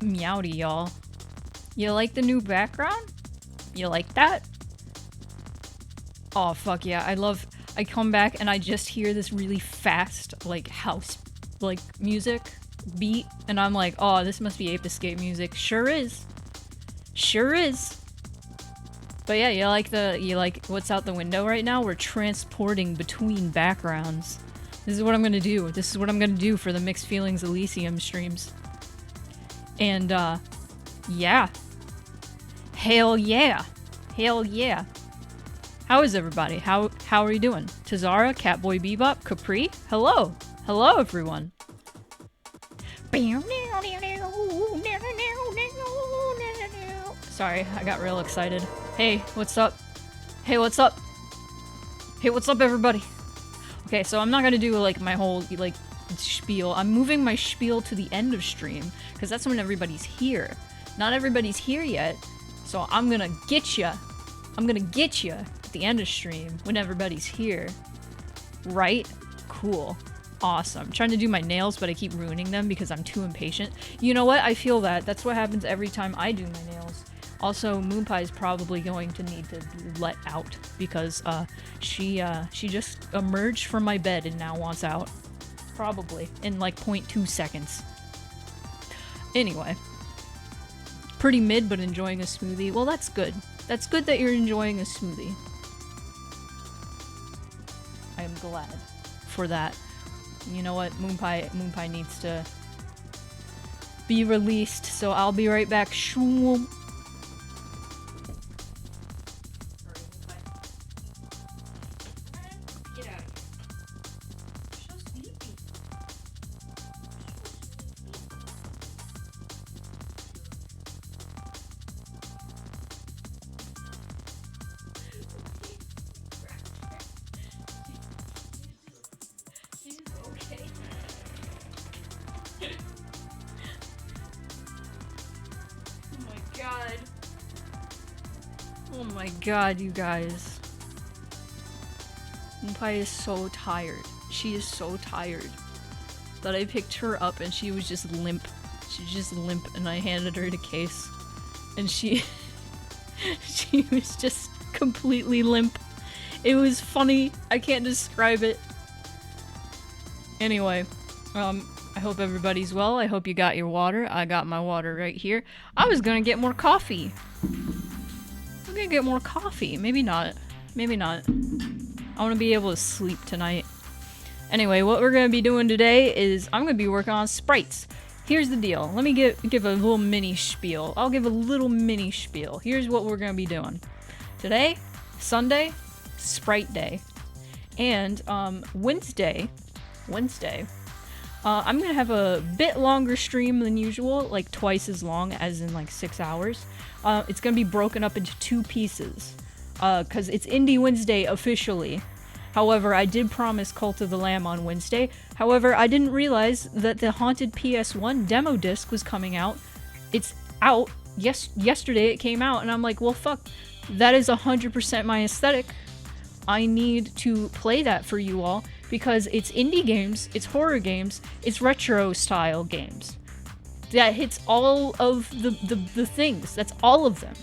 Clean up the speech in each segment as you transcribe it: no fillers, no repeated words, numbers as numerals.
Meowdy, y'all. You like the new background? You like that? Oh, fuck yeah. I come back and I just hear this really fast, like, house, like, music beat. And I'm like, oh, this must be Ape Escape music. Sure is. Sure is. But yeah, you like what's out the window right now? We're transporting between backgrounds. This is what I'm gonna do. This is what I'm gonna do for the Mixed Feelings Elysium streams. And, yeah. Hell yeah. Hell yeah. How is everybody? How are you doing? Tazara, Catboy Bebop, Capri? Hello! Hello, everyone! Sorry, I got real excited. Hey, what's up? Hey, what's up? Hey, what's up, everybody? Okay, so I'm not gonna do, like, my whole, like, spiel. I'm moving my spiel to the end of stream, because that's when everybody's here. Not everybody's here yet, so I'm gonna get ya. I'm gonna get ya at the end of stream when everybody's here. Right? Cool. Awesome. I'm trying to do my nails, but I keep ruining them because I'm too impatient. You know what? I feel that. That's what happens every time I do my nails. Also, Moonpie is probably going to need to be let out because she just emerged from my bed and now wants out. Probably. In like 0.2 seconds. Anyway. Pretty mid, but enjoying a smoothie. Well, that's good. That's good that you're enjoying a smoothie. I am glad for that. You know what? Moonpie needs to be released, so I'll be right back. Shwoom. God, you guys. Moonpie is so tired. She is so tired that I picked her up and she was just limp. She was just limp and I handed her the case. And she was just completely limp. It was funny. I can't describe it. Anyway, I hope everybody's well. I hope you got your water. I got my water right here. I was gonna get more coffee. I'm gonna get more coffee. Maybe not. Maybe not. I want to be able to sleep tonight. Anyway, what we're gonna be doing today is I'm gonna be working on sprites. Here's the deal. Let me give a little mini spiel. I'll give a little mini spiel. Here's what we're gonna be doing. Today, Sunday, Sprite Day. And Wednesday, I'm gonna have a bit longer stream than usual, like twice as long, as in like 6 hours. It's gonna be broken up into 2 pieces, cause it's Indie Wednesday officially. However, I did promise Cult of the Lamb on Wednesday. However, I didn't realize that the Haunted PS1 demo disc was coming out. It's out. Yesterday it came out, and I'm like, well, fuck. That is 100% my aesthetic. I need to play that for you all, because it's indie games, it's horror games, it's retro style games. That hits all of the things. That's all of them.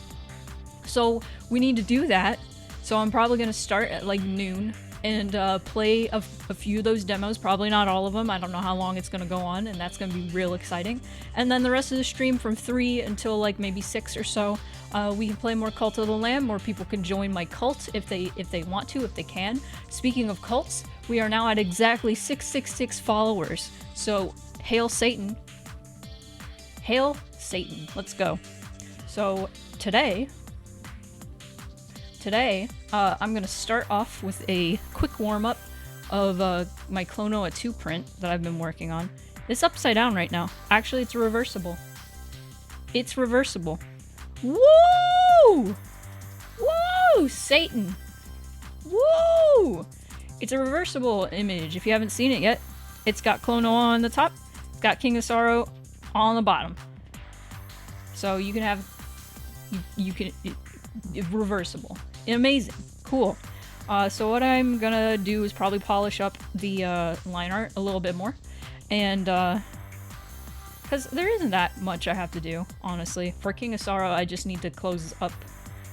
So we need to do that. So I'm probably going to start at like noon and play a few of those demos. Probably not all of them. I don't know how long it's going to go on, and that's going to be real exciting. And then the rest of the stream from 3 until like maybe 6 or so, we can play more Cult of the Lamb. More people can join my cult if they want to, if they can. Speaking of cults, we are now at exactly 666 followers. So hail Satan. Hail Satan. Let's go. So today, I'm going to start off with a quick warm-up of my Klonoa 2 print that I've been working on. It's upside down right now. Actually, it's reversible. It's reversible. Woo! Woo! Satan! Woo! It's a reversible image. If you haven't seen it yet, it's got Klonoa on the top. It's got King of Sorrow on the bottom. So you can have... reversible. Amazing. Cool. So what I'm gonna do is probably polish up the line art a little bit more. And... because because there isn't that much I have to do, honestly. For King of Sorrow, I just need to close up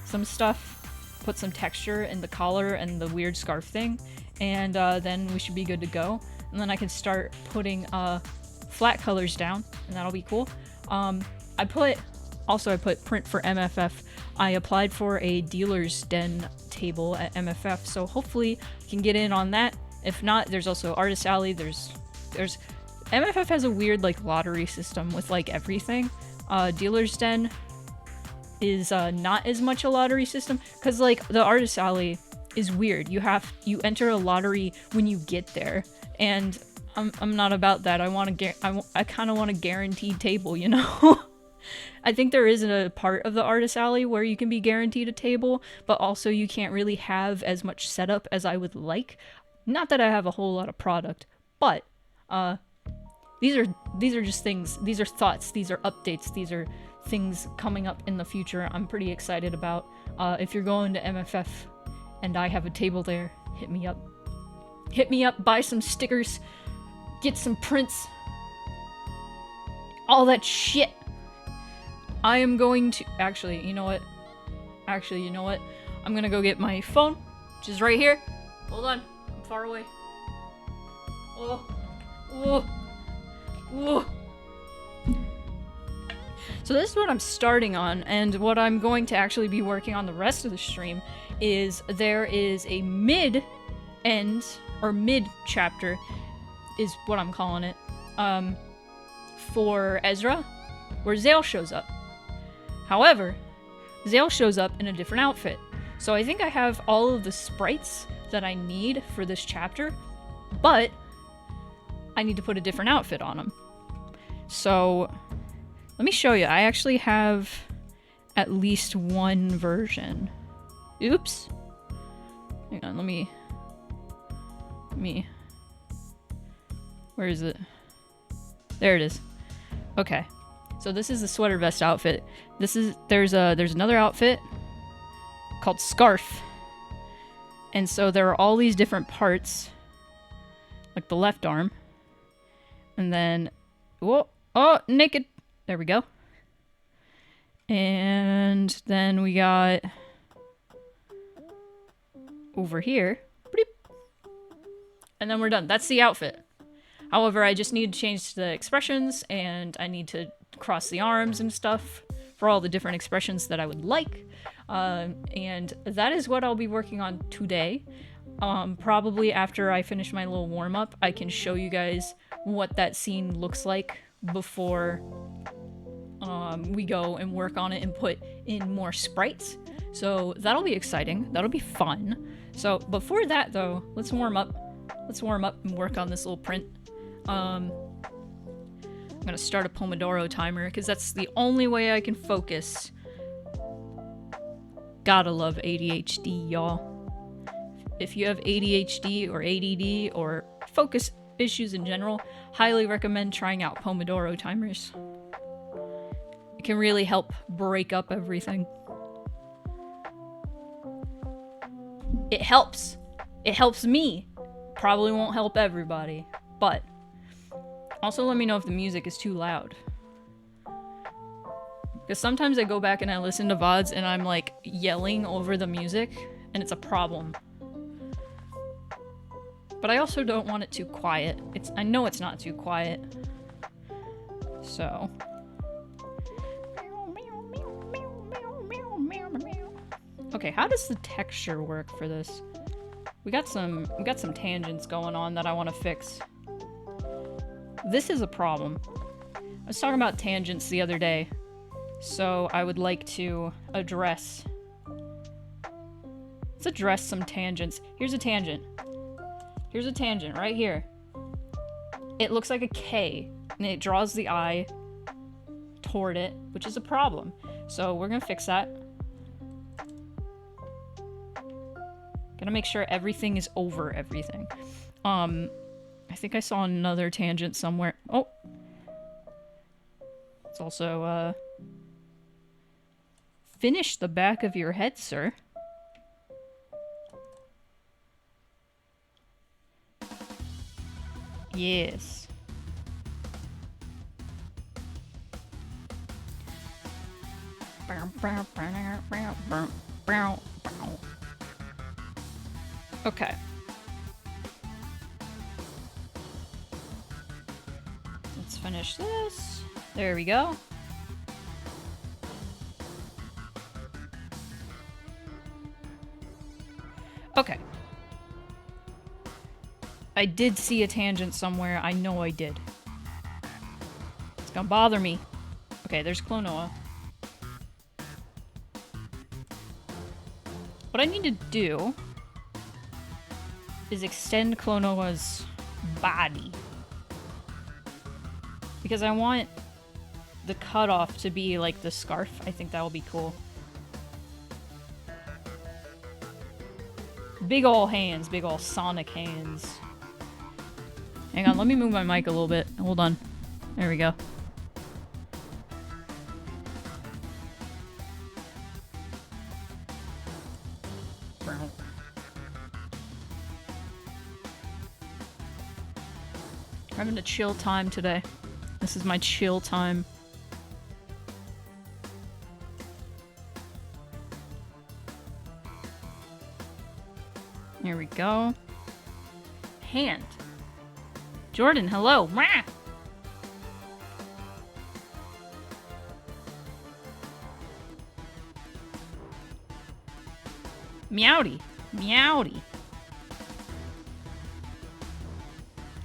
some stuff, put some texture in the collar and the weird scarf thing, and then we should be good to go. And then I can start putting flat colors down, and that'll be cool. I put print for MFF. I applied for a dealer's den table at MFF, so hopefully I can get in on that. If not, there's also Artist Alley. There's MFF has a weird like lottery system with like everything. Dealer's Den is not as much a lottery system because like the Artist Alley is weird. You enter a lottery when you get there, and I'm not about that. I kind of want a guaranteed table, you know. I think there is a part of the Artist Alley where you can be guaranteed a table, but also you can't really have as much setup as I would like. Not that I have a whole lot of product, but these are just things. These are thoughts. These are updates. These are things coming up in the future. I'm pretty excited about. If you're going to MFF and I have a table there, hit me up. Hit me up. Buy some stickers. Get some prints. All that shit. I am going to... Actually, you know what? I'm gonna go get my phone, which is right here. Hold on. I'm far away. Oh. So this is what I'm starting on, and what I'm going to actually be working on the rest of the stream is there is a mid-end, or mid-chapter, is what I'm calling it, for Ezra, where Zale shows up. However, Zale shows up in a different outfit. So I think I have all of the sprites that I need for this chapter, but I need to put a different outfit on him. So let me show you. I actually have at least one version. Oops. Hang on, let me... Where is it? There it is. Okay. So this is the sweater vest outfit. There's another outfit called Scarf. And so there are all these different parts, like the left arm. And then, whoa, oh, naked. There we go. And then we got over here. And then we're done. That's the outfit. However, I just need to change the expressions, and I need to cross the arms and stuff for all the different expressions that I would like. And that is what I'll be working on today. Probably after I finish my little warm-up, I can show you guys what that scene looks like before we go and work on it and put in more sprites. So that'll be exciting. That'll be fun. So before that, though, let's warm up. Let's warm up and work on this little print. I'm gonna start a Pomodoro timer because that's the only way I can focus. Gotta love ADHD, y'all. If you have ADHD or ADD or focus issues in general, highly recommend trying out Pomodoro timers. It can really help break up everything. It helps. It helps me. Probably won't help everybody, but also let me know if the music is too loud. Because sometimes I go back and I listen to VODs and I'm like yelling over the music, and it's a problem. But I also don't want it too quiet. I know it's not too quiet. So. Okay, how does the texture work for this? We got some tangents going on that I want to fix. This is a problem. I was talking about tangents the other day, so I would like to address... Let's address some tangents. Here's a tangent. Here's a tangent right here. It looks like a K, and it draws the eye toward it, which is a problem. So we're gonna fix that. Gonna make sure everything is over everything. I think I saw another tangent somewhere. Oh! It's also, finish the back of your head, sir. Yes. Okay. Let's finish this. There we go. Okay. I did see a tangent somewhere. I know I did. It's gonna bother me. Okay, there's Klonoa. What I need to do is extend Klonoa's body. Because I want the cutoff to be like the scarf. I think that will be cool. Big ol' hands, big ol' Sonic hands. Hang on, let me move my mic a little bit. Hold on. There we go. I'm having a chill time today. This is my chill time. Here we go. Hand. Jordan, hello. Mwah! Meowdy. Meowdy.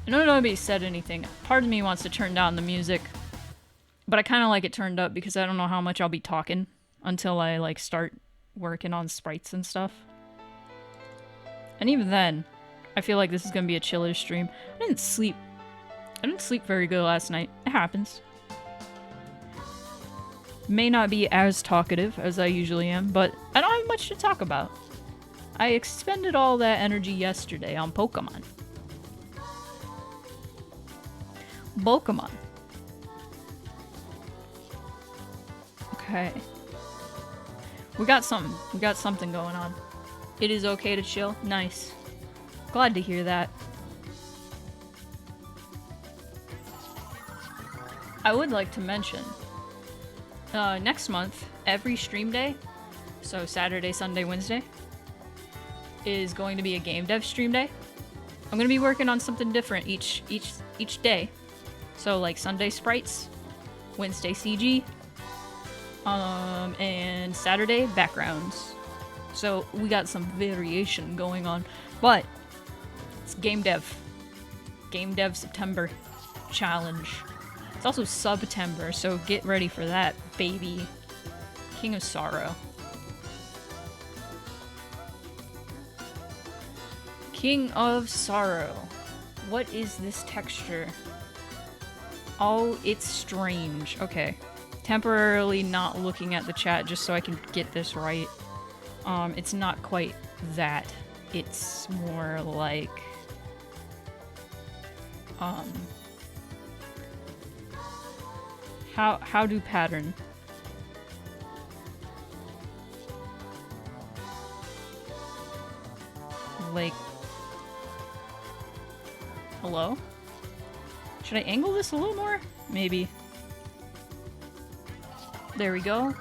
I know nobody said anything. Part of me wants to turn down the music. But I kind of like it turned up because I don't know how much I'll be talking until I like start working on sprites and stuff. And even then, I feel like this is gonna be a chiller stream. I didn't sleep very good last night. It happens. May not be as talkative as I usually am, but I don't have much to talk about. I expended all that energy yesterday on Pokemon. Pokemon. Okay. We got something. We got something going on. It is okay to chill. Nice. Glad to hear that. I would like to mention, next month, every stream day, so Saturday, Sunday, Wednesday, is going to be a game dev stream day. I'm going to be working on something different each day. So like Sunday sprites, Wednesday CG, and Saturday backgrounds. So we got some variation going on, but it's game dev. Game dev September challenge. It's also September, so get ready for that, baby. King of Sorrow. King of Sorrow. What is this texture? Oh, it's strange. Okay. Temporarily not looking at the chat just so I can get this right. It's not quite that. It's more like... How do pattern? Like... Hello? Should I angle this a little more? Maybe. There we go.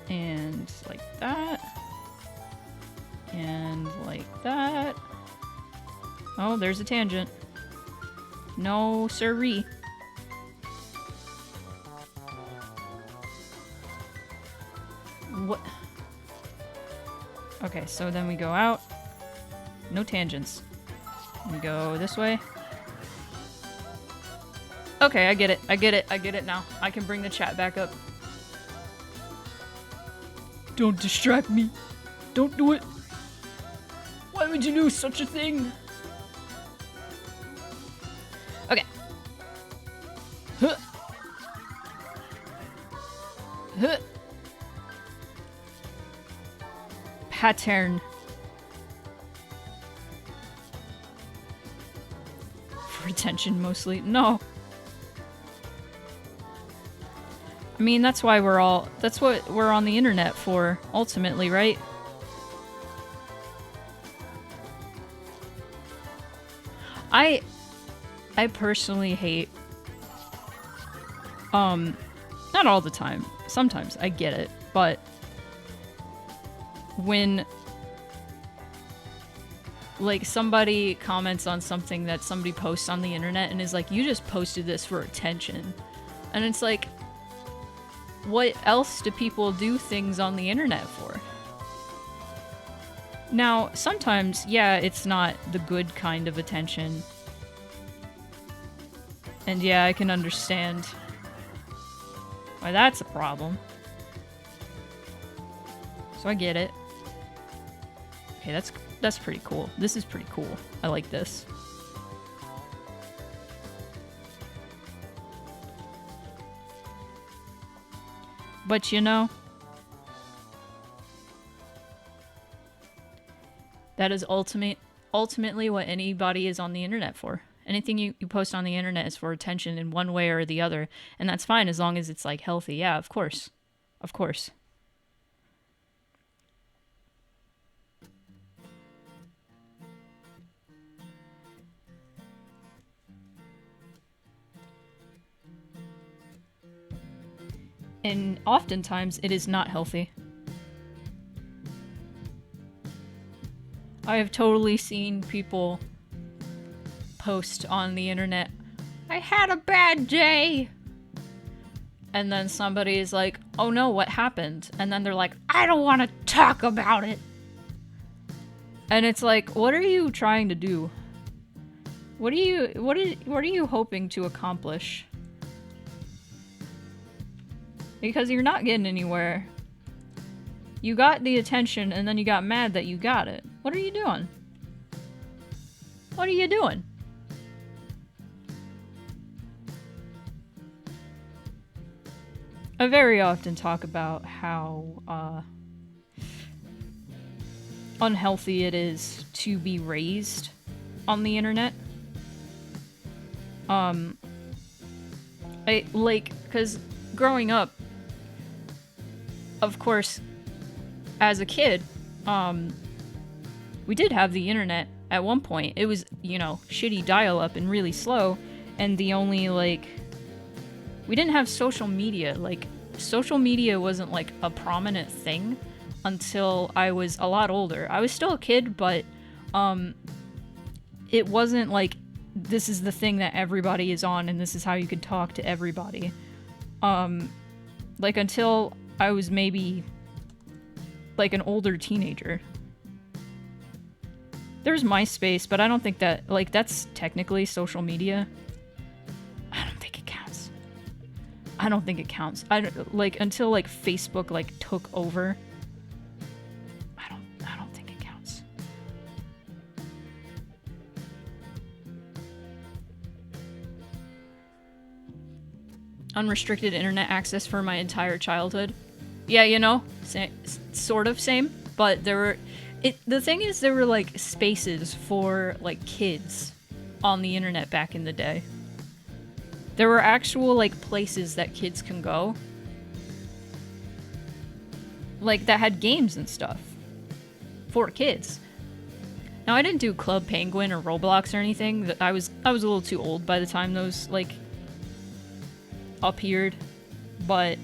And like that. And like that. Oh, there's a tangent. No siree. What? Okay, so then we go out. No tangents. We go this way. Okay, I get it. I get it. I get it now. I can bring the chat back up. Don't distract me. Don't do it. Why would you do such a thing? Okay. Huh. Huh. Pattern. For attention, mostly. No. I mean, that's why that's what we're on the internet for, ultimately, right? I personally hate, not all the time, sometimes I get it, but when, like, somebody comments on something that somebody posts on the internet and is like, you just posted this for attention. And it's like, what else do people do things on the internet for? Now, sometimes, yeah, it's not the good kind of attention. And yeah, I can understand why that's a problem. So I get it. Okay, that's pretty cool. This is pretty cool. I like this. But you know, that is ultimately what anybody is on the internet for. Anything you post on the internet is for attention in one way or the other, and that's fine as long as it's, like, healthy. Yeah, of course. Of course. And oftentimes, it is not healthy. I have totally seen people post on the internet, I had a bad day! And then somebody is like, oh no, what happened? And then they're like, I don't want to talk about it! And it's like, what are you trying to do? What are you hoping to accomplish? Because you're not getting anywhere. You got the attention and then you got mad that you got it. What are you doing? What are you doing? I very often talk about how unhealthy it is to be raised on the internet. Because growing up, of course, as a kid, we did have the internet at one point. It was, you know, shitty dial-up and really slow, and the only, like, we didn't have social media. Like, social media wasn't, like, a prominent thing until I was a lot older. I was still a kid, but, it wasn't, like, this is the thing that everybody is on and this is how you could talk to everybody. Like, until I was maybe, like, an older teenager. There's MySpace, but I don't think that, like, that's technically social media. I don't think it counts. I don't think it counts. Like, until, like, Facebook, like, took over. I don't think it counts. Unrestricted internet access for my entire childhood. Yeah, you know, sort of same, but there were... the thing is, there were, like, spaces for, like, kids on the internet back in the day. There were actual, like, places that kids can go. Like, that had games and stuff. For kids. Now, I didn't do Club Penguin or Roblox or anything. I was a little too old by the time those, like, appeared. But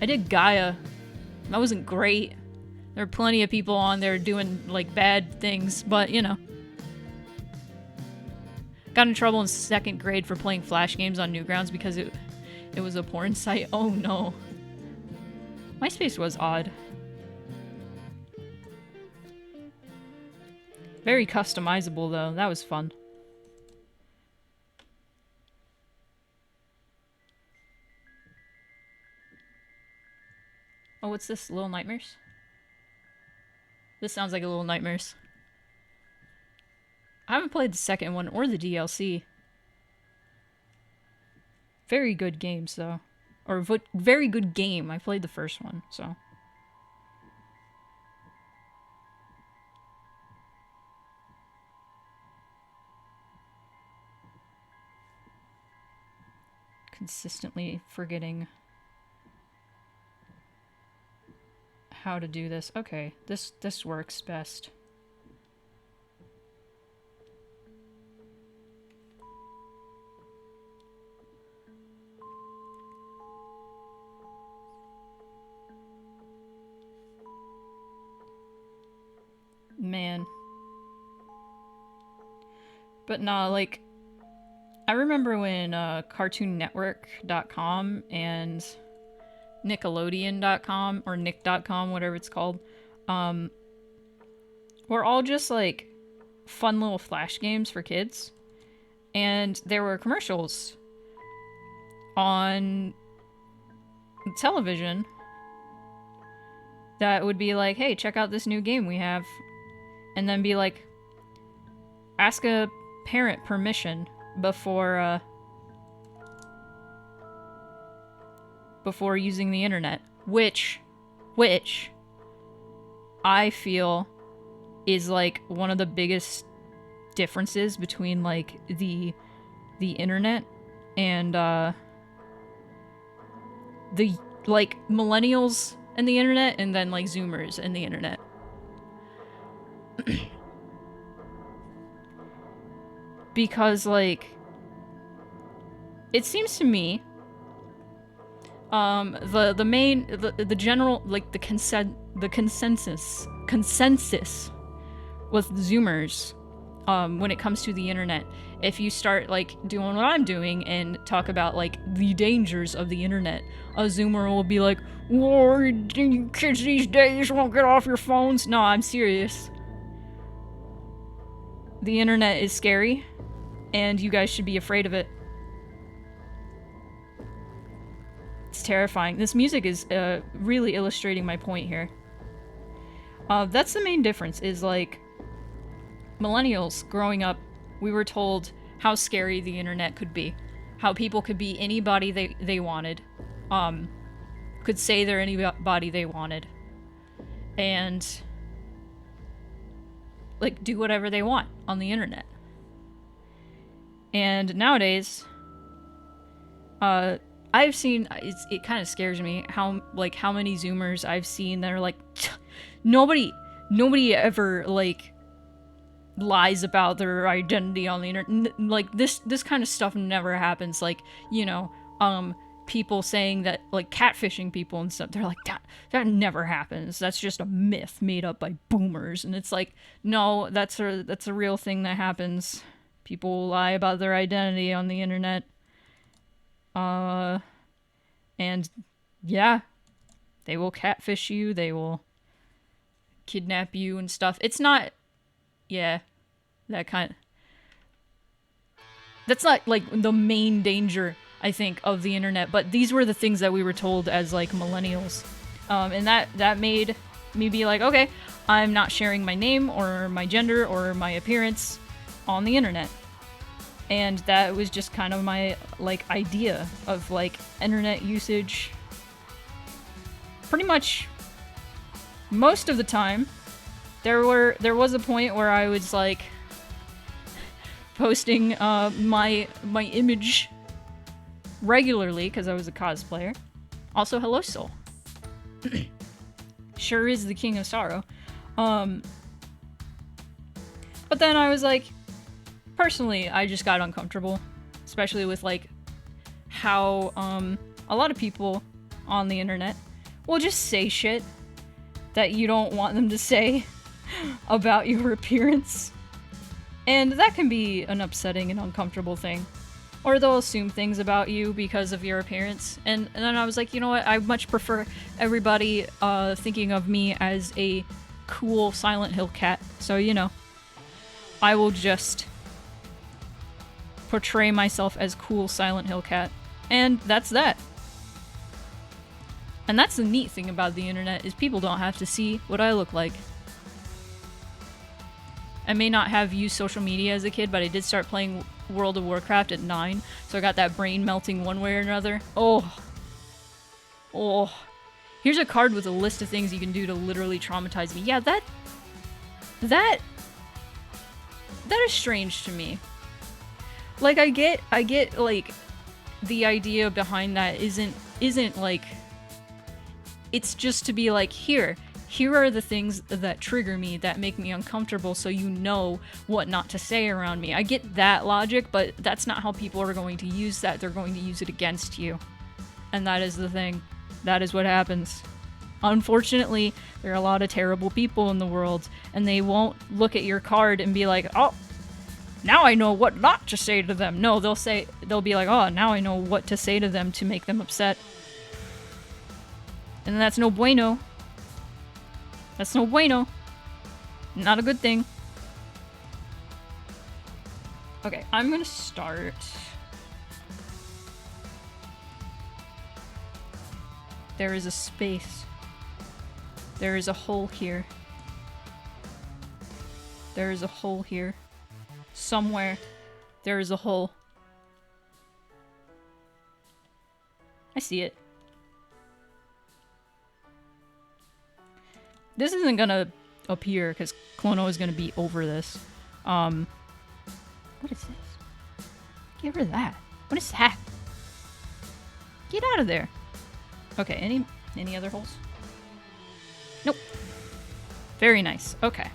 I did Gaia. That wasn't great. There were plenty of people on there doing, like, bad things, but, you know. Got in trouble in 2nd grade for playing Flash games on Newgrounds because it was a porn site. Oh no. MySpace was odd. Very customizable, though. That was fun. Oh, what's this? Little Nightmares? This sounds like a Little Nightmares. I haven't played the 2nd one or the DLC. Very good games, though. Or very good game. I played the 1st one, so. Consistently forgetting how to do this. Okay, this works best. But nah, like, I remember when CartoonNetwork.com and Nickelodeon.com or Nick.com, whatever it's called, were all just like fun little flash games for kids. And there were commercials on television that would be like, hey, check out this new game we have. And then be like, ask a parent permission before using the internet, which I feel is like one of the biggest differences between like the internet and the like millennials and the internet, and then like Zoomers and the internet. Because like it seems to me the general, like the consensus with Zoomers when it comes to the internet, if you start like doing what I'm doing and talk about like the dangers of the internet, a Zoomer will be like, whoa, you kids these days won't get off your phones. No, I'm serious. The internet is scary, and you guys should be afraid of it. It's terrifying. This music is really illustrating my point here. That's the main difference, is like millennials growing up, we were told how scary the internet could be. How people could be anybody they wanted. Could say they're anybody they wanted. And like do whatever they want on the internet. And nowadays, I've seen, it kind of scares me how many Zoomers I've seen that are like, nobody ever like lies about their identity on the internet. Like this kind of stuff never happens. Like, you know, people saying that, like catfishing people and stuff, they're like, that never happens. That's just a myth made up by boomers. And it's like, no, that's a real thing that happens. People lie about their identity on the internet. And yeah, they will catfish you, they will kidnap you and stuff. It's not, yeah, that's not like the main danger, I think, of the internet, but these were the things that we were told as like millennials. And that made me be like, okay, I'm not sharing my name or my gender or my appearance on the internet. And that was just kind of my like idea of like internet usage. Pretty much most of the time, there was a point where I was like posting my image regularly because I was a cosplayer. Also, hello Soul. Sure is the king of sorrow. But then I was like, personally, I just got uncomfortable, especially with like how a lot of people on the internet will just say shit that you don't want them to say about your appearance. And that can be an upsetting and uncomfortable thing. Or they'll assume things about you because of your appearance. And then I was like, you know what, I much prefer everybody thinking of me as a cool Silent Hill cat. So, you know, I will just portray myself as cool Silent Hill cat. And that's that. And that's the neat thing about the internet, is people don't have to see what I look like. I may not have used social media as a kid, but I did start playing World of Warcraft at 9, so I got that brain melting one way or another. Oh. Here's a card with a list of things you can do to literally traumatize me. Yeah, that is strange to me. Like, I get like the idea behind that isn't like, it's just to be like, here are the things that trigger me, that make me uncomfortable, so you know what not to say around me. I get that logic, but that's not how people are going to use that. They're going to use it against you. And that is the thing. That is what happens. Unfortunately, there are a lot of terrible people in the world, and they won't look at your card and be like, oh, now I know what not to say to them. No, they'll be like, oh, now I know what to say to them to make them upset. And that's no bueno. That's no bueno. Not a good thing. Okay, I'm gonna start. There is a space. There is a hole here. There is a hole here. Somewhere, there is a hole. I see it. This isn't gonna appear because Klonoa is gonna be over this. What is this? Give her that. What is that? Get out of there. Okay, any other holes? Nope. Very nice. Okay.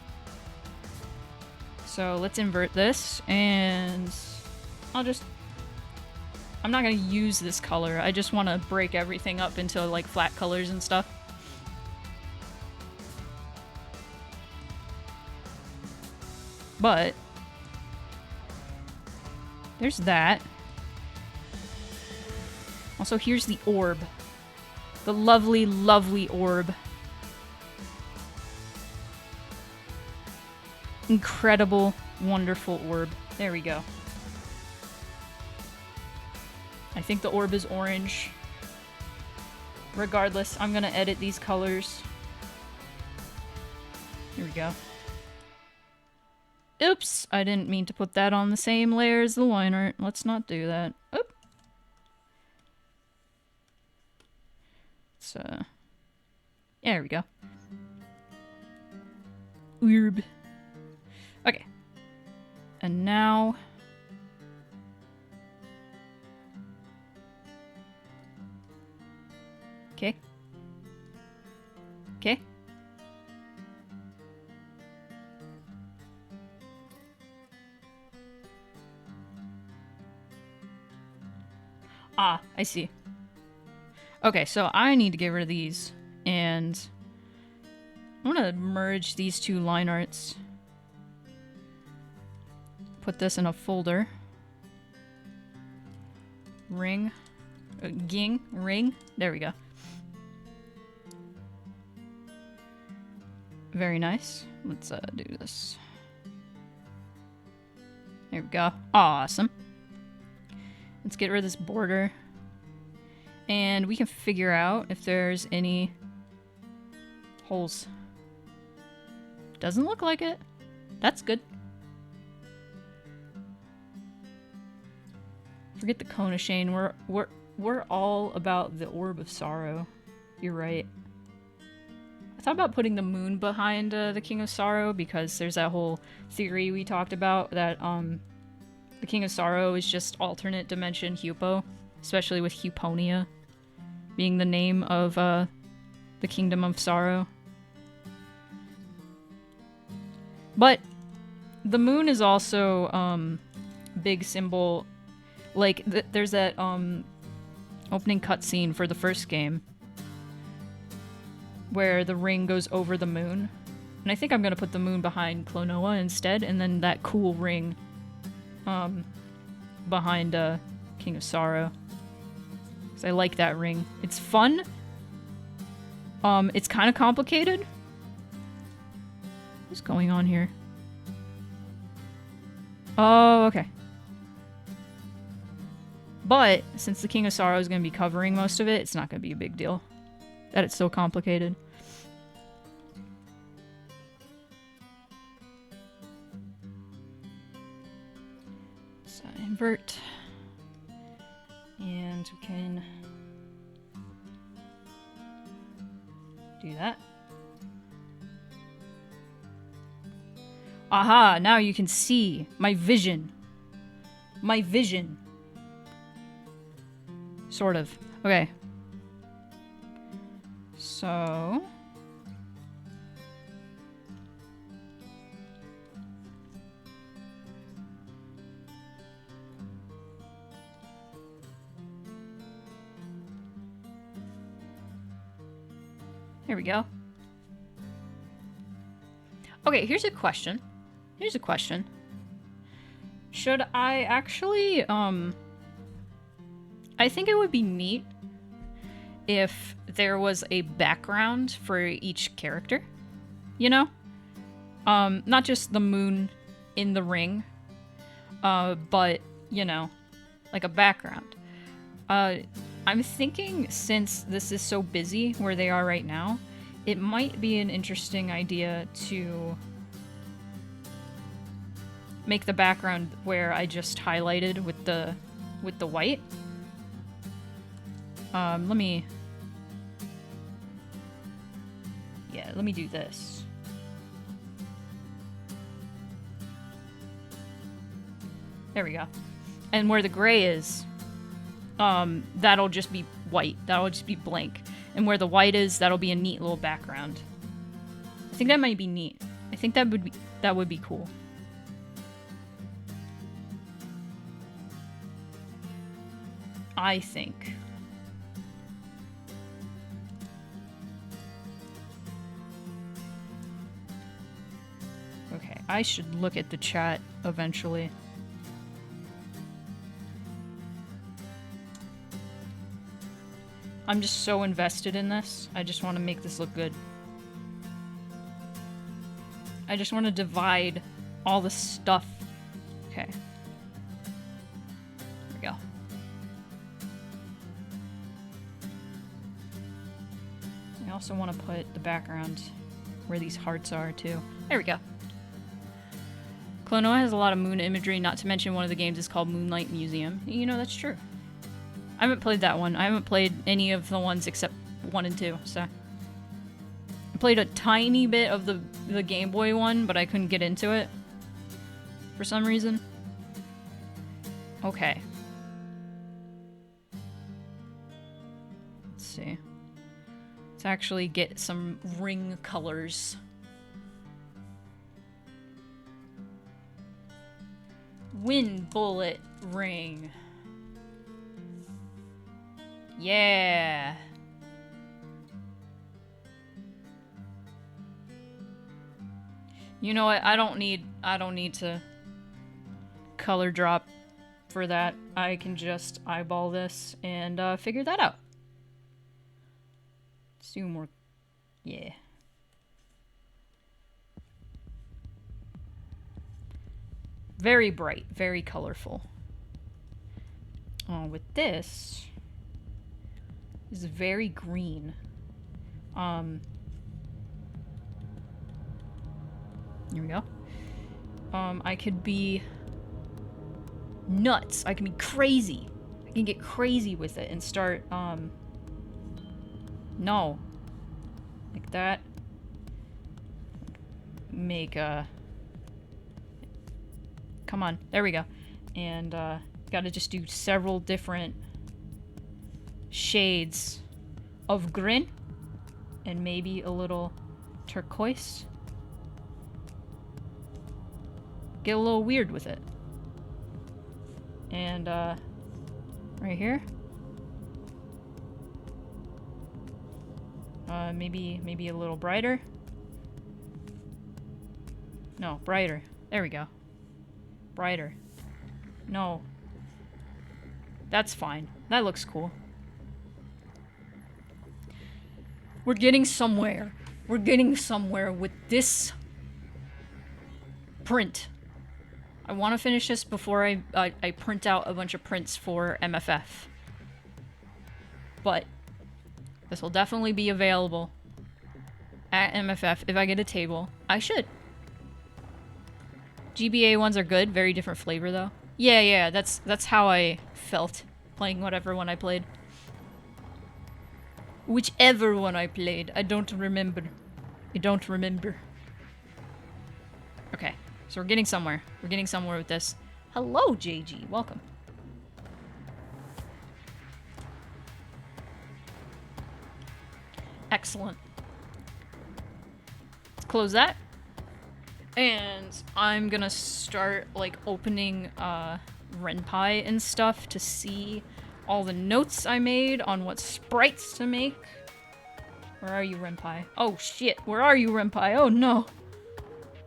So let's invert this, and I'm not gonna use this color. I just want to break everything up into like flat colors and stuff. But there's that. Also, here's the orb. The lovely, lovely orb. Incredible, wonderful orb. There we go. I think the orb is orange. Regardless, I'm gonna edit these colors. Here we go. Oops! I didn't mean to put that on the same layer as the line art. Let's not do that. Oop! Yeah, there we go. Orb. Okay. And now... Okay. Okay. Ah, I see. Okay, so I need to get rid of these, and I'm gonna merge these two line arts. Put this in a folder. Ring. Ring. There we go. Very nice. Let's do this. There we go. Awesome. Let's get rid of this border. And we can figure out if there's any holes. Doesn't look like it. That's good. Forget the cone of shame. We're all about the orb of sorrow. You're right. I thought about putting the moon behind the King of Sorrow because there's that whole theory we talked about that the King of Sorrow is just alternate dimension Hupo, especially with Huponia being the name of the Kingdom of Sorrow. But the moon is also big symbol. Like there's that opening cutscene for the first game where the ring goes over the moon, and I think I'm gonna put the moon behind Klonoa instead, and then that cool ring behind King of Sorrow. I like that ring. It's fun. It's kind of complicated. What's going on here? Oh, okay. But since the King of Sorrow is going to be covering most of it, it's not going to be a big deal that it's so complicated. So invert. And we can do that. Aha, now you can see my vision. My vision. Sort of. Okay. So... There we go. Okay, here's a question. Here's a question. Should I actually, I think it would be neat if there was a background for each character, you know? Not just the moon in the ring, but, you know, like a background. I'm thinking since this is so busy where they are right now, it might be an interesting idea to make the background where I just highlighted with the white. Let me do this. There we go. And where the gray is, that'll just be white. That'll just be blank. And where the white is, that'll be a neat little background. I think that might be neat. I think that would be cool. I think. Okay, I should look at the chat eventually. I'm just so invested in this. I just want to make this look good. I just want to divide all the stuff. Okay. There we go. I also want to put the background where these hearts are too. There we go. Klonoa has a lot of moon imagery, not to mention one of the games is called Moonlight Museum. You know, that's true. I haven't played that one. I haven't played any of the ones except 1 and 2, so. I played a tiny bit of the Game Boy one, but I couldn't get into it. For some reason. Okay. Let's see. Let's actually get some ring colors. Wind bullet ring. Yeah. You know what? I don't need to color drop for that. I can just eyeball this and figure that out. Let's do more. Yeah. Very bright, very colorful. Oh, with this is very green. Here we go. I could be nuts. I can be crazy. I can get crazy with it and start, no. Like that. Make a... Come on. There we go. And, gotta just do several different shades of green. And maybe a little turquoise. Get a little weird with it. And, right here. Maybe a little brighter. No, brighter. There we go. Brighter. No. That's fine. That looks cool. We're getting somewhere. We're getting somewhere with this print. I want to finish this before I print out a bunch of prints for MFF. But this will definitely be available at MFF if I get a table. I should. GBA ones are good. Very different flavor though. Yeah, that's how I felt playing whatever one I played. Whichever one I played. I don't remember. I don't remember. Okay, so we're getting somewhere. We're getting somewhere with this. Hello, JG. Welcome. Excellent. Let's close that. And I'm gonna start, like, opening, Ren'Py and stuff to see all the notes I made on what sprites to make. Where are you, Ren'Py? Oh, shit. Where are you, Ren'Py? Oh, no.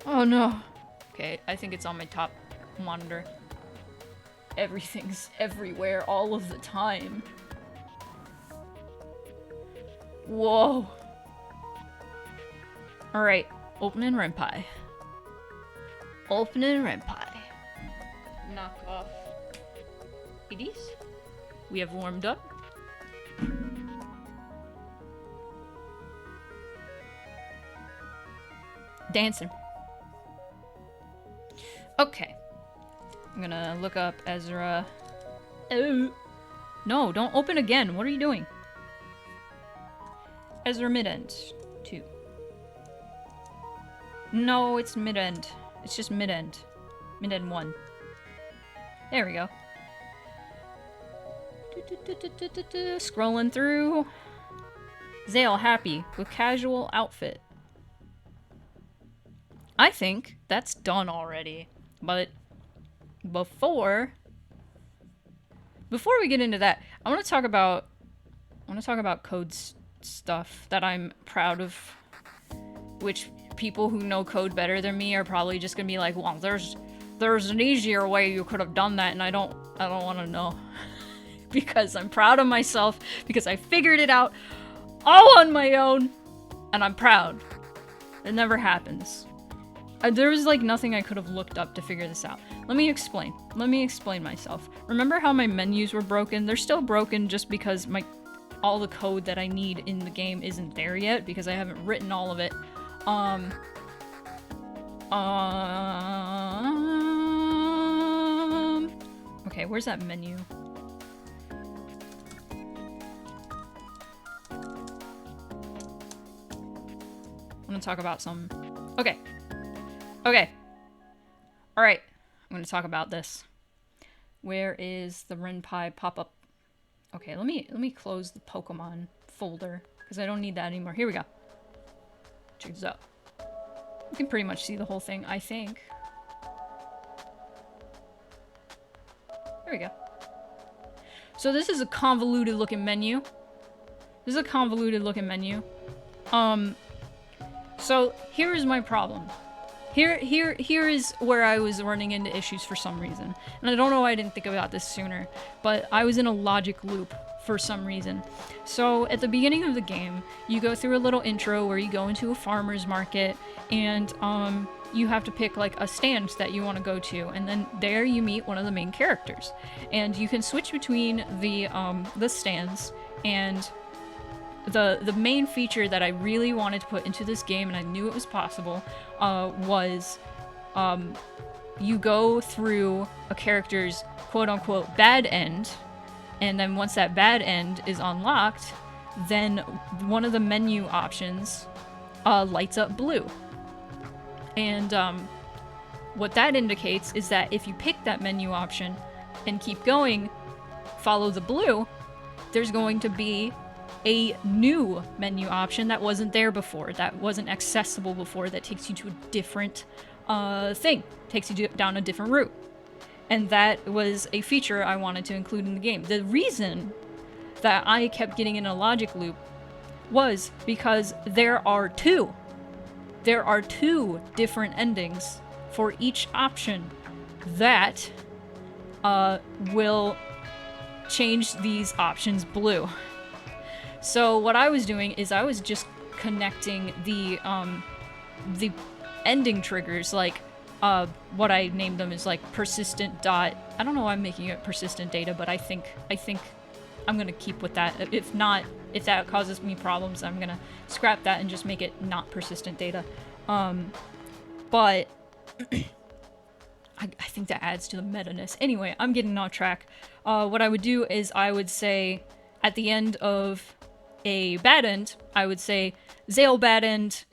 Oh, no. Okay, I think it's on my top monitor. Everything's everywhere all of the time. Whoa. Alright, opening Renpai. Opening Renpai. Knock off EDs. We have warmed up. Dancing. Okay. I'm gonna look up Ezra. Oh. No, don't open again. What are you doing? Ezra mid-end. 2. No, it's mid-end. It's just mid-end. Mid-end 1. There we go. Scrolling through. Zale happy with casual outfit. I think that's done already. But before we get into that, I want to talk about code stuff that I'm proud of, which people who know code better than me are probably just gonna be like, well, there's an easier way you could have done that, and I don't want to know. Because I'm proud of myself, because I figured it out all on my own, and I'm proud. It never happens. There was like nothing I could have looked up to figure this out. Let me explain myself. Remember how my menus were broken? They're still broken just because all the code that I need in the game isn't there yet, because I haven't written all of it. Okay, where's that menu? I'm gonna talk about some. Okay. Alright. I'm gonna talk about this. Where is the Renpai pop-up? Okay, let me close the Pokemon folder, because I don't need that anymore. Here we go. Check this out. You can pretty much see the whole thing, I think. There we go. So this is a convoluted looking menu. So here is my problem. Here is where I was running into issues for some reason. And I don't know why I didn't think about this sooner, but I was in a logic loop for some reason. So at the beginning of the game, you go through a little intro where you go into a farmer's market, and you have to pick like a stand that you want to go to, and then there you meet one of the main characters. And you can switch between the stands, and the main feature that I really wanted to put into this game, and I knew it was possible, was you go through a character's quote-unquote bad end, and then once that bad end is unlocked, then one of the menu options lights up blue. And what that indicates is that if you pick that menu option and keep going, follow the blue, there's going to be a new menu option that wasn't there before, that wasn't accessible before, that takes you to a different thing, takes you down a different route. And that was a feature I wanted to include in the game. The reason that I kept getting in a logic loop was because there are two different endings for each option that will change these options blue. So what I was doing is I was just connecting the ending triggers, like what I named them is like persistent dot. I don't know why I'm making it persistent data, but I think I'm gonna keep with that. If not, if that causes me problems, I'm gonna scrap that and just make it not persistent data. But I think that adds to the meta-ness. Anyway, I'm getting off track. What I would do is I would say at the end of a bad end, I would say, Zale bad end.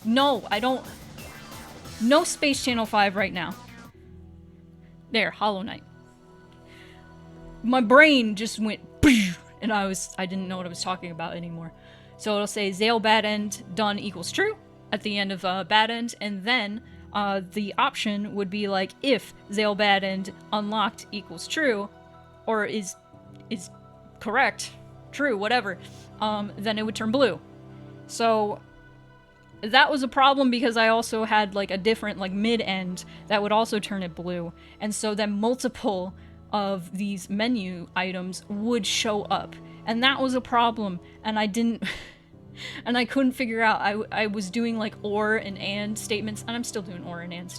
No, I don't. No Space Channel 5 right now. There, Hollow Knight. My brain just went, and I didn't know what I was talking about anymore. So it'll say Zale bad end done equals true at the end of bad end, and then the option would be like, if Zale bad end unlocked equals true, or is correct, true, whatever, then it would turn blue. So that was a problem because I also had like a different like mid-end that would also turn it blue. And so then multiple of these menu items would show up. And that was a problem. And I didn't... and I couldn't figure out... I was doing like or and statements. And I'm still doing or and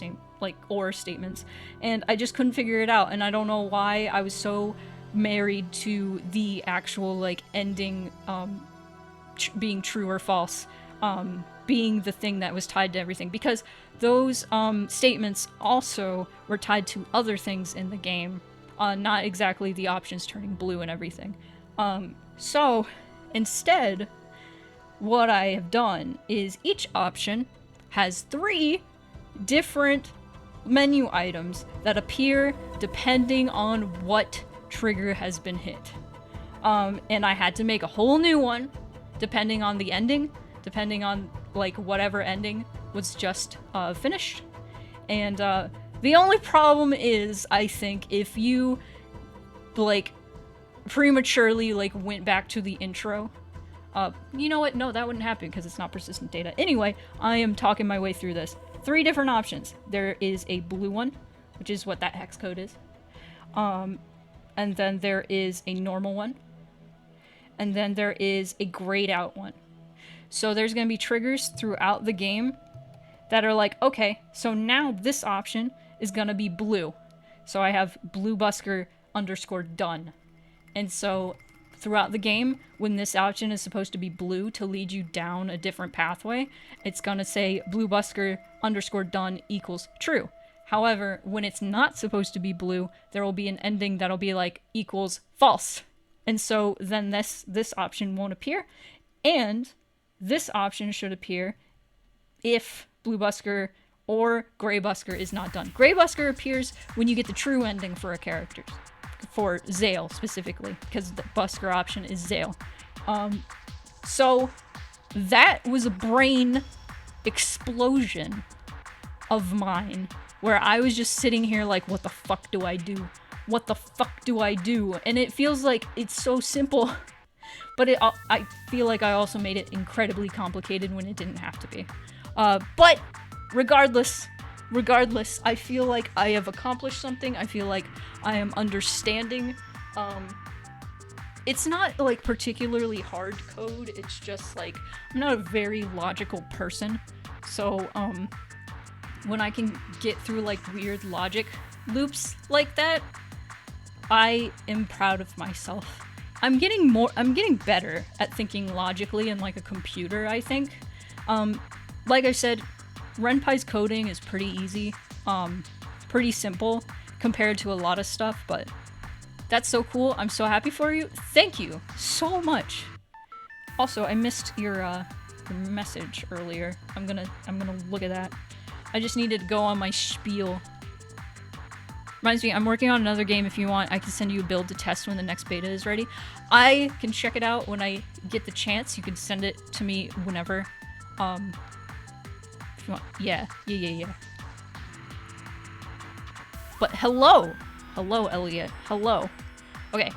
statements. And I just couldn't figure it out. And I don't know why I was so married to the actual like ending being true or false. Being the thing that was tied to everything, because those statements also were tied to other things in the game, not exactly the options turning blue and everything. So instead, what I have done is each option has 3 different menu items that appear depending on what trigger has been hit. And I had to make a whole new one depending on the ending, depending on like whatever ending was just finished. And the only problem is, I think, if you like prematurely like went back to the intro, you know what, no, that wouldn't happen because it's not persistent data. Anyway, I am talking my way through this. 3 different options. There is a blue one, which is what that hex code is, and then there is a normal one, and then there is a grayed out one. So there's going to be triggers throughout the game that are like, okay, so now this option is going to be blue. So I have blue busker _ done. And so throughout the game, when this option is supposed to be blue to lead you down a different pathway, it's going to say blue busker _ done equals true. However, when it's not supposed to be blue, there will be an ending that'll be like equals false. And so then this option won't appear. And this option should appear if blue busker or gray busker is not done. Gray busker appears when you get the true ending for a character, for Zale specifically, because the busker option is Zale. So that was a brain explosion of mine, where I was just sitting here like, what the fuck do I do? What the fuck do I do? And it feels like it's so simple. But I feel like I also made it incredibly complicated when it didn't have to be. But regardless, I feel like I have accomplished something. I feel like I am understanding. It's not like particularly hard code. It's just like, I'm not a very logical person. So when I can get through like weird logic loops like that, I am proud of myself. I'm getting better at thinking logically and like a computer, I think. Like I said, Renpai's coding is pretty easy, pretty simple compared to a lot of stuff, but that's so cool. I'm so happy for you. Thank you so much. Also, I missed your message earlier. I'm gonna look at that. I just needed to go on my spiel. Reminds me, I'm working on another game. If you want, I can send you a build to test when the next beta is ready. I can check it out when I get the chance. You can send it to me whenever. If you want. Yeah. But hello! Hello, Elliot. Hello. Okay.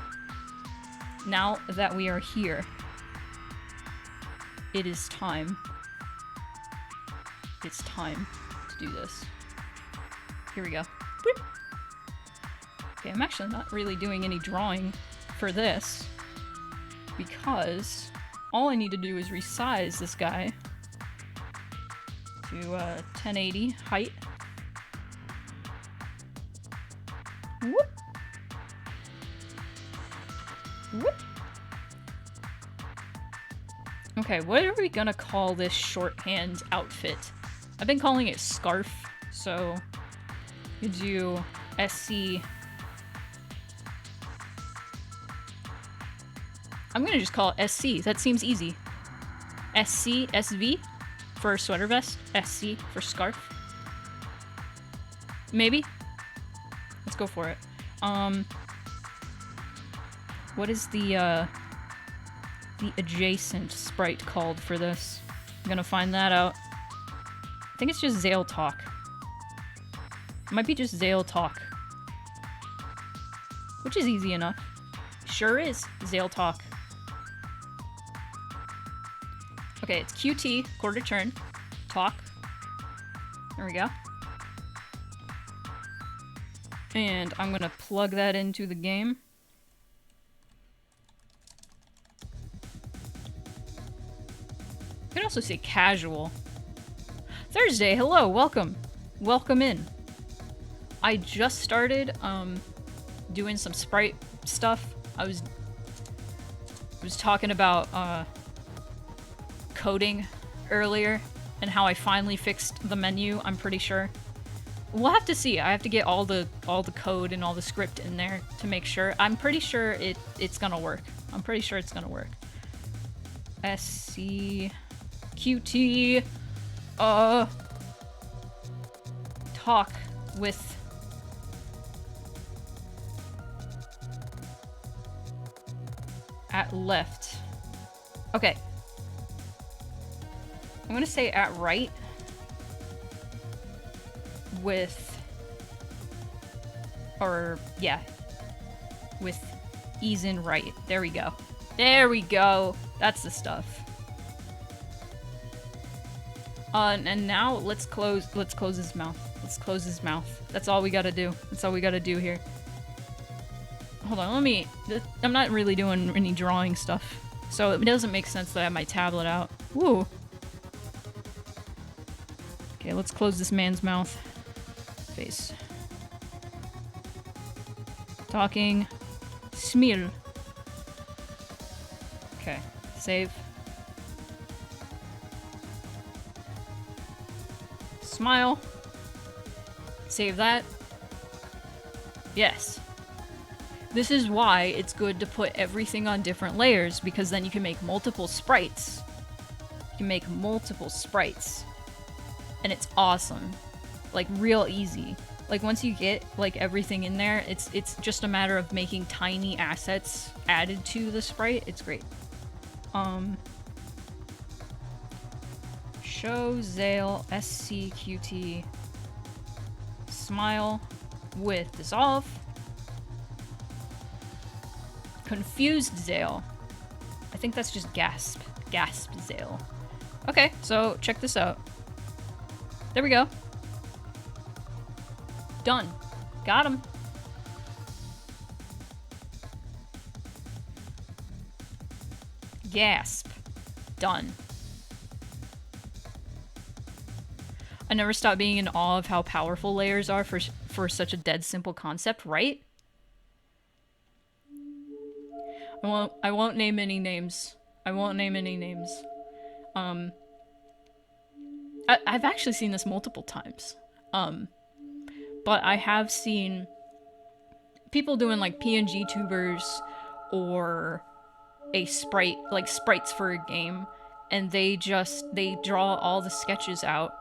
Now that we are here, it is time. It's time to do this. Here we go. Boop. Okay, I'm actually not really doing any drawing for this, because all I need to do is resize this guy to 1080 height. Whoop. Whoop. Okay, what are we gonna call this shorthand outfit? I've been calling it scarf, so you do SC. I'm gonna just call it SC. That seems easy. SC, SV for sweater vest. SC for scarf. Maybe? Let's go for it. What is the adjacent sprite called for this? I'm gonna find that out. I think it's just Zale Talk. It might be just Zale Talk. Which is easy enough. Sure is Zale Talk. Okay, it's QT, quarter turn. talk. There we go. And I'm gonna plug that into the game. You can also say casual. Thursday, hello, welcome. Welcome in. I just started doing some Sprite stuff. I was talking about coding earlier and how I finally fixed the menu, I'm pretty sure. We'll have to see. I have to get all the code and all the script in there to make sure. I'm pretty sure it's gonna work. I'm pretty sure it's gonna work. SCQT talk with at left. Okay. I'm gonna say at right with, or yeah, with ease in right. There we go. There we go. That's the stuff. And now let's close his mouth. Let's close his mouth. That's all we gotta do. That's all we gotta do here. Hold on, I'm not really doing any drawing stuff, so it doesn't make sense that I have my tablet out. Woo. Okay, let's close this man's mouth. Face. Talking. Spiel. Okay, save. Smile. Save that. Yes. This is why it's good to put everything on different layers, because then you can make multiple sprites. You can make multiple sprites. And it's awesome. Like, real easy. Like, once you get, like, everything in there, it's just a matter of making tiny assets added to the sprite. It's great. Show Zale SCQT smile with dissolve. Confused Zale. I think that's just gasp. Gasp Zale. Okay, so check this out. There we go. Done. Got him. Gasp. Done. I never stop being in awe of how powerful layers are for such a dead simple concept, right? I won't name any names. I won't name any names. I've actually seen this multiple times. But I have seen people doing like PNG tubers or a sprite, like sprites for a game, and they draw all the sketches out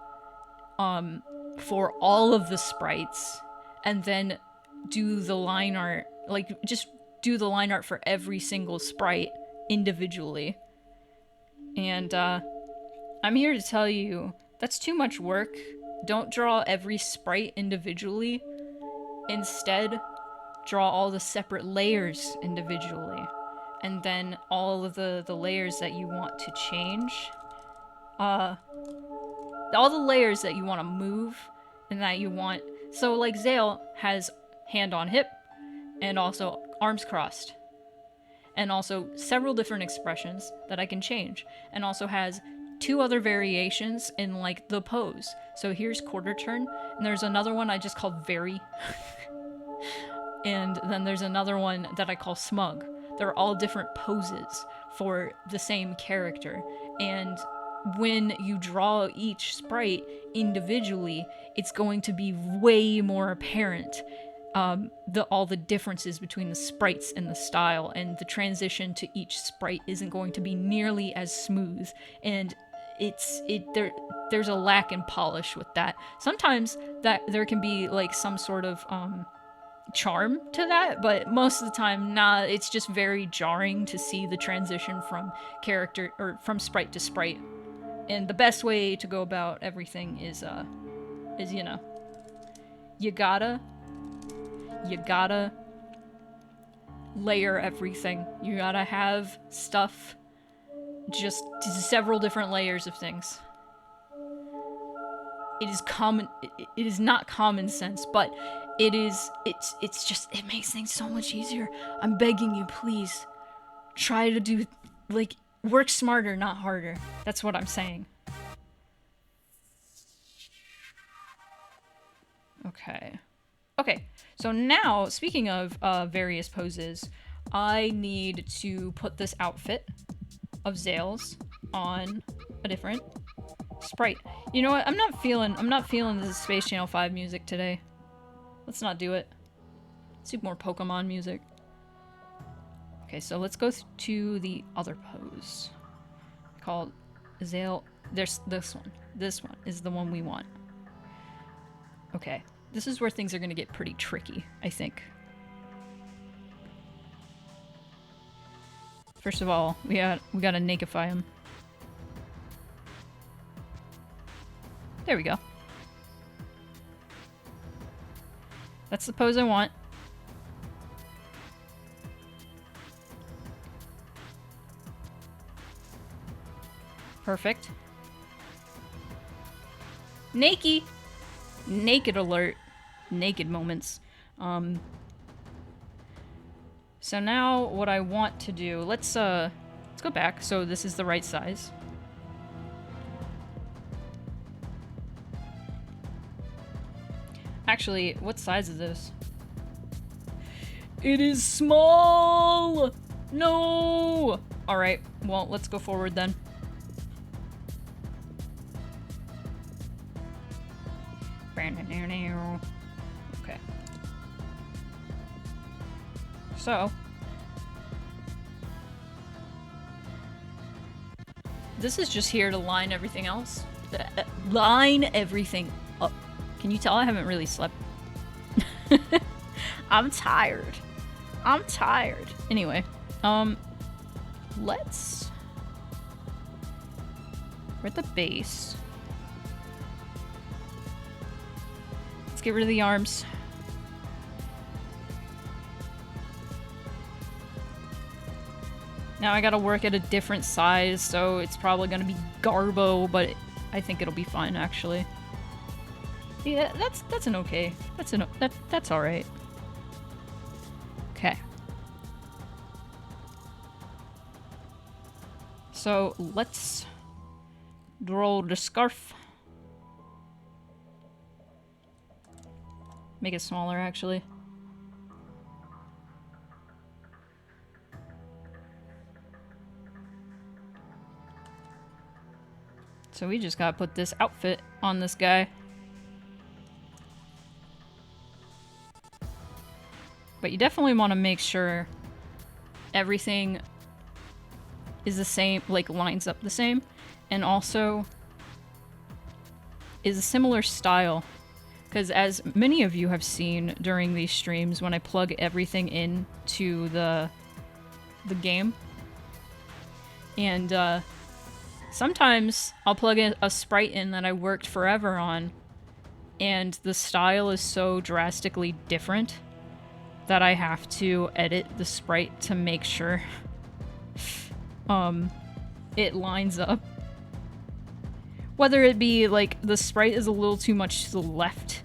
for all of the sprites, and then do the line art, like just do the line art for every single sprite individually. And I'm here to tell you that's too much work. Don't draw every sprite individually. Instead, draw all the separate layers individually. And then all of the layers that you want to change. All the layers that you want to move and that you want... So, like, Zale has hand on hip and also arms crossed. And also several different expressions that I can change. And also has 2 other variations in, like, the pose. So here's quarter turn, and there's another one I just called very. And then there's another one that I call smug. They're all different poses for the same character. And when you draw each sprite individually, it's going to be way more apparent all the differences between the sprites and the style, and the transition to each sprite isn't going to be nearly as smooth, and there's a lack in polish with that. Sometimes that there can be like some sort of charm to that, but most of the time, nah, it's just very jarring to see the transition from character or from sprite to sprite. And the best way to go about everything is you know, you gotta layer everything. You gotta have stuff, just several different layers of things. it is common. It is not common sense, but it is. It's just. It makes things so much easier. I'm begging you, please, try to do, like, work smarter, not harder. That's what I'm saying. Okay. Okay. So now, speaking of various poses, I need to put this outfit of Zale's on a different sprite. You know what? I'm not feeling the Space Channel 5 music today. Let's not do it. Let's do more Pokemon music. Okay, so let's go to the other pose. Called Zale. There's this one. This one is the one we want. Okay. This is where things are gonna get pretty tricky, I think. First of all, we gotta nakify him. There we go. That's the pose I want. Perfect. Naked! Naked alert. Naked moments. So now what I want to do, let's go back. So this is the right size. Actually, what size is this? It is small! No! Alright, well, let's go forward then. Okay. So. This is just here to line everything else. Line everything up. Can you tell I haven't really slept? I'm tired. I'm tired. Anyway, let's... We're at the base. Let's get rid of the arms. Now I gotta work at a different size, so it's probably gonna be Garbo, but I think it'll be fine, actually. Yeah, that's an okay. That's all right. Okay. So let's draw the scarf. Make it smaller, actually. So we just gotta put this outfit on this guy. But you definitely want to make sure everything is the same, like lines up the same, and also is a similar style. Because as many of you have seen during these streams, when I plug everything into the game, and sometimes I'll plug in a sprite in that I worked forever on, and the style is so drastically different that I have to edit the sprite to make sure it lines up. Whether it be like the sprite is a little too much to the left,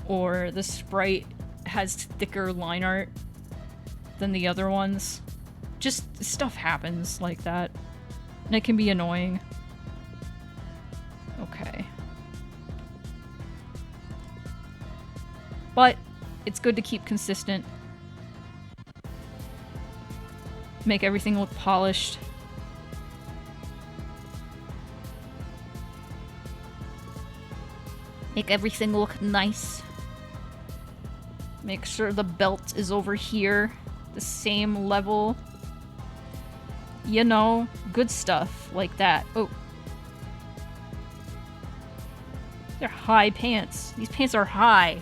or the sprite has thicker line art than the other ones. Just stuff happens like that, and it can be annoying. Okay. But it's good to keep consistent. Make everything look polished. Make everything look nice. Make sure the belt is over here, the same level. You know, good stuff like that. Oh. They're high pants. These pants are high.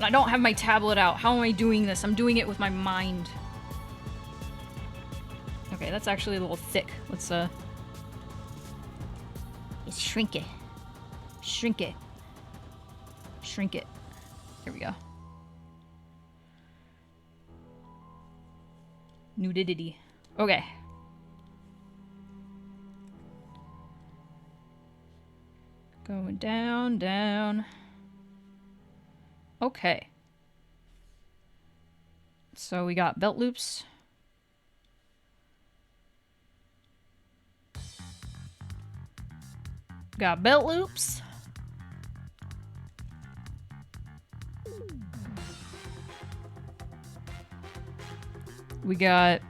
I don't have my tablet out. How am I doing this? I'm doing it with my mind. Okay, that's actually a little thick. Let's shrink it. Shrink it. Shrink it. Here we go. Nudity. Okay. Going down, down. Okay. So we got belt loops. Got belt loops. We got...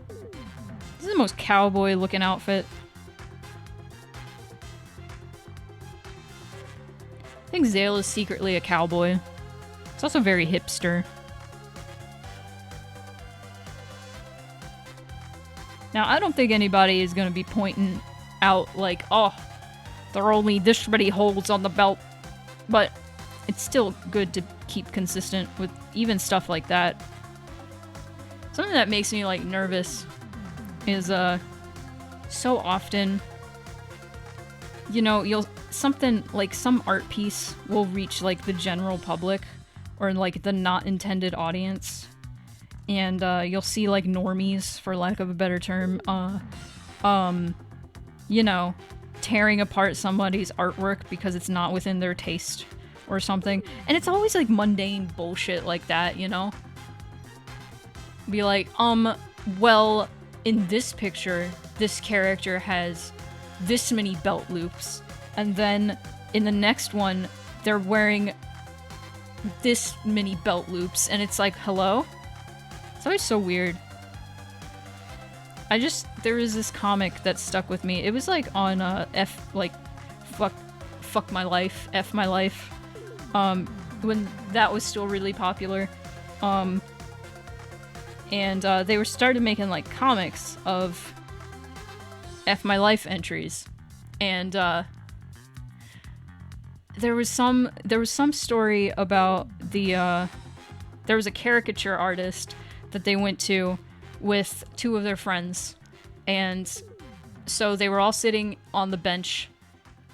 This is the most cowboy looking outfit. I think Zale is secretly a cowboy. It's also very hipster. Now, I don't think anybody is going to be pointing out, like, oh, there are only this many holes on the belt. But it's still good to keep consistent with even stuff like that. Something that makes me, like, nervous is, so often, you know, something, like, some art piece will reach, like, the general public, or, like, the not intended audience. And, you'll see, like, normies, for lack of a better term, you know, tearing apart somebody's artwork because it's not within their taste or something. And it's always, like, mundane bullshit like that, you know? Be like, well, in this picture, this character has this many belt loops, and then in the next one, they're wearing this many belt loops, and it's like, hello? It's always so weird. There was this comic that stuck with me. It was like on, Fuck My Life, F My Life, when that was still really popular. And they started making, like, comics of F My Life entries. And, there was some story about there was a caricature artist that they went to with two of their friends. And so they were all sitting on the bench,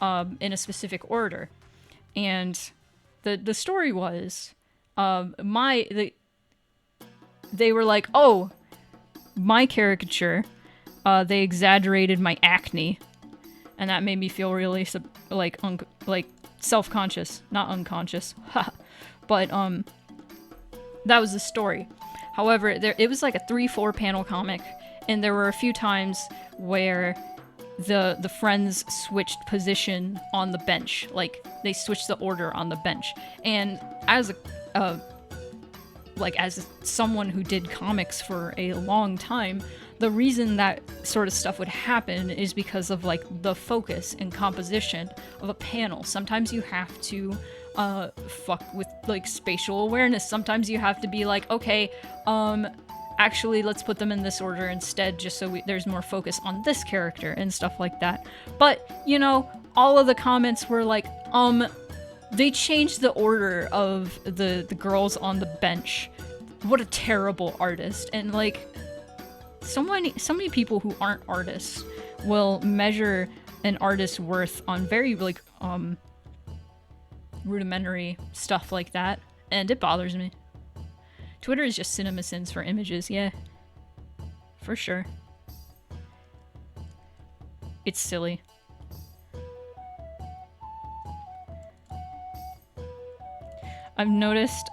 in a specific order. And the story was, they were like, oh, my caricature, they exaggerated my acne, and that made me feel really like self-conscious, not unconscious. But that was the story. However, it was like a 3-4 panel comic, and there were a few times where the friends switched position on the bench, like they switched the order on the bench. And as someone who did comics for a long time, the reason that sort of stuff would happen is because of, like, the focus and composition of a panel. Sometimes you have to fuck with, like, spatial awareness. Sometimes you have to be like, okay, actually, let's put them in this order instead, just so there's more focus on this character and stuff like that. But, you know, all of the comments were like, they changed the order of the girls on the bench. What a terrible artist. And, like, so many people who aren't artists will measure an artist's worth on very, like, rudimentary stuff like that. And it bothers me. Twitter is just CinemaSins for images, yeah. For sure. It's silly. I've noticed,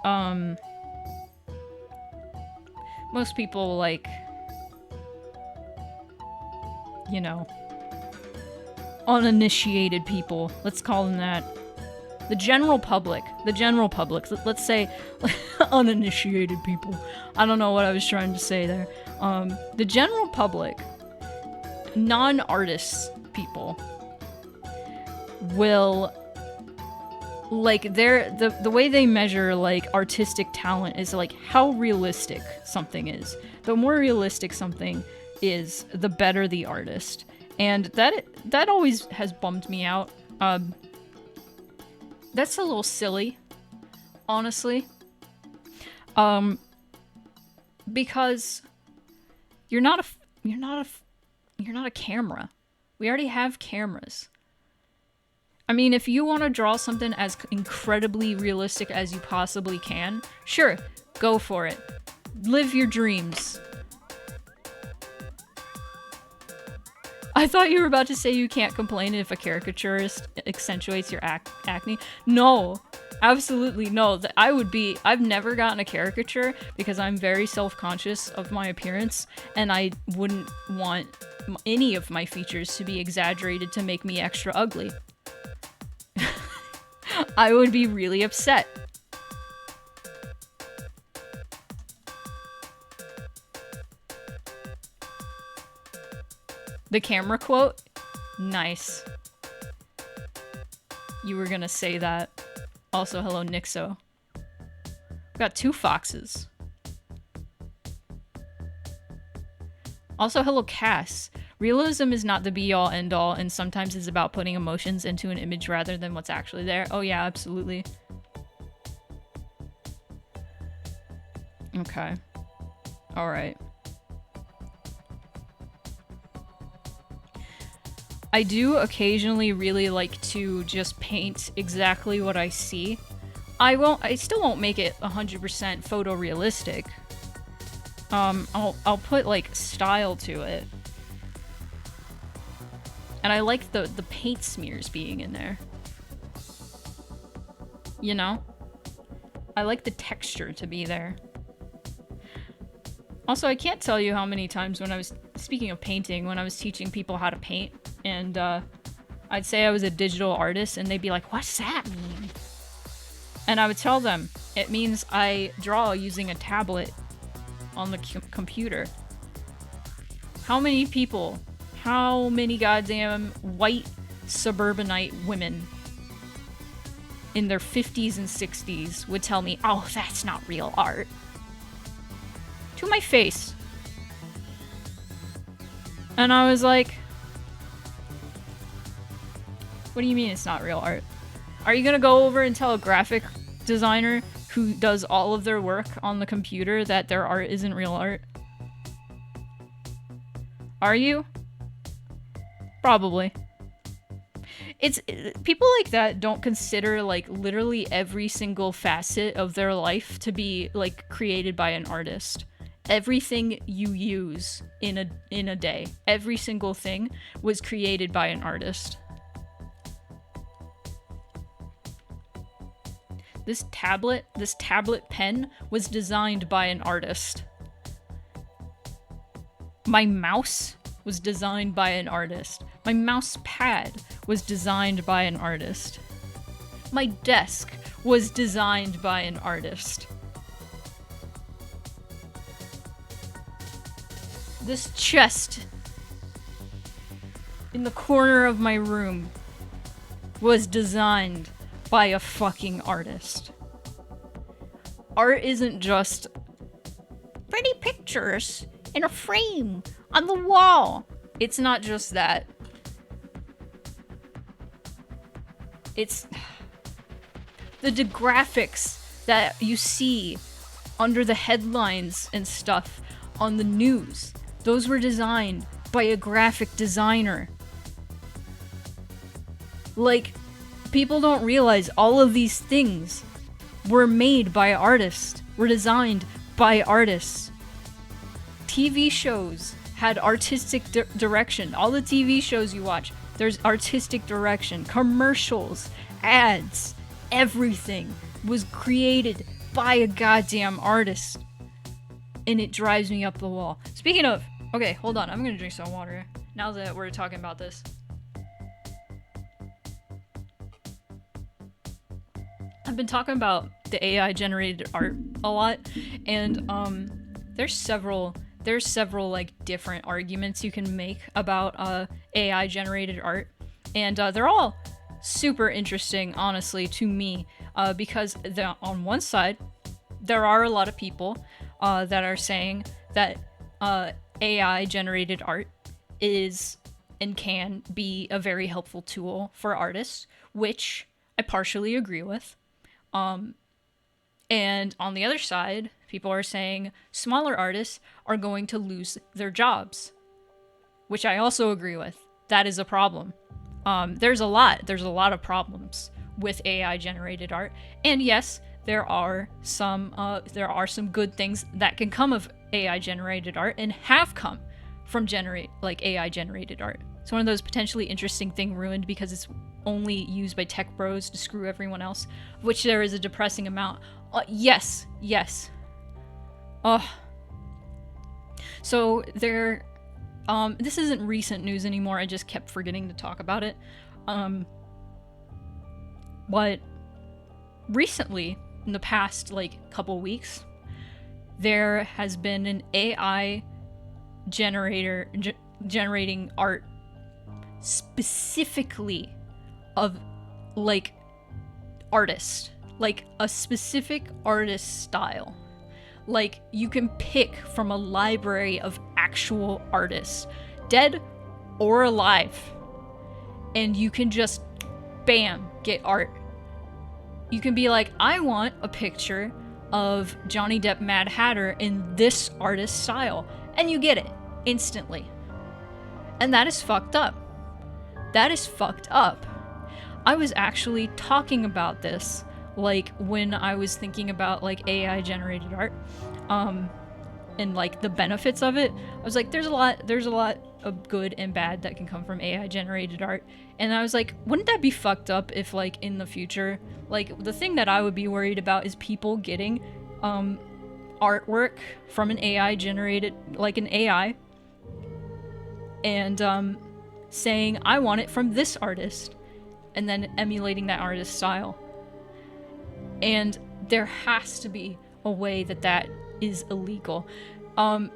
most people, like, you know, uninitiated people, let's call them that. The general public, let's say uninitiated people. I don't know what I was trying to say there. The general public, non-artists people, will, like, the way they measure, like, artistic talent is, like, how realistic something is. The more realistic something is, the better the artist. And that always has bummed me out. That's a little silly, honestly. Because you're not a camera. We already have cameras. I mean, if you want to draw something as incredibly realistic as you possibly can, sure, go for it. Live your dreams. I thought you were about to say you can't complain if a caricaturist accentuates your acne. No, absolutely no. I've never gotten a caricature because I'm very self-conscious of my appearance, and I wouldn't want any of my features to be exaggerated to make me extra ugly. I would be really upset. The camera quote? Nice. You were gonna say that. Also, hello, Nixo. Got 2 foxes. Also, hello, Cass. Realism is not the be-all, end-all, and sometimes it's about putting emotions into an image rather than what's actually there. Oh yeah, absolutely. Okay. Alright. I do occasionally really like to just paint exactly what I see. I still won't make it 100% photorealistic. I'll put like style to it. And I like the paint smears being in there. You know? I like the texture to be there. Also, I can't tell you how many times when I was, speaking of painting, when I was teaching people how to paint, and I'd say I was a digital artist, and they'd be like, what's that mean? And I would tell them, it means I draw using a tablet on the computer. How many people, how many goddamn white suburbanite women in their 50s and 60s would tell me, oh, that's not real art? To my face. And I was like, what do you mean it's not real art? Are you gonna go over and tell a graphic designer who does all of their work on the computer that their art isn't real art? Are you? Probably. It's people like that don't consider like literally every single facet of their life to be like created by an artist. Everything you use in a day, every single thing was created by an artist. This tablet pen was designed by an artist. My mouse was designed by an artist. My mouse pad was designed by an artist. My desk was designed by an artist. This chest in the corner of my room was designed by a fucking artist. Art isn't just pretty pictures in a frame on the wall. It's not just that. It's the graphics that you see under the headlines and stuff on the news. Those were designed by a graphic designer. Like, people don't realize all of these things were made by artists, were designed by artists. TV shows had artistic direction. All the TV shows you watch, there's artistic direction. Commercials, ads, everything was created by a goddamn artist. And it drives me up the wall. Speaking of, okay, hold on, I'm gonna drink some water now that we're talking about this. I've been talking about the AI generated art a lot, and there's several like different arguments you can make about AI generated art, and they're all super interesting, honestly, to me, because on one side there are a lot of people that are saying that AI generated art is and can be a very helpful tool for artists, which I partially agree with. And on the other side, people are saying smaller artists are going to lose their jobs, which I also agree with. That is a problem. There's a lot of problems with AI generated art. And yes, there are some good things that can come of AI generated art and have come from AI generated art. It's one of those potentially interesting thing ruined because it's only used by tech bros to screw everyone else, of which there is a depressing amount. Yes. So there, this isn't recent news anymore, I just kept forgetting to talk about it. But recently, in the past, like, couple weeks, there has been an AI generator generating art specifically of, like, artist. Like, a specific artist style. Like, you can pick from a library of actual artists, dead or alive, and you can just, bam, get art. You can be like, I want a picture of Johnny Depp Mad Hatter in this artist style, and you get it instantly. And that is fucked up. That is fucked up. I was actually talking about this, like, when I was thinking about, like, AI generated art, and, like, the benefits of it. I was like, there's a lot of good and bad that can come from AI generated art. And I was like, wouldn't that be fucked up if, like, in the future, like, the thing that I would be worried about is people getting artwork from an AI generated, like an AI, and saying, I want it from this artist, and then emulating that artist's style. And there has to be a way that that is illegal. A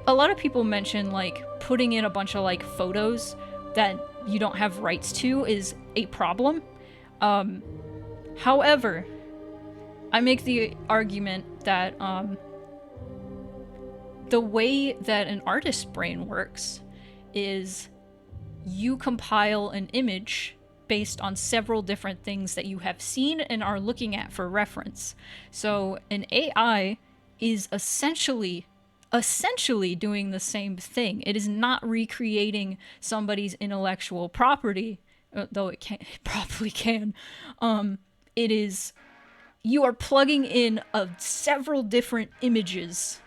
lot of people mention, like, putting in a bunch of, like, photos that you don't have rights to is a problem. However, I make the argument that the way that an artist's brain works is you compile an image based on several different things that you have seen and are looking at for reference. So an AI is essentially doing the same thing. It is not recreating somebody's intellectual property, though it probably can. It is, you are plugging in several different images,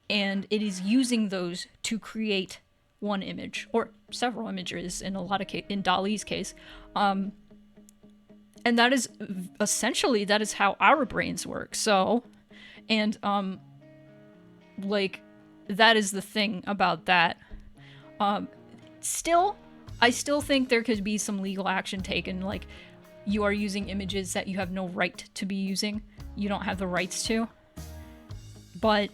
and it is using those to create one image or several images in in DALL-E's case. And that is essentially, that is how our brains work. So, and like, that is the thing about that. I still think there could be some legal action taken. Like, you are using images that you have no right to be using. You don't have the rights to. But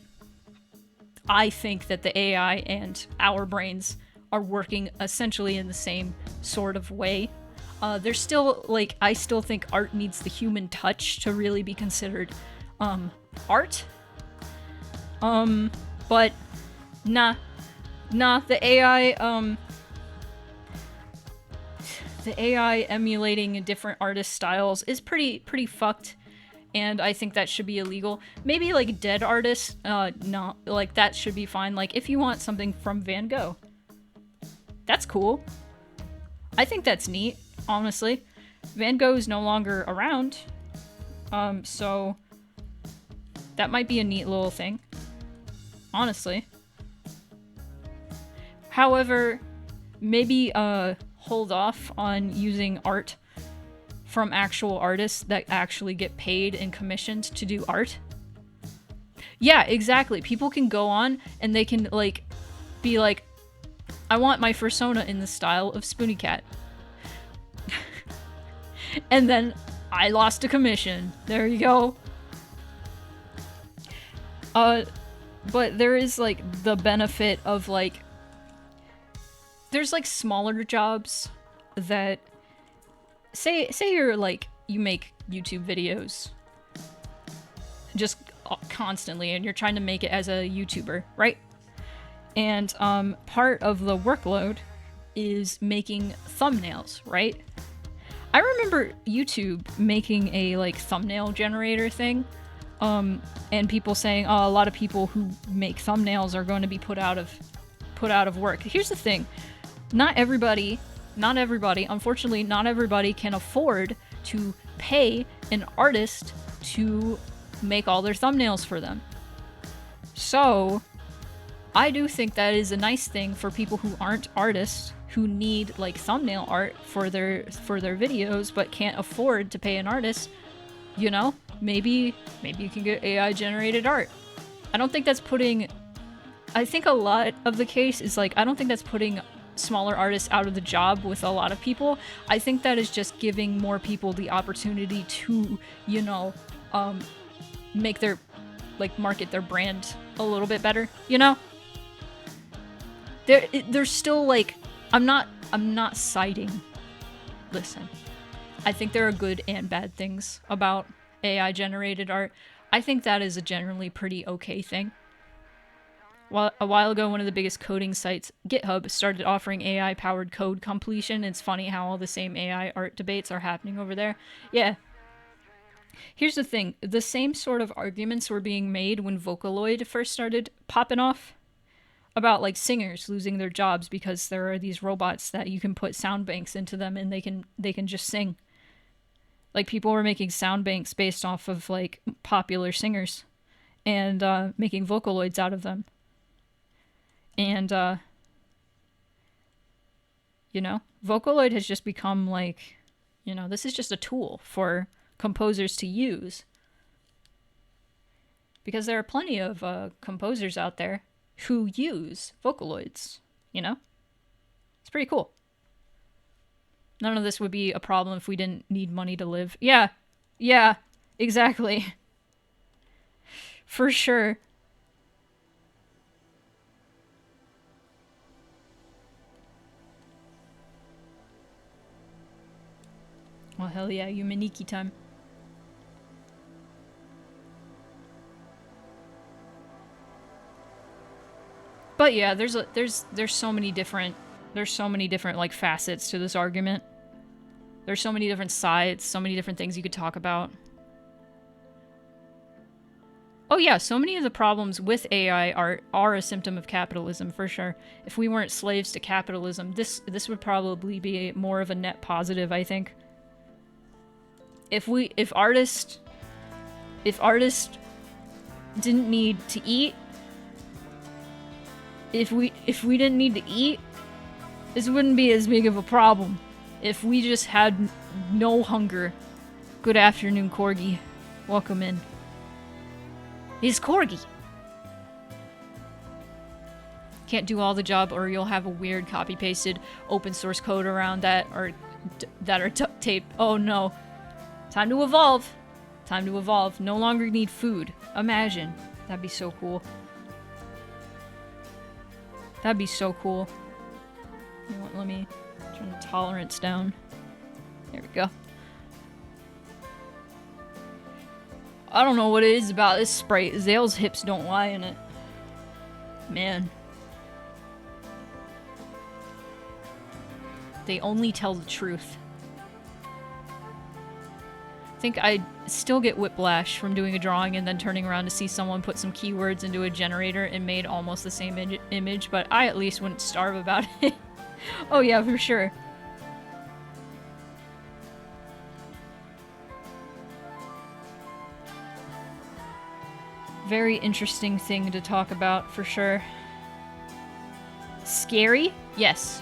I think that the AI and our brains are working essentially in the same sort of way. There's still, like, I still think art needs the human touch to really be considered art. But nah, the AI emulating different artist styles is pretty fucked, and I think that should be illegal. Maybe, like, dead artists, no, like, that should be fine. Like, if you want something from Van Gogh, that's cool. I think that's neat, honestly. Van Gogh is no longer around, so that might be a neat little thing, honestly. However, maybe hold off on using art from actual artists that actually get paid and commissioned to do art. Yeah, exactly. People can go on and they can, like, be like, I want my fursona in the style of Spoony Cat. And then I lost a commission. There you go. But there is, like, the benefit of, like, there's, like, smaller jobs that, say you're, like, you make YouTube videos just constantly and you're trying to make it as a YouTuber, right? And part of the workload is making thumbnails, right? I remember YouTube making a, like, thumbnail generator thing, and people saying, oh, a lot of people who make thumbnails are going to be put out of work. Here's the thing. Not everybody, unfortunately, not everybody can afford to pay an artist to make all their thumbnails for them. So, I do think that is a nice thing for people who aren't artists, who need like thumbnail art for their videos but can't afford to pay an artist. You know, maybe you can get AI generated art. I don't think that's putting, I think a lot of the case is like, I don't think that's putting smaller artists out of the job with a lot of people. I think that is just giving more people the opportunity to, you know, make their, like, market their brand a little bit better, you know? There's still, like, I'm not citing, listen, I think there are good and bad things about AI generated art. I think that is a generally pretty okay thing. Well, a while ago, one of the biggest coding sites, GitHub, started offering AI-powered code completion. It's funny how all the same AI art debates are happening over there. Yeah. Here's the thing. The same sort of arguments were being made when Vocaloid first started popping off about, like, singers losing their jobs because there are these robots that you can put sound banks into them and they can just sing. Like, people were making sound banks based off of, like, popular singers and making Vocaloids out of them. And, you know, Vocaloid has just become, like, you know, this is just a tool for composers to use. Because there are plenty of composers out there who use Vocaloids, you know? It's pretty cool. None of this would be a problem if we didn't need money to live. Yeah, exactly. For sure. Well, hell yeah, Yumaniki time. But yeah, there's so many different like facets to this argument. There's so many different sides, so many different things you could talk about. Oh yeah, so many of the problems with AI are a symptom of capitalism, for sure. If we weren't slaves to capitalism, this would probably be more of a net positive, I think. If artists didn't need to eat, if we didn't need to eat, this wouldn't be as big of a problem. If we just had no hunger. Good afternoon, Corgi. Welcome in. It's Corgi. Can't do all the job or you'll have a weird copy-pasted open source code around that or that are duct tape. Oh no. Time to evolve. Time to evolve. No longer need food. Imagine. That'd be so cool. That'd be so cool. You know what, let me turn the tolerance down. There we go. I don't know what it is about this sprite. Zale's hips don't lie in it. Man. They only tell the truth. I think I'd still get whiplash from doing a drawing and then turning around to see someone put some keywords into a generator and made almost the same image, but I at least wouldn't starve about it. Oh yeah, for sure. Very interesting thing to talk about, for sure. Scary? Yes.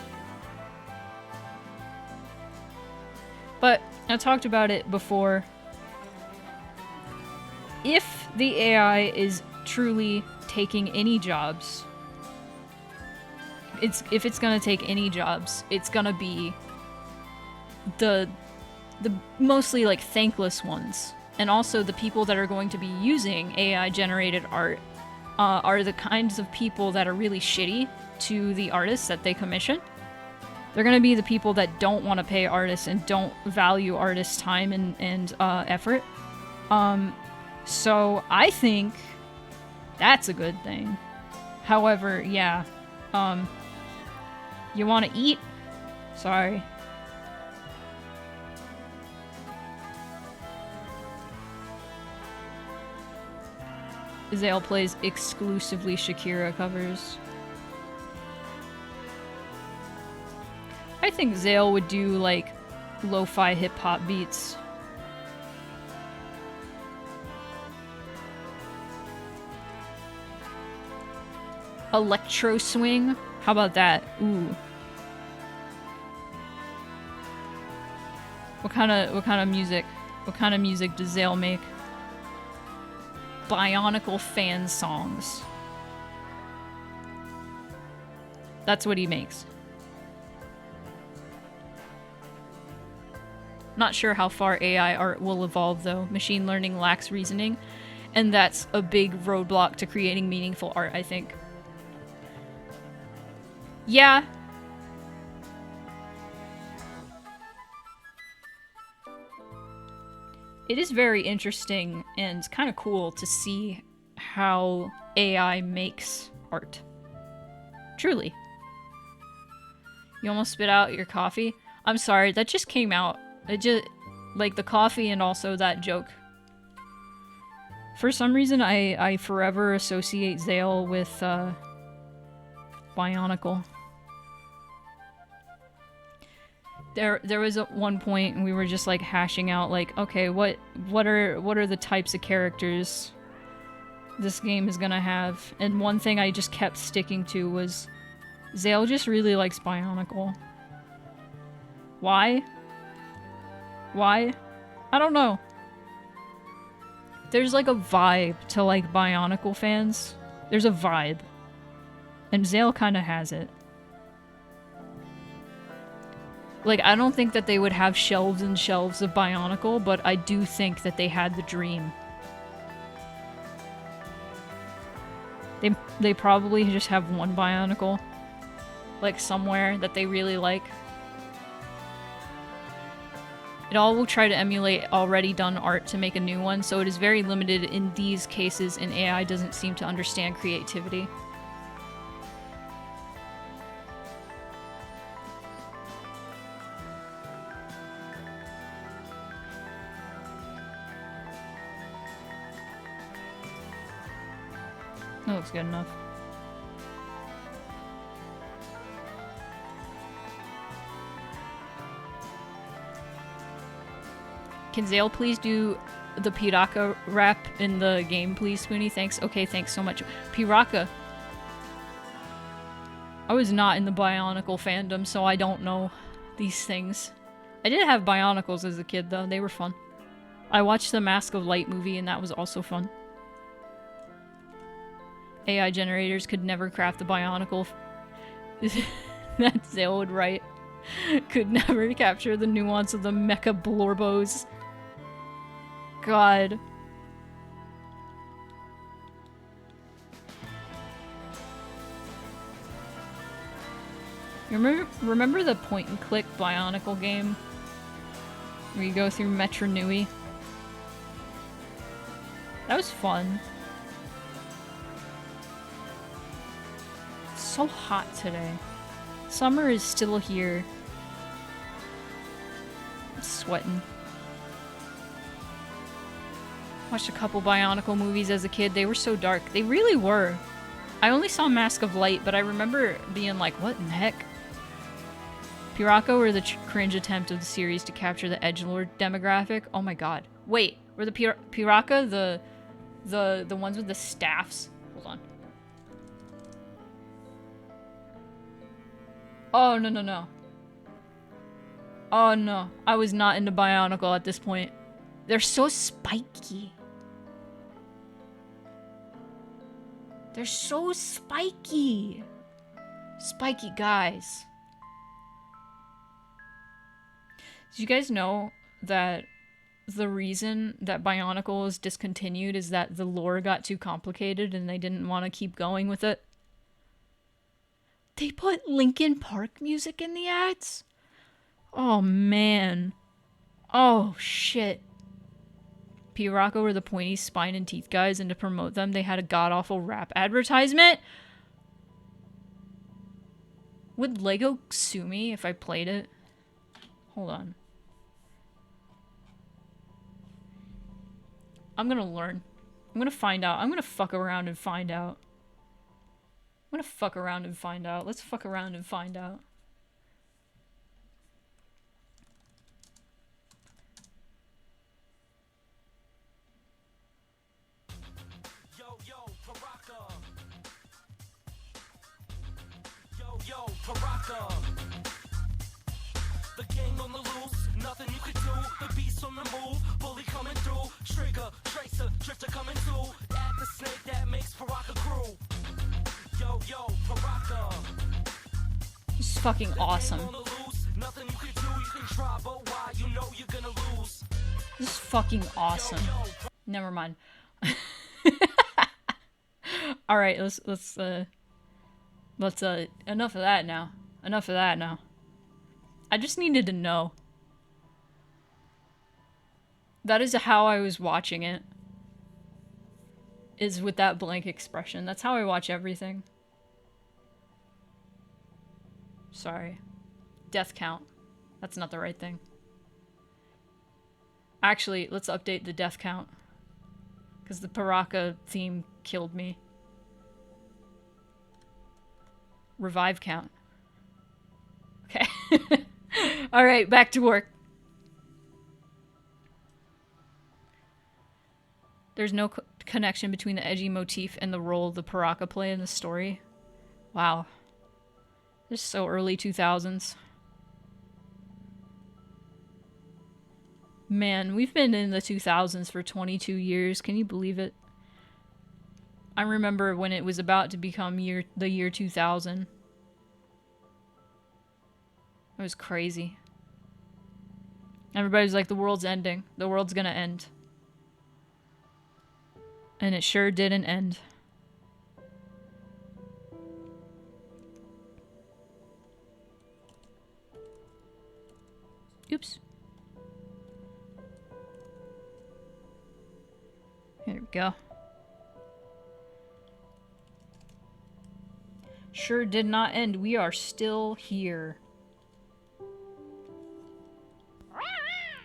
But I talked about it before. If the AI is truly taking any jobs, if it's gonna take any jobs, it's gonna be the mostly like thankless ones. And also the people that are going to be using AI generated art are the kinds of people that are really shitty to the artists that they commission. They're going to be the people that don't want to pay artists and don't value artists' time and effort. So I think that's a good thing. However, yeah. You want to eat? Sorry. Zale plays exclusively Shakira covers. I think Zale would do, like, lo-fi hip-hop beats. Electro swing? How about that? Ooh. What kind of music? What kind of music does Zale make? Bionicle fan songs. That's what he makes. Not sure how far AI art will evolve though. Machine learning lacks reasoning, and that's a big roadblock to creating meaningful art, I think. Yeah. It is very interesting and kind of cool to see how AI makes art. Truly. You almost spit out your coffee? I'm sorry, that just came out. It just, like the coffee and also that joke. For some reason, I forever associate Zale with, Bionicle. There was at one point and we were just like hashing out like, okay, what are the types of characters this game is gonna have? And one thing I just kept sticking to was Zale just really likes Bionicle. Why? Why? I don't know. There's like a vibe to like Bionicle fans. There's a vibe. And Zale kind of has it. Like, I don't think that they would have shelves and shelves of Bionicle, but I do think that they had the dream. They probably just have one Bionicle, like, somewhere that they really like. It all will try to emulate already done art to make a new one, so it is very limited in these cases, and AI doesn't seem to understand creativity. That looks good enough. Can Zale please do the Piraka rap in the game, please, Spoony? Thanks. Okay, thanks so much. Piraka. I was not in the Bionicle fandom, so I don't know these things. I did have Bionicles as a kid, though. They were fun. I watched the Mask of Light movie, and that was also fun. AI generators could never craft the Bionicle that Zale would write. Could never capture the nuance of the mecha blorbos. God. Remember the point-and-click Bionicle game? Where you go through Metro Nui? That was fun. It's so hot today. Summer is still here. I'm sweating. Watched a couple Bionicle movies as a kid. They were so dark. They really were. I only saw Mask of Light, but I remember being like, what in the heck? Piraka were the cringe attempt of the series to capture the edgelord demographic. Oh my god. Wait, were the Piraka the ones with the staffs? Hold on. Oh, no, no, no. Oh, no. I was not into Bionicle at this point. They're so spiky. They're so spiky. Spiky guys. Did you guys know that the reason that Bionicle is discontinued is that the lore got too complicated and they didn't want to keep going with it? They put Linkin Park music in the ads? Oh, man. Oh, shit. Piraka were the pointy spine and teeth guys, and to promote them, they had a god-awful rap advertisement? Would Lego sue me if I played it? Hold on. I'm gonna learn. I'm gonna find out. I'm gonna fuck around and find out. I'm gonna fuck around and find out. Let's fuck around and find out. Paraka. The gang on the loose, nothing you can do. The beast on the move, bully coming through. Trigger, tracer, drifter coming through. Add the snake that makes Paraka crew. Yo, yo, Paraka. This is fucking awesome. Nothing you can do, you can try, but why? You know you're gonna lose. This is fucking awesome. Never mind. All right, let's enough of that now. Enough of that now. I just needed to know. That is how I was watching it. Is with that blank expression. That's how I watch everything. Sorry. Death count. That's not the right thing. Actually, let's update the death count. Because the Paraka theme killed me. Revive count. Okay. Alright, back to work. There's no connection between the edgy motif and the role the Paraka play in the story. Wow. This is so early 2000s. Man, we've been in the 2000s for 22 years. Can you believe it? I remember when it was about to become the year 2000. It was crazy. Everybody was like, the world's ending. The world's gonna end. And it sure didn't end. Oops. Here we go. Sure did not end. We are still here.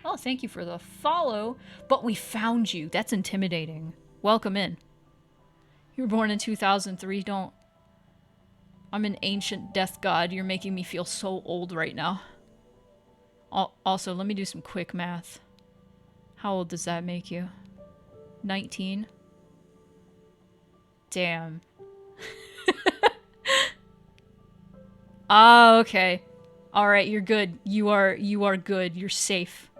Oh, thank you for the follow. But we found you. That's intimidating. Welcome in. You were born in 2003. Don't. I'm an ancient death god. You're making me feel so old right now. Also, let me do some quick math. How old does that make you? 19? Damn. Ah, okay. Alright, you're good. You are good. You're safe.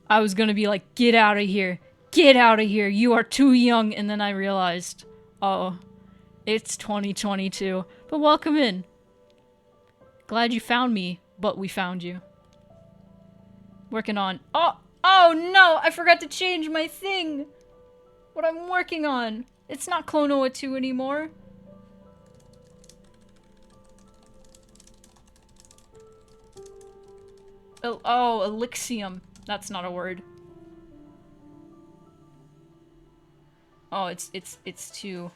I was gonna be like, get out of here. Get out of here. You are too young. And then I realized, oh, it's 2022. But welcome in. Glad you found me, but we found you. Working on... Oh no! I forgot to change my thing! What I'm working on. It's not Klonoa 2 anymore. Oh, Elysium. That's not a word. Oh, it's too...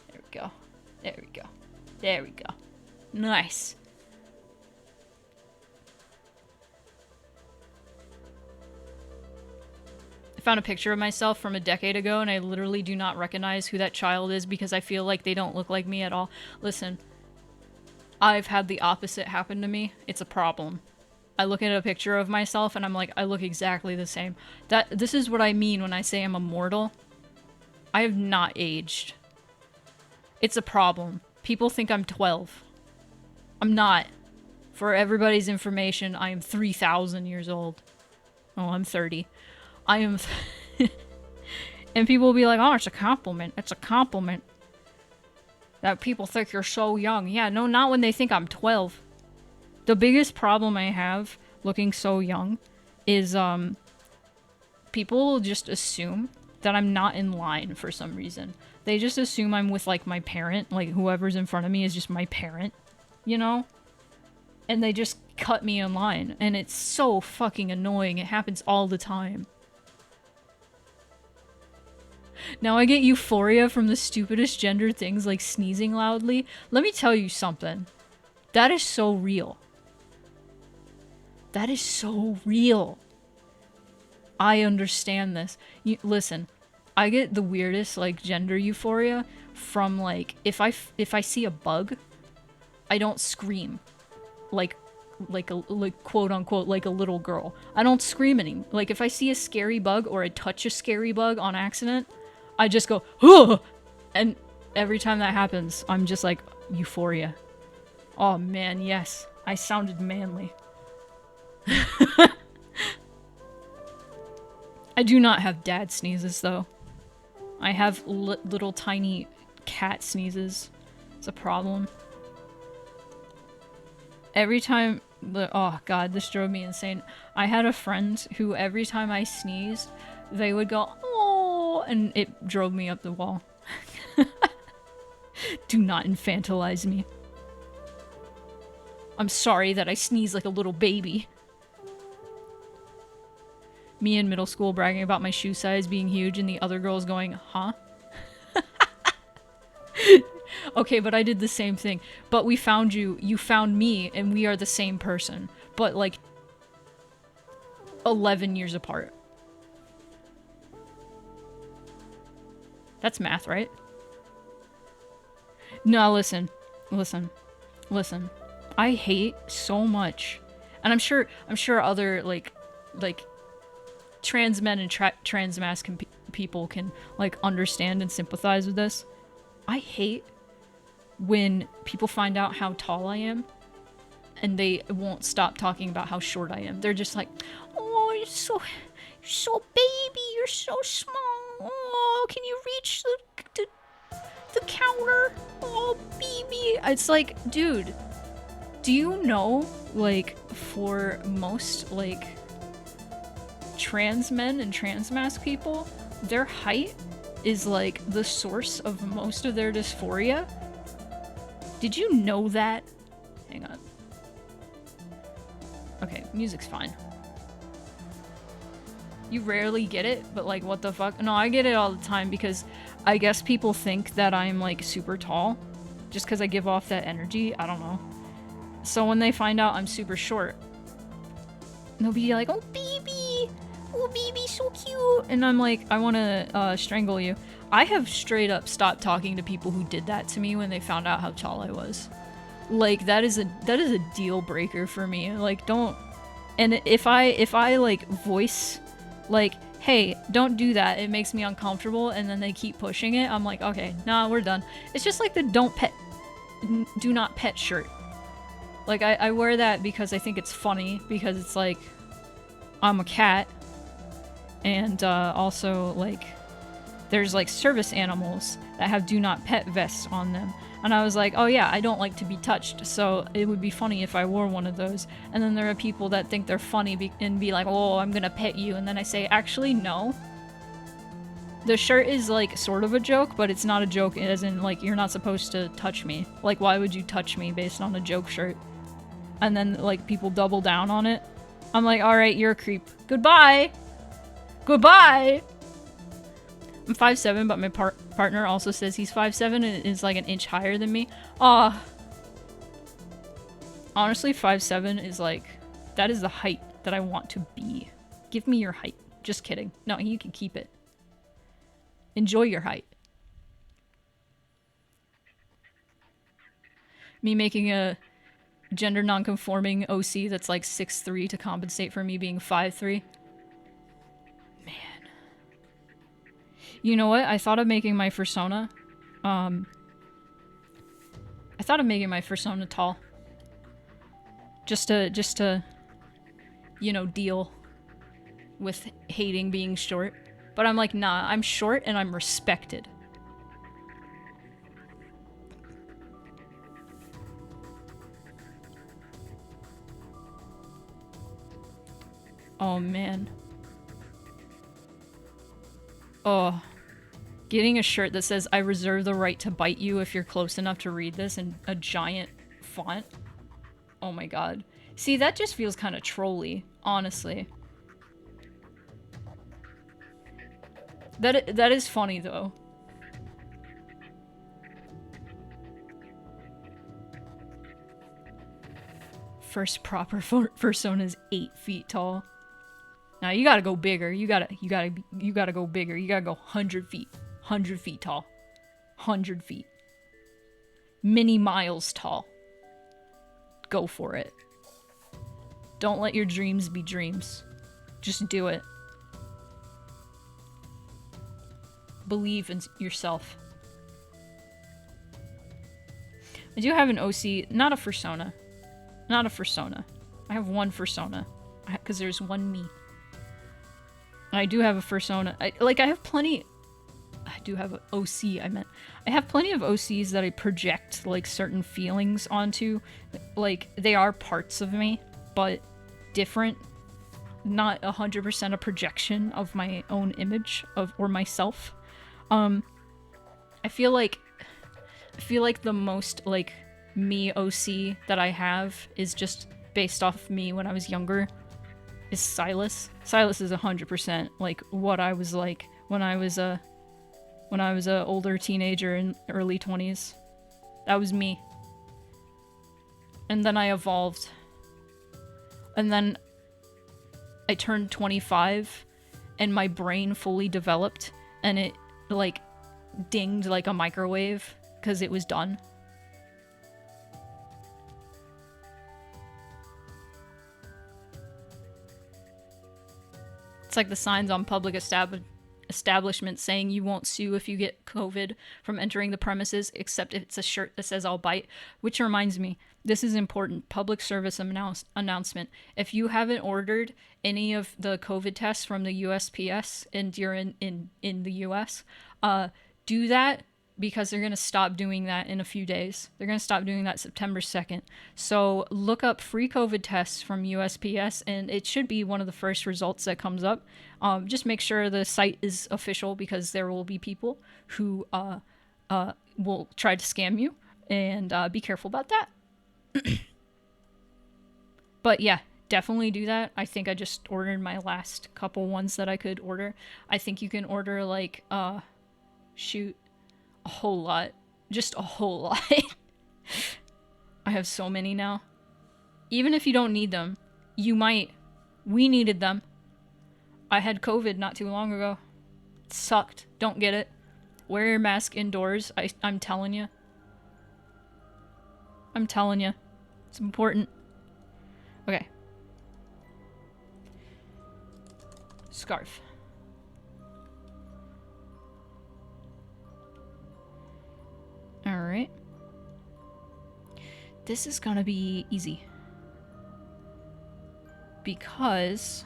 There we go. There we go. There we go. Nice. I found a picture of myself from a decade ago and I literally do not recognize who that child is because I feel like they don't look like me at all. Listen, I've had the opposite happen to me. It's a problem. I look at a picture of myself and I'm like, I look exactly the same. This is what I mean when I say I'm immortal. I have not aged. It's a problem. People think I'm 12. I'm not. For everybody's information, I am 3,000 years old. Oh, I'm 30. I am... And people will be like, oh, it's a compliment. It's a compliment. That people think you're so young. Yeah, no, not when they think I'm 12. The biggest problem I have looking so young is, people will just assume that I'm not in line for some reason. They just assume I'm with, like, my parent. Like, whoever's in front of me is just my parent. You know? And they just cut me in line. And it's so fucking annoying. It happens all the time. Now I get euphoria from the stupidest gender things like sneezing loudly. Let me tell you something. That is so real. That is so real. I understand this. Listen, I get the weirdest, like, gender euphoria from, like, if I see a bug, I don't scream. Like quote unquote, like a little girl. I don't scream anymore. Like, if I see a scary bug or I touch a scary bug on accident, I just go, "Huh!" And every time that happens, I'm just like, euphoria. Oh man, yes. I sounded manly. I do not have dad sneezes, though. I have little tiny cat sneezes. It's a problem. Every time... Oh god, this drove me insane. I had a friend who every time I sneezed, they would go, "Oh," and it drove me up the wall. Do not infantilize me. I'm sorry that I sneeze like a little baby. Me in middle school bragging about my shoe size being huge and the other girls going, huh? Okay, but I did the same thing. But we found you, you found me, and we are the same person. But like 11 years apart. That's math, right? No, listen. I hate so much. And I'm sure other like trans men and trans masculine people can like understand and sympathize with this. I hate when people find out how tall I am and they won't stop talking about how short I am. They're just like, "Oh, you're so baby, you're so small. Oh, can you reach the counter? Oh, baby." It's like, dude, do you know, like, for most, like, trans men and trans masc people, their height is, like, the source of most of their dysphoria? Did you know that? Hang on. Okay, music's fine. You rarely get it, but like, what the fuck? No, I get it all the time because I guess people think that I'm like super tall just because I give off that energy. I don't know. So when they find out I'm super short, they'll be like, "Oh, baby! Oh, baby, so cute!" And I'm like, I want to strangle you. I have straight up stopped talking to people who did that to me when they found out how tall I was. Like, that is a deal breaker for me. Like, don't... And if I like voice, like, "Hey, don't do that, it makes me uncomfortable," and then they keep pushing it, I'm like, okay, nah, we're done. It's just like the do not pet shirt. Like, I wear that because I think it's funny, because it's like, I'm a cat, and also, like, there's like service animals that have do not pet vests on them. And I was like, oh yeah, I don't like to be touched, so it would be funny if I wore one of those. And then there are people that think they're funny and be like, "Oh, I'm gonna pet you." And then I say, actually, no. The shirt is like sort of a joke, but it's not a joke as in like, you're not supposed to touch me. Like, why would you touch me based on a joke shirt? And then like people double down on it. I'm like, alright, you're a creep. Goodbye! Goodbye! I'm 5'7", but my partner also says he's 5'7" and is like an inch higher than me. Aw. Honestly, 5'7" is like, that is the height that I want to be. Give me your height. Just kidding. No, you can keep it. Enjoy your height. Me making a gender non-conforming OC that's like 6'3" to compensate for me being 5'3". You know what? I thought of making my fursona. I thought of making my fursona tall. Just to, you know, deal with hating being short. But I'm like, nah, I'm short and I'm respected. Oh, man. Oh. Getting a shirt that says, "I reserve the right to bite you if you're close enough to read this," in a giant font. Oh my god. See, that just feels kind of trolly, honestly. That is funny, though. First proper fursona is 8 feet tall. Now you gotta go bigger. You gotta go bigger. You gotta go 100 feet. 100 feet tall. 100 feet. Many miles tall. Go for it. Don't let your dreams be dreams. Just do it. believe in yourself. I do have an OC, not a fursona. Not a fursona. I have one fursona. Because there's one me. I do have a fursona. I have plenty... I do have an OC, I meant. I have plenty of OCs that I project, like, certain feelings onto. Like, they are parts of me, but different. Not 100% a projection of my own image of or myself. I feel like the most, like, me OC that I have is just based off of me when I was younger. Is Silas. Silas is 100% like what I was like when I was a older teenager in early 20s. That was me. And then I evolved. And then I turned 25 and my brain fully developed and it like dinged like a microwave because it was done. It's like the signs on public establishments saying you won't sue if you get COVID from entering the premises, except if it's a shirt that says I'll bite. Which reminds me, this is important. Public service announcement. If you haven't ordered any of the COVID tests from the USPS and you're in the US, do that because they're going to stop doing that in a few days. They're going to stop doing that September 2nd. So look up free COVID tests from USPS, and it should be one of the first results that comes up. Just make sure the site is official because there will be people who will try to scam you, and be careful about that. But yeah, definitely do that. I think I just ordered my last couple ones that I could order. I think you can order like, shoot, a whole lot. Just a whole lot. I have so many now. Even if you don't need them, you might. We needed them. I had COVID not too long ago. It sucked. Don't get it. Wear your mask indoors. I'm telling you. I'm telling you. It's important. Okay. Scarf. Alright. This is gonna be easy. Because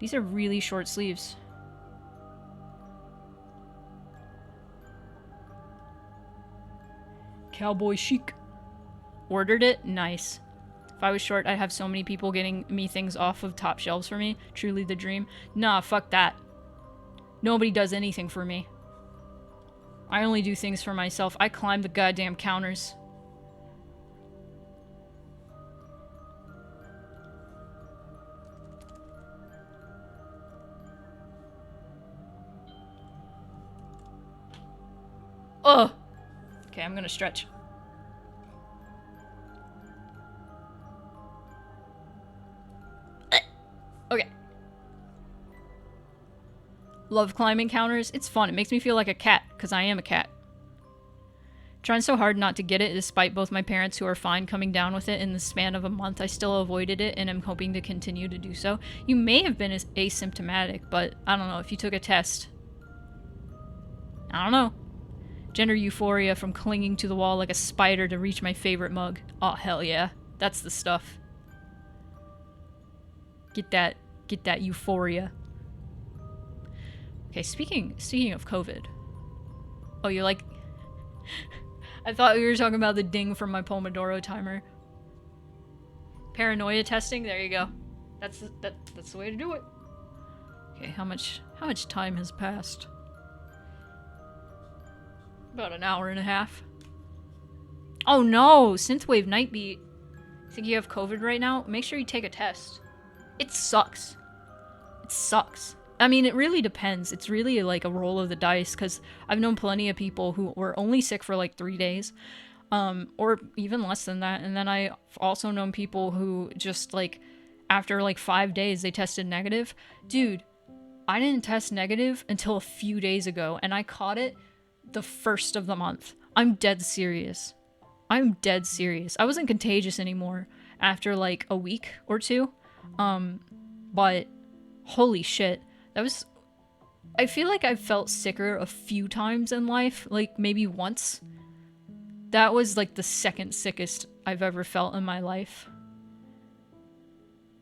these are really short sleeves. Cowboy chic. Ordered it? Nice. If I was short, I'd have so many people getting me things off of top shelves for me. Truly the dream. Nah, fuck that. Nobody does anything for me. I only do things for myself. I climb the goddamn counters. Ugh. Okay, I'm gonna stretch. Okay. Love climbing counters. It's fun. It makes me feel like a cat, because I am a cat. Trying so hard not to get it, despite both my parents who are fine coming down with it in the span of a month. I still avoided it, and am hoping to continue to do so. You may have been asymptomatic, but I don't know. If you took a test. I don't know. Gender euphoria from clinging to the wall like a spider to reach my favorite mug. Oh, hell yeah. That's the stuff. Get that euphoria. Okay, speaking of COVID. Oh, you're like... I thought we were talking about the ding from my Pomodoro timer. Paranoia testing, there you go. That's the way to do it. Okay, how much time has passed? About an hour and a half. Oh no! Synthwave Nightbeat. Think you have COVID right now? Make sure you take a test. It sucks. It sucks. I mean, it really depends. It's really like a roll of the dice, because I've known plenty of people who were only sick for like 3 days, or even less than that. And then I've also known people who just like, after like 5 days, they tested negative. Dude, I didn't test negative until a few days ago, and I caught it the first of the month. I'm dead serious. I'm dead serious. I wasn't contagious anymore after like a week or two, but holy shit. That was I feel like I've felt sicker a few times in life, like maybe once. That was like the second sickest I've ever felt in my life.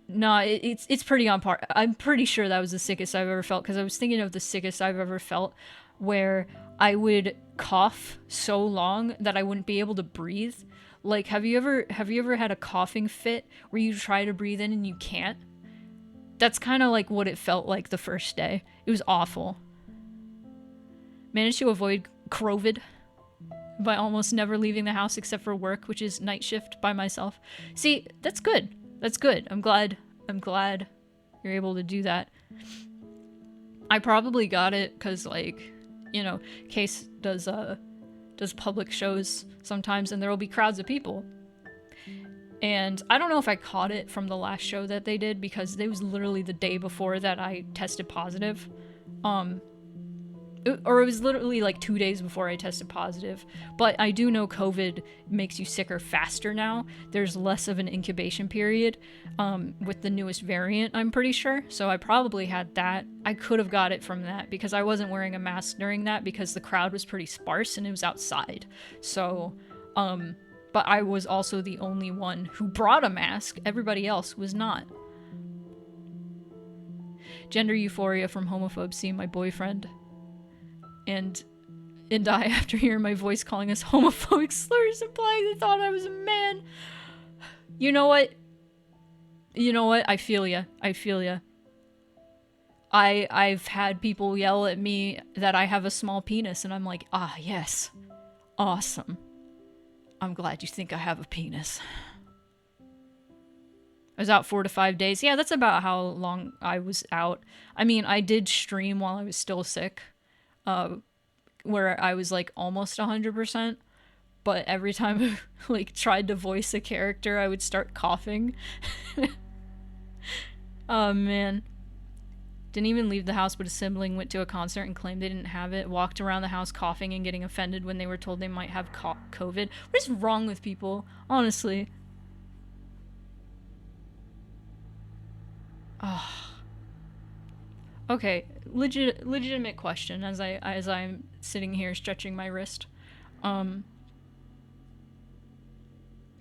No, it's pretty on par. I'm pretty sure that was the sickest I've ever felt, because I was thinking of the sickest I've ever felt where I would cough so long that I wouldn't be able to breathe. Like, have you ever had a coughing fit where you try to breathe in and you can't? That's kind of like what it felt like the first day. It was awful. Managed to avoid COVID by almost never leaving the house except for work, which is night shift by myself. See, that's good. That's good. I'm glad you're able to do that. I probably got it because, like, you know, Case does public shows sometimes, and there will be crowds of people. And I don't know if I caught it from the last show that they did, because it was literally the day before that I tested positive. Or it was literally like 2 days before I tested positive. But I do know COVID makes you sicker faster now. There's less of an incubation period with the newest variant, I'm pretty sure. So I probably had that. I could have got it from that, because I wasn't wearing a mask during that because the crowd was pretty sparse and it was outside. So, but I was also the only one who brought a mask. Everybody else was not. Gender euphoria from homophobes seeing my boyfriend and die after hearing my voice calling us homophobic slurs, implying they thought I was a man. You know what? I feel ya. I've had people yell at me that I have a small penis, and I'm like, ah, yes. Awesome. I'm glad you think I have a penis. I was out 4 to 5 days. Yeah, that's about how long I was out. I mean, I did stream while I was still sick. Where I was like almost 100%, but every time I like tried to voice a character, I would start coughing. Oh man. Didn't even leave the house, but a sibling went to a concert and claimed they didn't have it. Walked around the house coughing and getting offended when they were told they might have COVID. What is wrong with people? Honestly. Oh. Okay, legitimate question as I'm sitting here stretching my wrist. How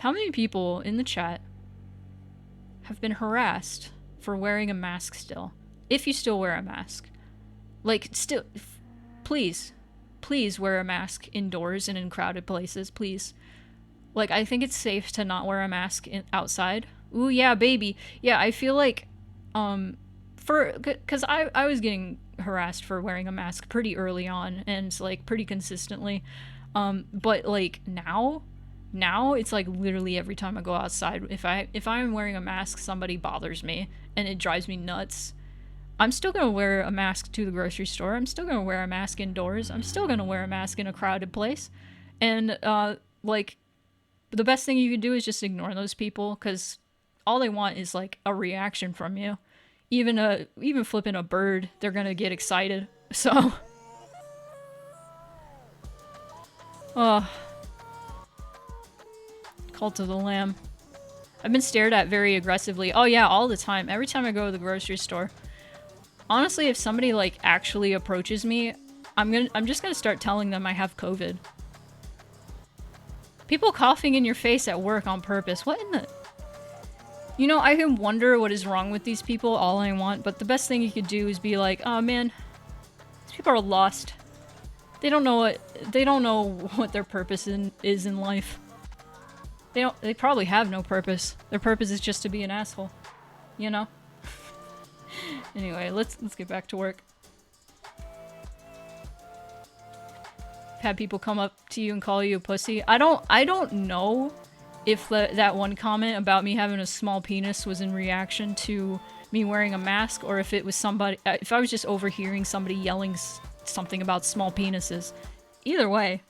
many people in the chat have been harassed for wearing a mask still? If you still wear a mask. Like, still, please wear a mask indoors and in crowded places, please. Like, I think it's safe to not wear a mask outside. Ooh, yeah, baby. Yeah, I feel like, because I was getting harassed for wearing a mask pretty early on and like pretty consistently, but like now it's like literally every time I go outside, if I'm wearing a mask, somebody bothers me and it drives me nuts. I'm still gonna wear a mask to the grocery store. I'm still gonna wear a mask indoors. I'm still gonna wear a mask in a crowded place, and like the best thing you can do is just ignore those people, because all they want is like a reaction from you. Even flipping a bird, they're gonna get excited. So, Cult of the Lamb. I've been stared at very aggressively. Oh yeah, all the time. Every time I go to the grocery store. Honestly, if somebody like actually approaches me, I'm just gonna start telling them I have COVID. People coughing in your face at work on purpose. What in the... You know, I can wonder what is wrong with these people all I want, but the best thing you could do is be like, oh man, these people are lost. They don't know what their purpose is in life. They probably have no purpose. Their purpose is just to be an asshole. You know? Anyway, let's get back to work. Had people come up to you and call you a pussy. I don't know if that one comment about me having a small penis was in reaction to me wearing a mask, or if it was somebody, if I was just overhearing somebody yelling something about small penises. Either way.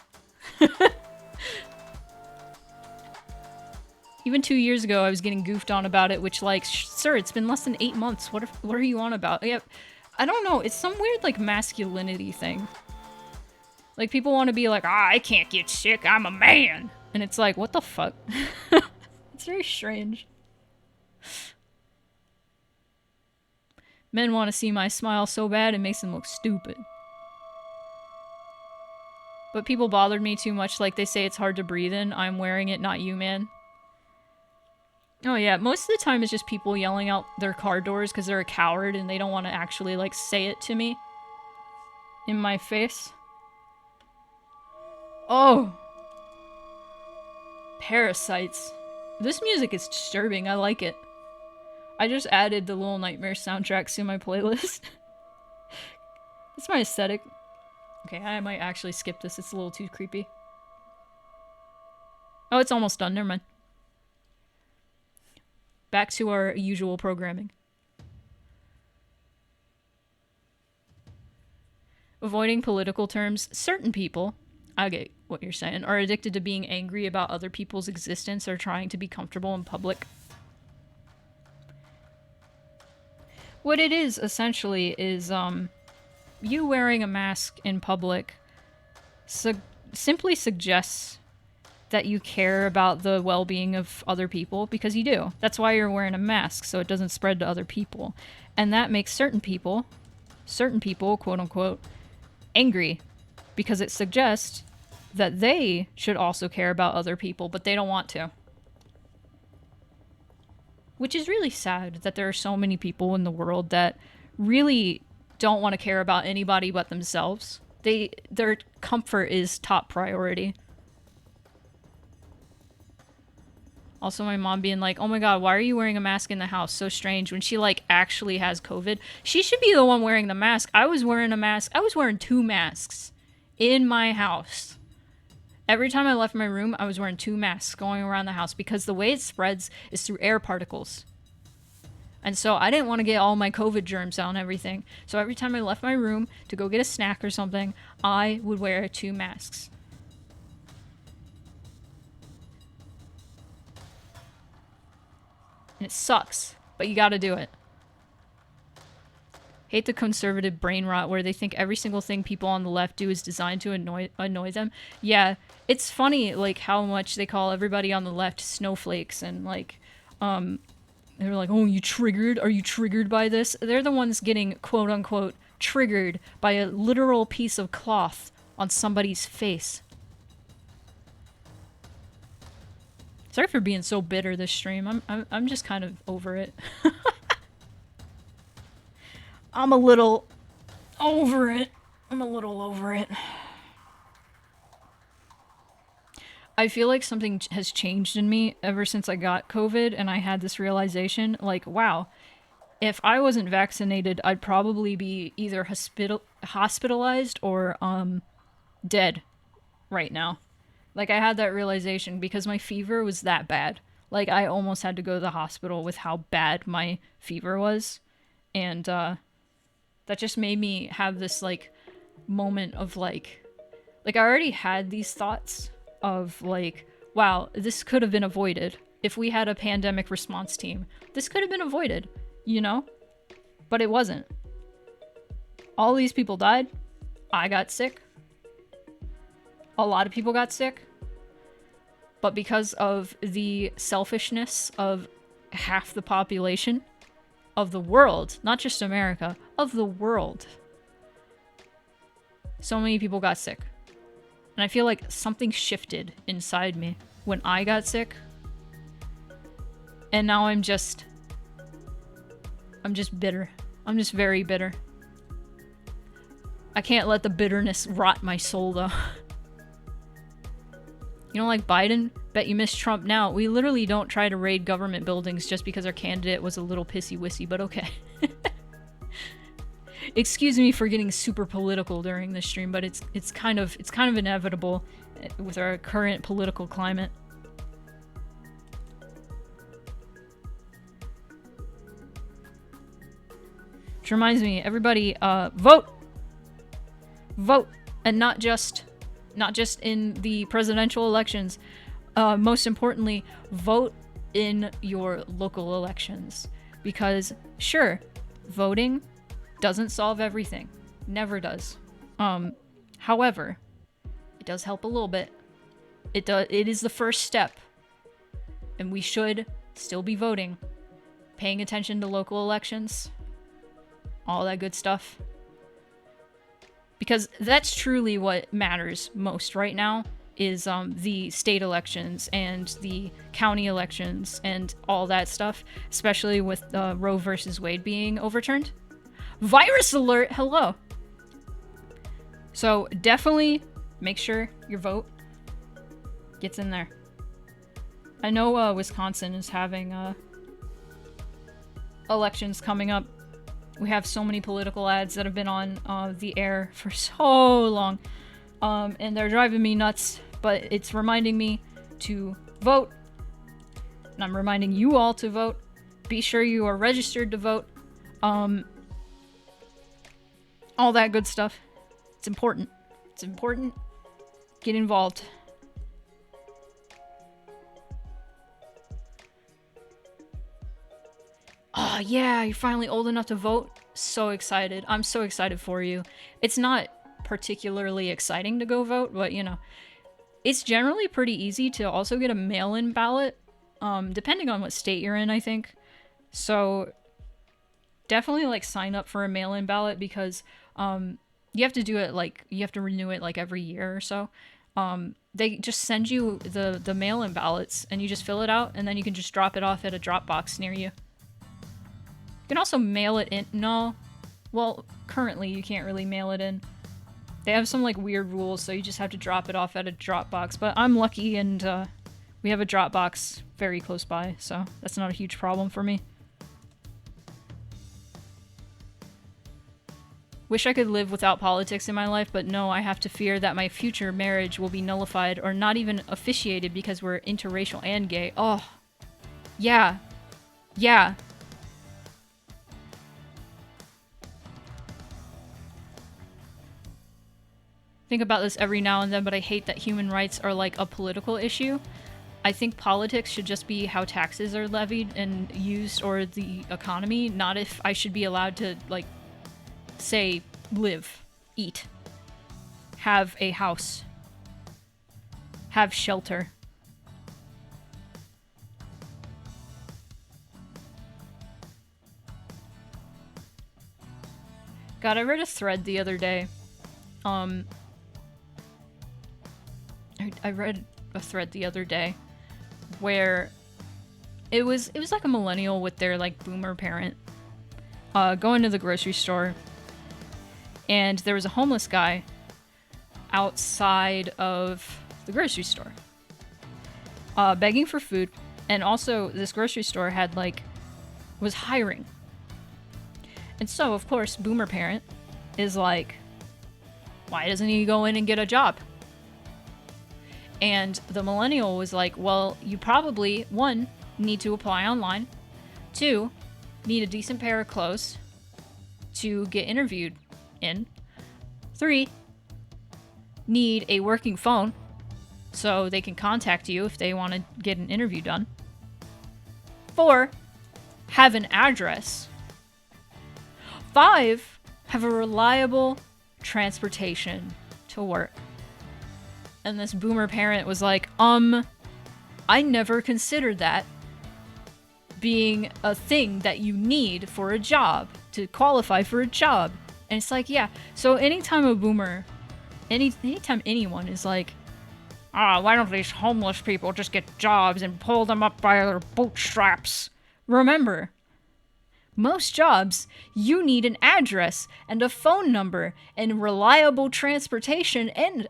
Even 2 years ago, I was getting goofed on about it, which, like, sir, it's been less than 8 months. What are you on about? Yeah, I don't know. It's some weird, like, masculinity thing. Like, people want to be like, I can't get sick. I'm a man. And it's like, what the fuck? It's very strange. Men want to see my smile so bad it makes them look stupid. But people bothered me too much, like they say it's hard to breathe in. I'm wearing it, not you, man. Oh yeah, most of the time it's just people yelling out their car doors because they're a coward and they don't want to actually, like, say it to me. In my face. Oh! Parasites. This music is disturbing, I like it. I just added the Little Nightmares soundtracks to my playlist. That's my aesthetic. Okay, I might actually skip this, it's a little too creepy. Oh, it's almost done, never mind. Back to our usual programming. Avoiding political terms. Certain people, I get what you're saying, are addicted to being angry about other people's existence or trying to be comfortable in public. What it is, essentially, is, you wearing a mask in public simply suggests that you care about the well-being of other people, because you do. That's why you're wearing a mask, so it doesn't spread to other people. And that makes certain people, quote-unquote, angry, because it suggests that they should also care about other people, but they don't want to. Which is really sad that there are so many people in the world that really don't want to care about anybody but themselves. Their comfort is top priority. Also, my mom being like, oh my god, why are you wearing a mask in the house? So strange, when she, like, actually has COVID. She should be the one wearing the mask. I was wearing a mask. I was wearing 2 masks in my house. Every time I left my room, I was wearing 2 masks going around the house, because the way it spreads is through air particles. And so I didn't want to get all my COVID germs out and everything. So every time I left my room to go get a snack or something, I would wear 2 masks. And it sucks, but you gotta do it. Hate the conservative brain rot where they think every single thing people on the left do is designed to annoy them. Yeah, it's funny, like, how much they call everybody on the left snowflakes, and, like, they're like, oh, you triggered? Are you triggered by this? They're the ones getting, quote-unquote, triggered by a literal piece of cloth on somebody's face. Sorry for being so bitter this stream. I'm just kind of over it. I'm a little over it. I feel like something has changed in me ever since I got COVID, and I had this realization, like, wow, if I wasn't vaccinated, I'd probably be either hospitalized or dead right now. Like, I had that realization because my fever was that bad. Like, I almost had to go to the hospital with how bad my fever was. And that just made me have this, like, moment of, like, I already had these thoughts of, like, wow, this could have been avoided. If we had a pandemic response team, this could have been avoided, you know? But it wasn't. All these people died. I got sick. A lot of people got sick. But because of the selfishness of half the population of the world, not just America, of the world, so many people got sick. And I feel like something shifted inside me when I got sick. And now I'm just bitter. I'm just very bitter. I can't let the bitterness rot my soul, though. You know, like Biden? Bet you miss Trump now. We literally don't try to raid government buildings just because our candidate was a little pissy-wissy, but okay. Excuse me for getting super political during this stream, but it's kind of inevitable with our current political climate. Which reminds me, everybody, vote! Vote! And not just in the presidential elections. Most importantly, vote in your local elections. Because, sure, voting doesn't solve everything. Never does. However, it does help a little bit. It is the first step. And we should still be voting. Paying attention to local elections. all that good stuff. Because that's truly what matters most right now, is the state elections and the county elections and all that stuff, especially with Roe versus Wade being overturned. Virus alert! Hello! So definitely make sure your vote gets in there. I know Wisconsin is having elections coming up. We have so many political ads that have been on the air for so long, and they're driving me nuts, but it's reminding me to vote, and I'm reminding you all to vote. Be sure you are registered to vote. All that good stuff. It's important. It's important. Get involved. Oh yeah, you're finally old enough to vote. So excited. I'm so excited for you. It's not particularly exciting to go vote, but you know, it's generally pretty easy to also get a mail-in ballot, depending on what state you're in, I think. So definitely like sign up for a mail-in ballot, because you have to do it like, you have to renew it like every year or so. They just send you the mail-in ballots and you just fill it out, and then you can just drop it off at a drop box near you. You can also mail it in. No. Well, currently you can't really mail it in. They have some like weird rules, so you just have to drop it off at a drop box. But I'm lucky, and we have a drop box very close by, so that's not a huge problem for me. Wish I could live without politics in my life, but no, I have to fear that my future marriage will be nullified or not even officiated because we're interracial and gay. Oh. Yeah. Yeah. Think about this every now and then, but I hate that human rights are like a political issue. I think politics should just be how taxes are levied and used, or the economy, not if I should be allowed to, like, say, live, eat, have a house, have shelter. God, I read a thread the other day. I read a thread the other day where it was like a millennial with their like boomer parent going to the grocery store, and there was a homeless guy outside of the grocery store begging for food, and also this grocery store had like was hiring. And so of course boomer parent is like, why doesn't he go in and get a job? And the millennial was like, well, you probably, 1, need to apply online, 2, need a decent pair of clothes to get interviewed in, 3, need a working phone so they can contact you if they want to get an interview done, 4, have an address, 5, have a reliable transportation to work. And this boomer parent was like, I never considered that being a thing that you need for a job, to qualify for a job. And it's like, yeah. So anytime a boomer, anytime anyone is like, why don't these homeless people just get jobs and pull them up by their bootstraps? Remember, most jobs, you need an address and a phone number and reliable transportation and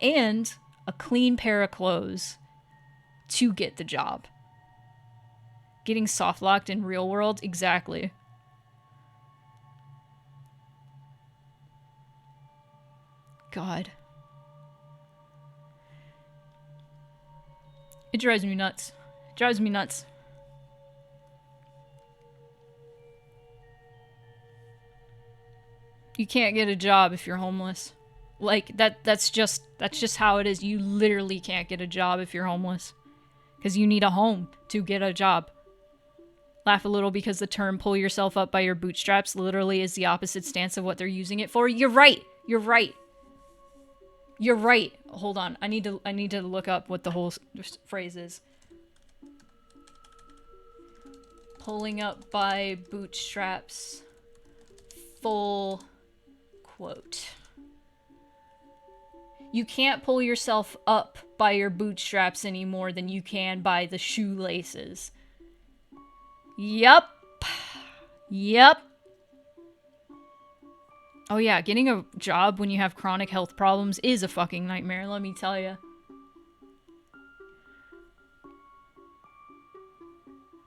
a clean pair of clothes to get the job. Getting soft-locked in real world? Exactly. God. It drives me nuts. It drives me nuts. You can't get a job if you're homeless. Like, that's just how it is. You literally can't get a job if you're homeless. Because you need a home to get a job. Laugh a little because the term pull yourself up by your bootstraps literally is the opposite stance of what they're using it for. You're right. You're right. You're right. Hold on. I need to look up what the whole phrase is. Pulling up by bootstraps. full quote. You can't pull yourself up by your bootstraps any more than you can by the shoelaces. Yup. Yep. Oh yeah, getting a job when you have chronic health problems is a fucking nightmare, let me tell you.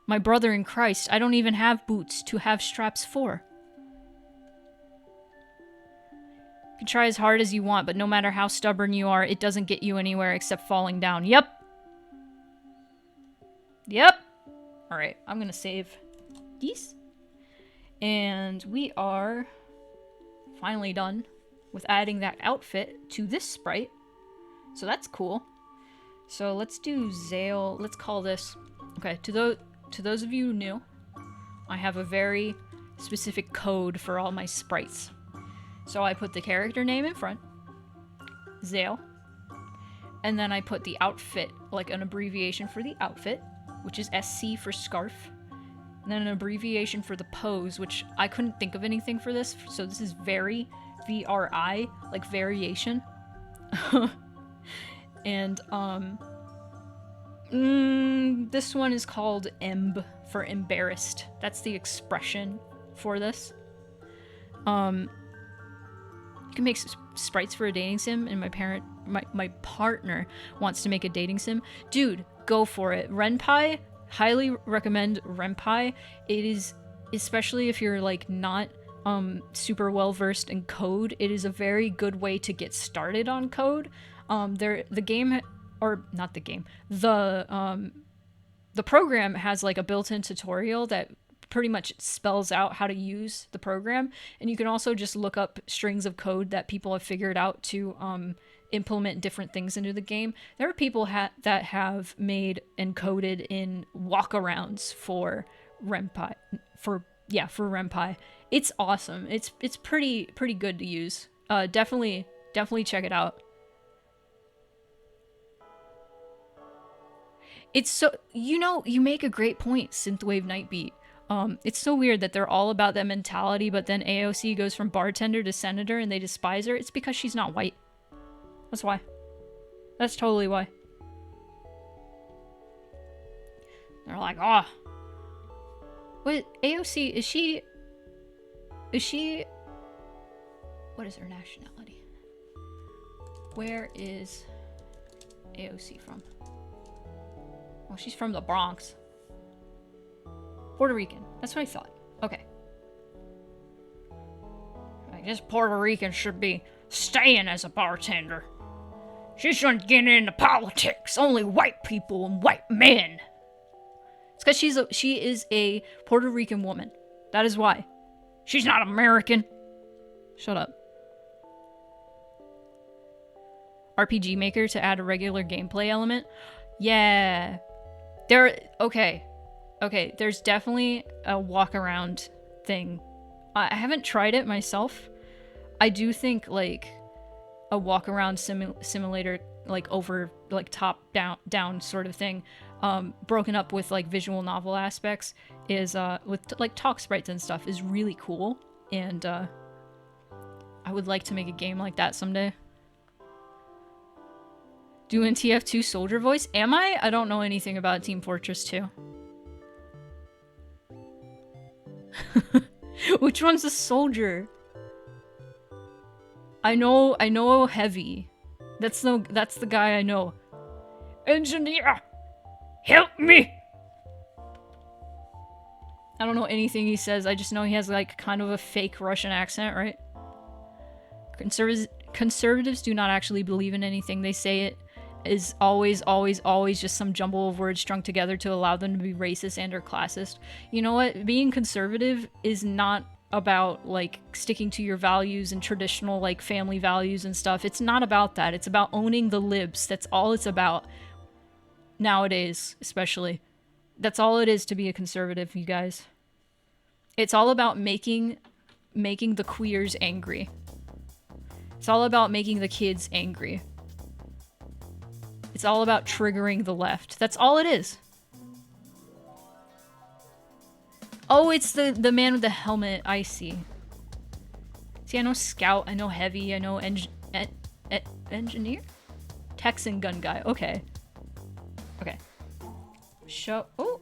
My brother in Christ, I don't even have boots to have straps for. You can try as hard as you want, but no matter how stubborn you are, it doesn't get you anywhere except falling down. Yep. Yep. Alright, I'm gonna save these. And we are finally done with adding that outfit to this sprite. So that's cool. So let's do Zale. Let's call this... Okay, to those of you who knew, I have a very specific code for all my sprites. So I put the character name in front, Zale, and then I put the outfit, like an abbreviation for the outfit, which is SC for scarf, and then an abbreviation for the pose, which I couldn't think of anything for this, so this is very, VRI, like variation. And, this one is called EMB for embarrassed. That's the expression for this. You can make sprites for a dating sim, and my partner wants to make a dating sim. Dude, go for it. Renpai, highly recommend Renpai. It is, especially if you're like not super well versed in code, it is a very good way to get started on code. The game, or not the game, the program has like a built-in tutorial that pretty much spells out how to use the program, and you can also just look up strings of code that people have figured out to implement different things into the game. There are people that have made and coded in walkarounds for Renpai. For Renpai. It's awesome. It's pretty good to use. Definitely check it out. It's so, you make a great point, Synthwave Nightbeat. It's so weird that they're all about that mentality, but then AOC goes from bartender to senator and they despise her. It's because she's not white. That's why. That's totally why. They're like, oh. What, AOC, is she... What is her nationality? Where is AOC from? Oh, she's from the Bronx. Puerto Rican. That's what I thought. Okay. I guess Puerto Rican should be staying as a bartender. She shouldn't get into politics. Only white people and white men. It's because she is a Puerto Rican woman. That is why. She's not American. Shut up. RPG Maker to add a regular gameplay element. Yeah. Okay, there's definitely a walk-around thing. I haven't tried it myself. I do think, like, a walk-around simulator, like, over, like, top-down sort of thing, broken up with, like, visual novel aspects, is, with, like, talk sprites and stuff, is really cool, and, I would like to make a game like that someday. Doing TF2 soldier voice? Am I? I don't know anything about Team Fortress 2. Which one's the soldier? I know Heavy. That's the guy I know. Engineer! Help me! I don't know anything he says. I just know he has like kind of a fake Russian accent, right? Conservatives do not actually believe in anything. They say it is always just some jumble of words strung together to allow them to be racist and or classist. You know what? Being conservative is not about, like, sticking to your values and traditional, like, family values and stuff. It's not about that. It's about owning the libs. That's all it's about. Nowadays, especially. That's all it is to be a conservative, you guys. It's all about making the queers angry. It's all about making the kids angry. It's all about triggering the left. That's all it is. Oh, it's the man with the helmet. I see. See, I know Scout, I know Heavy, I know Engineer? Texan Gun Guy. Okay. Okay. Show. Oh!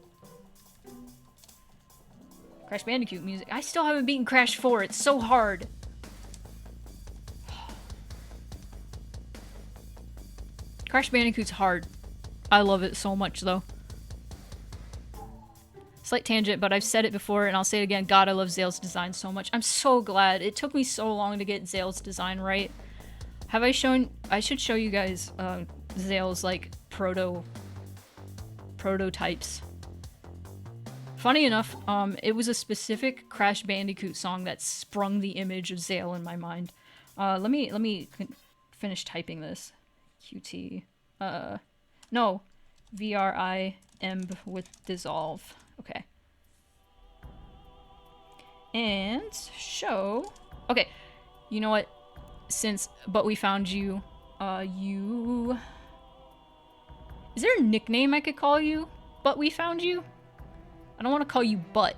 Crash Bandicoot music. I still haven't beaten Crash 4. It's so hard. Crash Bandicoot's hard. I love it so much, though. Slight tangent, but I've said it before, and I'll say it again. God, I love Zale's design so much. I'm so glad. It took me so long to get Zale's design right. Have I shown... I should show you guys Zale's, like, prototypes. Funny enough, it was a specific Crash Bandicoot song that sprung the image of Zale in my mind. Let me finish typing this. QT. No. VRIM with dissolve. Okay. And show. Okay. You know what? But we found you. You. Is there a nickname I could call you? But we found you? I don't want to call you Butt.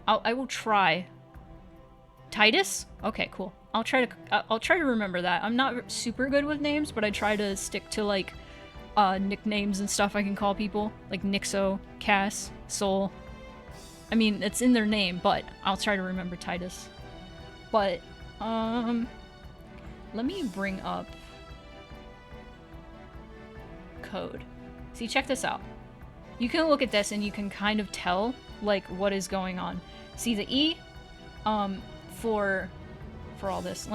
I will try. Titus? Okay, cool. I'll try to remember that. I'm not super good with names, but I try to stick to like nicknames and stuff I can call people, like Nixo, Cass, Soul. I mean, it's in their name, but I'll try to remember Titus. But let me bring up code. See, check this out. You can look at this and you can kind of tell like what is going on. See the E for all this.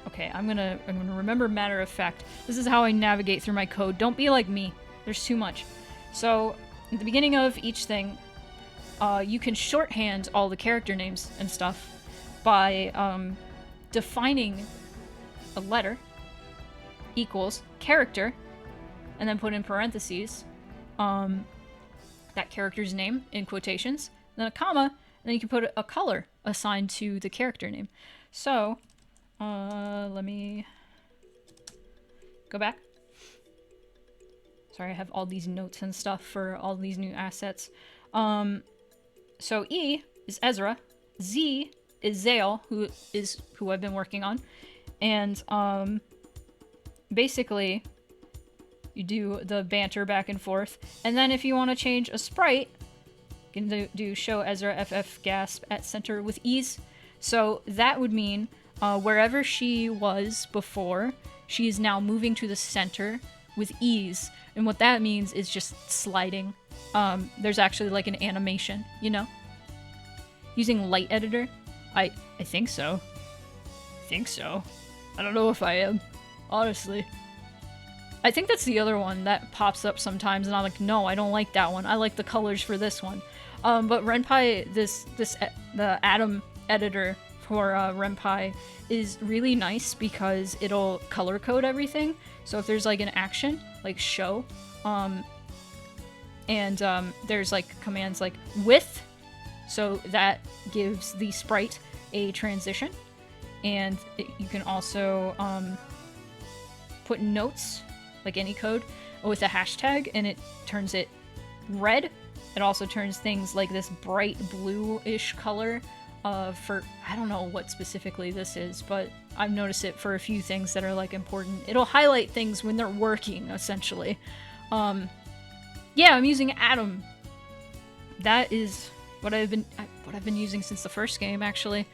Okay, I'm gonna remember matter of fact. This is how I navigate through my code. Don't be like me. There's too much. So at the beginning of each thing, you can shorthand all the character names and stuff by defining a letter equals character, and then put in parentheses that character's name in quotations, then a comma, and then you can put a color assigned to the character name. So, let me go back. Sorry, I have all these notes and stuff for all these new assets. So E is Ezra, Z is Zale, who I've been working on, and basically you do the banter back and forth, and then if you want to change a sprite, you can do show Ezra FF gasp at center with ease. So that would mean wherever she was before, she is now moving to the center with ease. And what that means is just sliding. There's actually like an animation, you know? Using light editor? I think so. I don't know if I am, honestly. I think that's the other one that pops up sometimes, and I'm like, no, I don't like that one. I like the colors for this one. But Ren'Py, the Atom editor for Ren'Py is really nice because it'll color code everything. So if there's like an action, like show, there's like commands like with, so that gives the sprite a transition, and you can also put notes, like any code, with a hashtag, and it turns it red. It also turns things like this bright blue-ish color for, I don't know what specifically this is, but I've noticed it for a few things that are like important. It'll highlight things when they're working, essentially. Yeah, I'm using Atom. That is what I've been using since the first game, actually.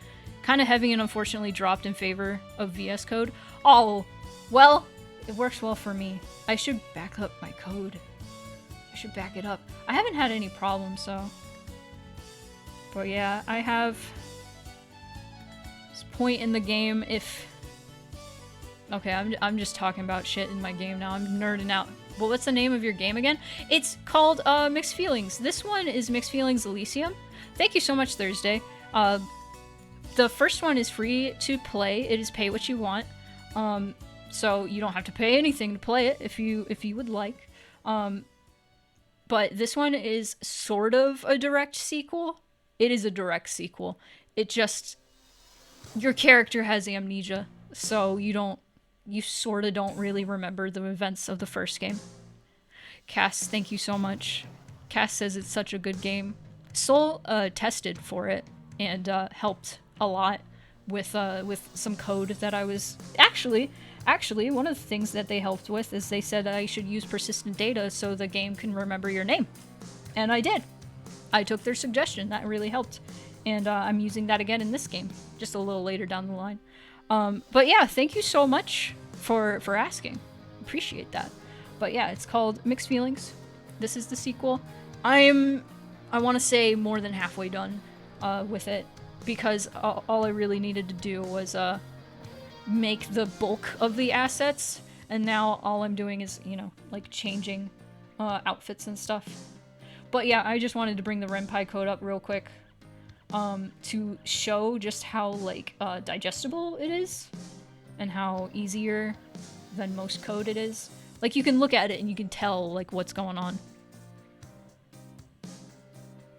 Kind of heavy and unfortunately dropped in favor of VS Code. Oh, well, it works well for me. I should back up my code. I should back it up. I haven't had any problems, so. But yeah, I have this point in the game if... Okay, I'm just talking about shit in my game now. I'm nerding out. Well, what's the name of your game again? It's called Mixed Feelings. This one is Mixed Feelings Elysium. Thank you so much, Thursday. The first one is free to play. It is pay what you want. So you don't have to pay anything to play it if you would like. But this one is sort of a direct sequel. It is a direct sequel. It just... Your character has amnesia, so you sort of don't really remember the events of the first game. Cass, thank you so much. Cass says it's such a good game. Soul tested for it. and helped a lot with some code that I was actually one of the things that they helped with is they said I should use persistent data so the game can remember your name, and I did. I took their suggestion. That really helped, and I'm using that again in this game, just a little later down the line. But yeah, thank you so much for asking. Appreciate that. But yeah, it's called Mixed Feelings. This is the sequel. I want to say more than halfway done with it, because all I really needed to do was make the bulk of the assets, and now all I'm doing is, you know, like changing outfits and stuff. But yeah, I just wanted to bring the Ren'Py code up real quick to show just how like digestible it is and how easier than most code it is. Like, you can look at it and you can tell like what's going on.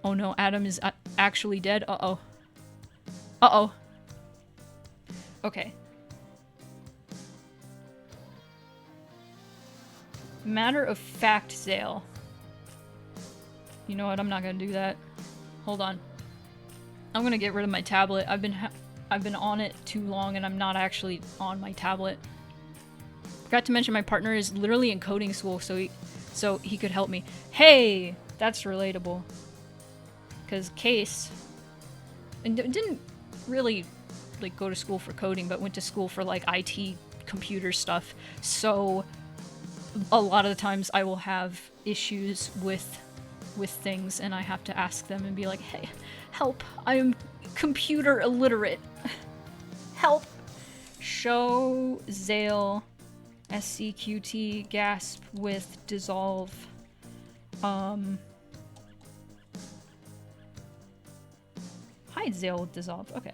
Oh no, Adam is actually dead. Uh-oh. Uh-oh. Okay. Matter of fact, Zale. You know what? I'm not gonna do that. Hold on. I'm gonna get rid of my tablet. I've been on it too long, and I'm not actually on my tablet. Forgot to mention my partner is literally in coding school, so he could help me. Hey, that's relatable. Because Case didn't really like go to school for coding, but went to school for like IT computer stuff. So a lot of the times I will have issues with things, and I have to ask them and be like, hey, help, I'm computer illiterate. Help. Show Zale SCQT gasp with dissolve. Hide Zale with dissolve. Okay.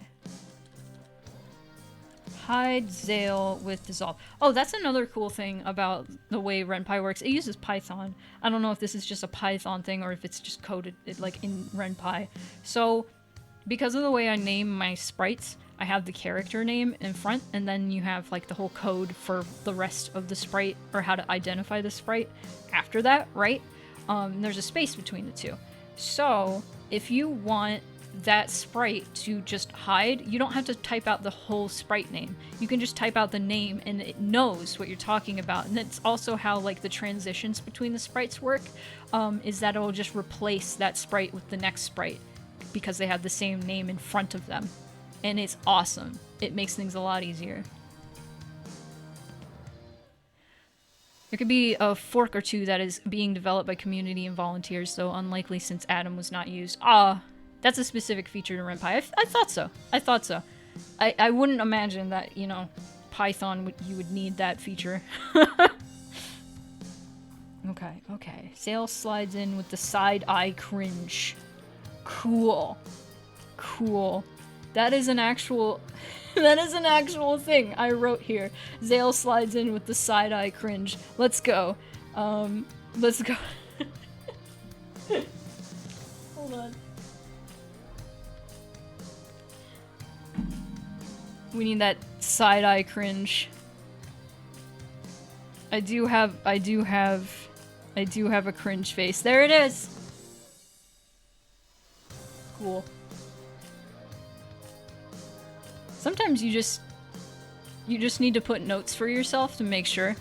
Hide Zale with dissolve. Oh, that's another cool thing about the way Ren'Py works. It uses Python. I don't know if this is just a Python thing or if it's just coded like in Ren'Py. So, because of the way I name my sprites, I have the character name in front, and then you have like the whole code for the rest of the sprite, or how to identify the sprite after that, right? There's a space between the two. So, if you want that sprite to just hide, you don't have to type out the whole sprite name. You can just type out the name and it knows what you're talking about. And that's also how like the transitions between the sprites work, is that it'll just replace that sprite with the next sprite because they have the same name in front of them. And it's awesome. It makes things a lot easier. There could be a fork or two that is being developed by community and volunteers, though unlikely since Atom was not used. That's a specific feature to Ren'Py. I thought so. I thought so. I wouldn't imagine that, you know, Python, you would need that feature. Okay. Zale slides in with the side eye cringe. Cool. That is an actual thing I wrote here. Zale slides in with the side eye cringe. Let's go. Let's go. Hold on. We need that side eye cringe. I do have a cringe face. There it is. Cool. Sometimes you just need to put notes for yourself to make sure.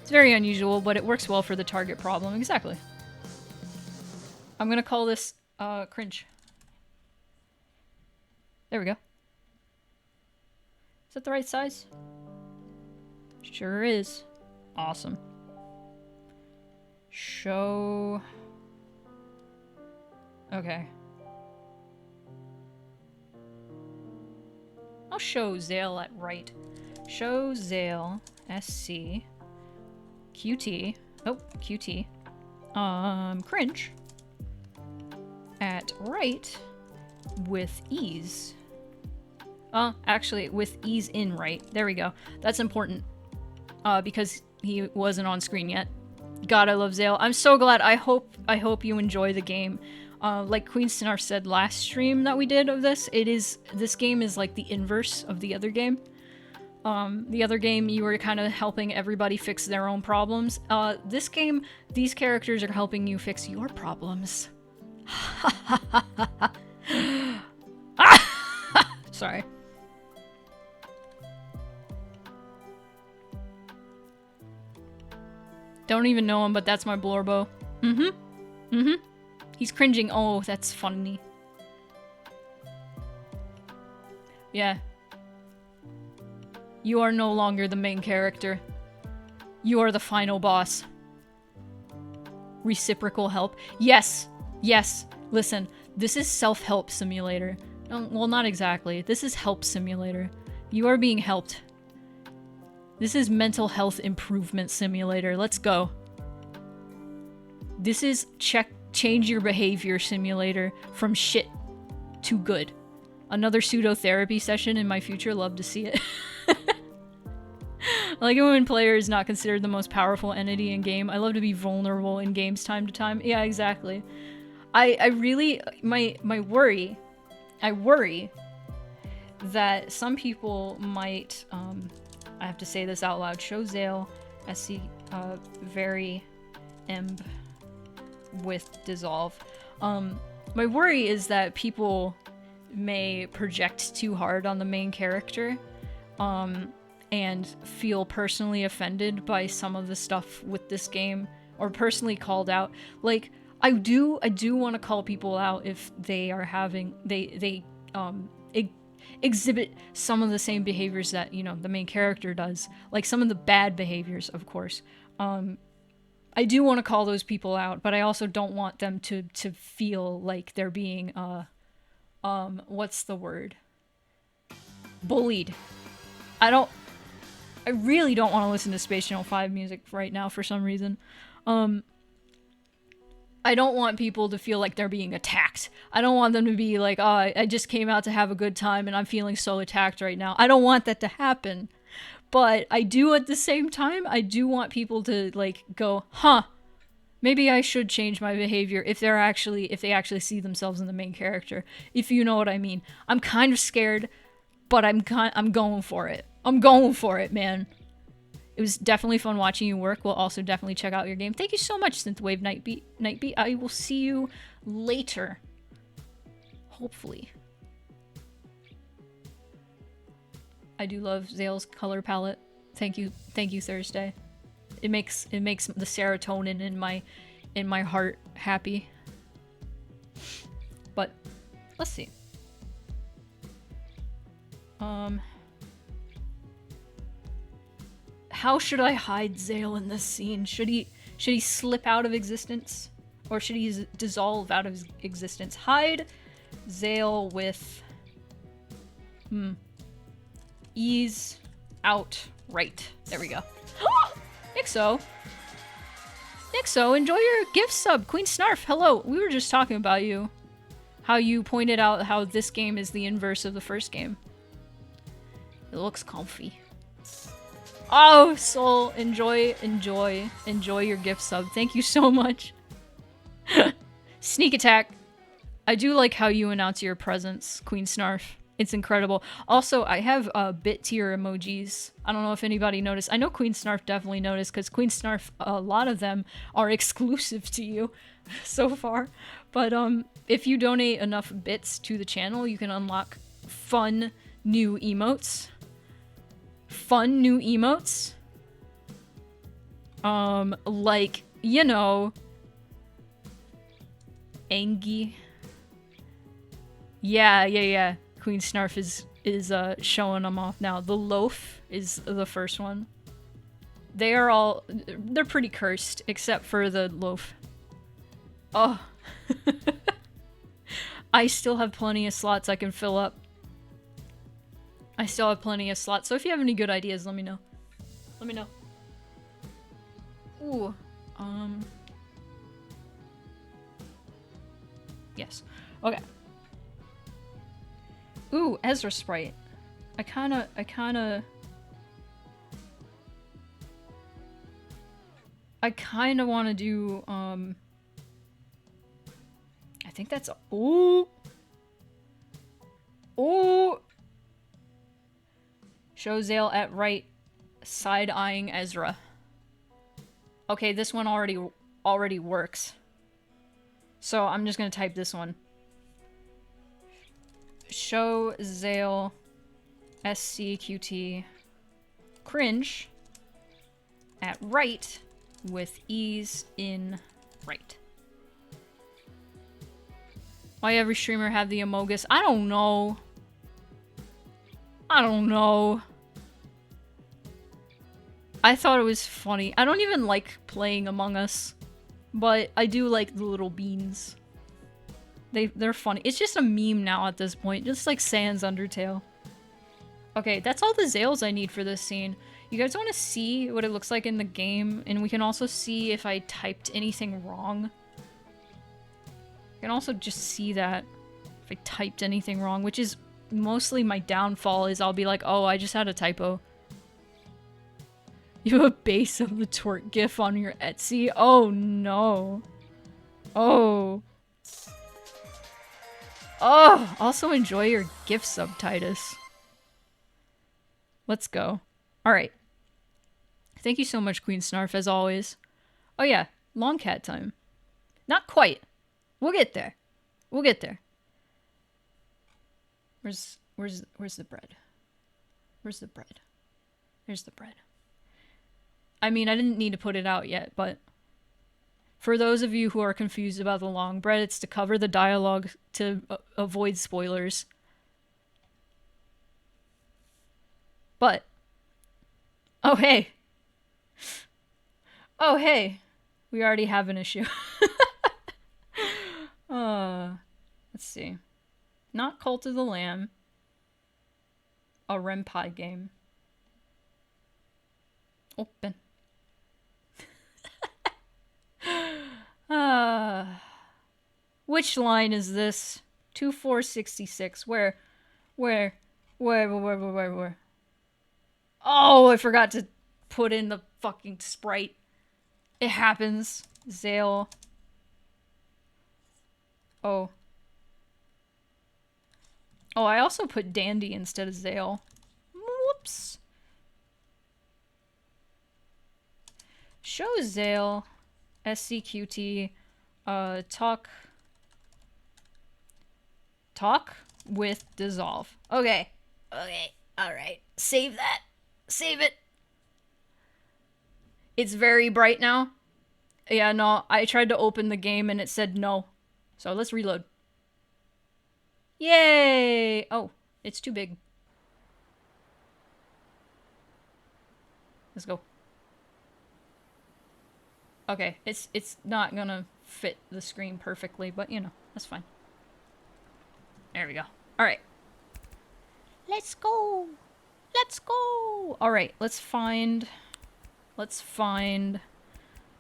It's very unusual, but it works well for the target problem. Exactly. I'm gonna call this cringe. There we go. Is that the right size? Sure is. Awesome. Show. Okay. I'll show Zale at right. Show Zale SC QT. Oh, QT. Cringe at right with ease. Actually, with ease in right. There we go. That's important. Because he wasn't on screen yet. God, I love Zale. I'm so glad. I hope you enjoy the game. Like Queen Snarf said last stream that we did of this, this game is like the inverse of the other game. The other game, you were kind of helping everybody fix their own problems. This game, these characters are helping you fix your problems. Sorry. Don't even know him, but that's my Blorbo. He's cringing. Oh, that's funny. Yeah. You are no longer the main character. You are the final boss. Reciprocal help. Yes. Yes. Listen, this is self-help simulator. Well, not exactly. This is help simulator. You are being helped. This is mental health improvement simulator. Let's go. This is change your behavior simulator from shit to good. Another pseudo therapy session in my future. Love to see it. I like it when player is not considered the most powerful entity in game. I love to be vulnerable in games time to time. Yeah, exactly. I really my worry. I worry that some people might I have to say this out loud. Show Zale SC very emb with dissolve. My worry is that people may project too hard on the main character and feel personally offended by some of the stuff with this game or personally called out. Like I do want to call people out if they are having they exhibit some of the same behaviors that, you know, the main character does. Like some of the bad behaviors, of course. I do want to call those people out, but I also don't want them to feel like they're being what's the word? Bullied. I really don't want to listen to Space Channel 5 music right now for some reason. I don't want people to feel like they're being attacked. I don't want them to be like, oh, I just came out to have a good time and I'm feeling so attacked right now. I don't want that to happen. But I do at the same time, I do want people to like go, huh, maybe I should change my behavior if they actually see themselves in the main character. If you know what I mean. I'm kind of scared, but I'm going for it. I'm going for it, man. It was definitely fun watching you work. We'll also definitely check out your game. Thank you so much, Synthwave Nightbeat. I will see you later. Hopefully. I do love Zale's color palette. Thank you, Thursday. It makes the serotonin in my heart happy. But let's see. How should I hide Zale in this scene? Should he slip out of existence? Or should he dissolve out of existence? Hide Zale with ease out right. There we go. Nixo, enjoy your gift sub. Queen Snarf, hello. We were just talking about you. How you pointed out how this game is the inverse of the first game. It looks comfy. Oh, Soul, enjoy your gift sub. Thank you so much. Sneak attack. I do like how you announce your presence, Queen Snarf. It's incredible. Also, I have bit tier emojis. I don't know if anybody noticed. I know Queen Snarf definitely noticed because Queen Snarf, a lot of them are exclusive to you so far. But if you donate enough bits to the channel, you can unlock fun new emotes. Like, you know, Angie. Yeah. Queen Snarf is showing them off now. The loaf is the first one. They're pretty cursed, except for the loaf. Oh. I still have plenty of slots I can fill up. So if you have any good ideas, let me know. Ooh. Yes. Okay. Ooh, Ezra Sprite. I kinda wanna do, I think that's, ooh! Show Zale at right, side-eyeing Ezra. Okay, this one already works. So I'm just gonna type this one. Show Zale SCQT cringe at right with ease in right. Why every streamer have the Amogus? I don't know. I don't know. I thought it was funny. I don't even like playing Among Us, but I do like the little beans. They're funny. It's just a meme now at this point, just like Sans Undertale. Okay, that's all the Zales I need for this scene. You guys want to see what it looks like in the game, and we can also see if I typed anything wrong. You can also just see that if I typed anything wrong, which is mostly my downfall, is I'll be like, oh, I just had a typo. You have a base of the twerk gif on your Etsy? Oh no. Oh. Oh, also enjoy your GIF subtitus. Let's go. Alright. Thank you so much, Queen Snarf, as always. Oh yeah, long cat time. Not quite. We'll get there. We'll get there. Where's the bread? Where's the bread? There's the bread. I mean, I didn't need to put it out yet, but for those of you who are confused about the long bread, it's to cover the dialogue to avoid spoilers. But, oh hey. Oh hey. We already have an issue. Let's see. Not Cult of the Lamb. A REM Pie game. Open. Which line is this? 2466. Where? Oh, I forgot to put in the fucking sprite. It happens. Zale. Oh. Oh, I also put Dandy instead of Zale. Whoops. Show Zale. SCQT. Talk with dissolve. Okay. Okay. Alright. Save that. Save it. It's very bright now. Yeah, no, I tried to open the game and it said no. So let's reload. Yay! Oh, it's too big. Let's go. Okay, it's not gonna fit the screen perfectly, but you know, that's fine. There we go. Alright. Let's go! Let's go! Alright, let's find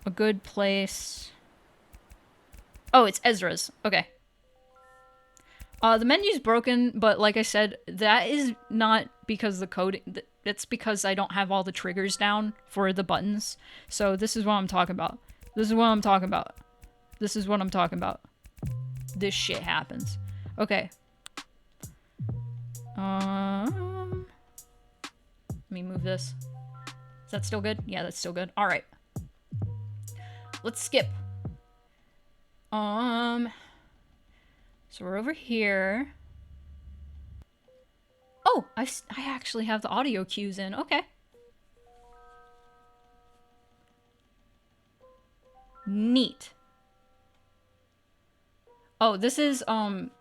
a good place. Oh, it's Ezra's. Okay. The menu's broken, but like I said, that is not because the code... That's because I don't have all the triggers down for the buttons. So this is what I'm talking about. This is what I'm talking about. This is what I'm talking about. This shit happens. Okay. Let me move this. Is that still good? Yeah, that's still good. Alright. Let's skip. So we're over here. Oh, I actually have the audio cues in. Okay. Neat. Oh, this is,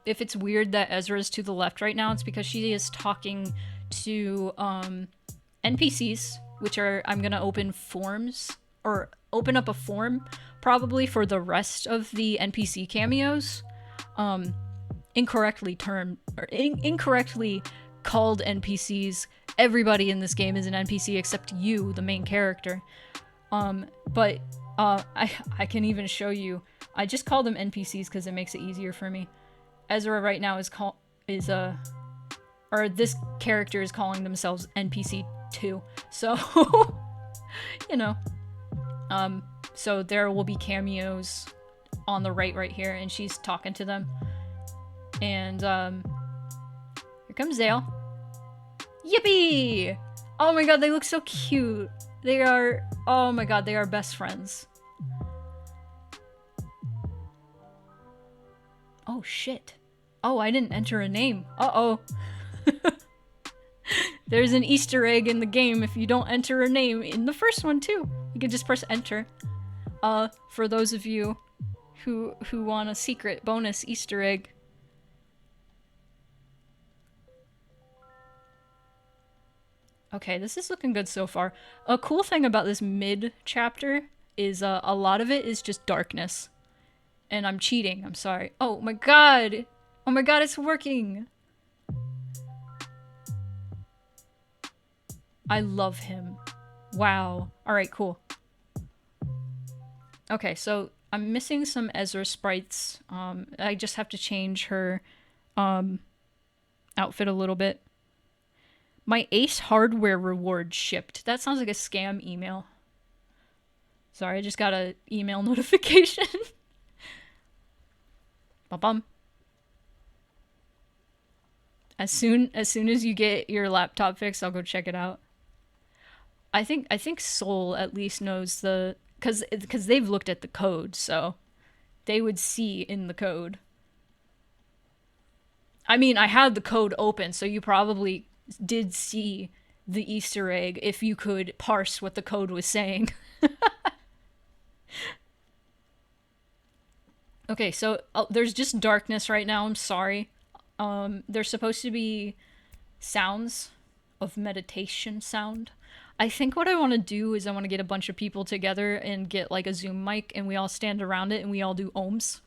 if it's weird that Ezra's to the left right now, it's because she is talking to, NPCs, which are, I'm gonna open forms, or open up a form, probably for the rest of the NPC cameos. Incorrectly termed, or incorrectly called NPCs. Everybody in this game is an NPC except you, the main character. But I can even show you. I just call them NPCs because it makes it easier for me. Ezra right now or this character is calling themselves NPC 2. So, you know. So there will be cameos on the right here, and she's talking to them. And, here comes Zale. Yippee! Oh my god, they look so cute. They are, oh my god, they are best friends. Oh shit. Oh, I didn't enter a name. Uh-oh. There's an Easter egg in the game if you don't enter a name in the first one too. You can just press enter. For those of you who want a secret bonus Easter egg. Okay, this is looking good so far. A cool thing about this mid chapter is a lot of it is just darkness. And I'm cheating, I'm sorry. Oh my god! Oh my god, it's working! I love him. Wow. Alright, cool. Okay, so I'm missing some Ezra sprites. I just have to change her outfit a little bit. My Ace hardware reward shipped. That sounds like a scam email. Sorry, I just got an email notification. Bum. As soon as you get your laptop fixed, I'll go check it out. I think Soul at least knows the because they've looked at the code, so they would see in the code. I mean, I had the code open, so you probably did see the Easter egg if you could parse what the code was saying. Okay, so there's just darkness right now. I'm sorry. There's supposed to be sounds of meditation sound. I think what I want to do is I want to get a bunch of people together and get like a Zoom mic and we all stand around it and we all do ohms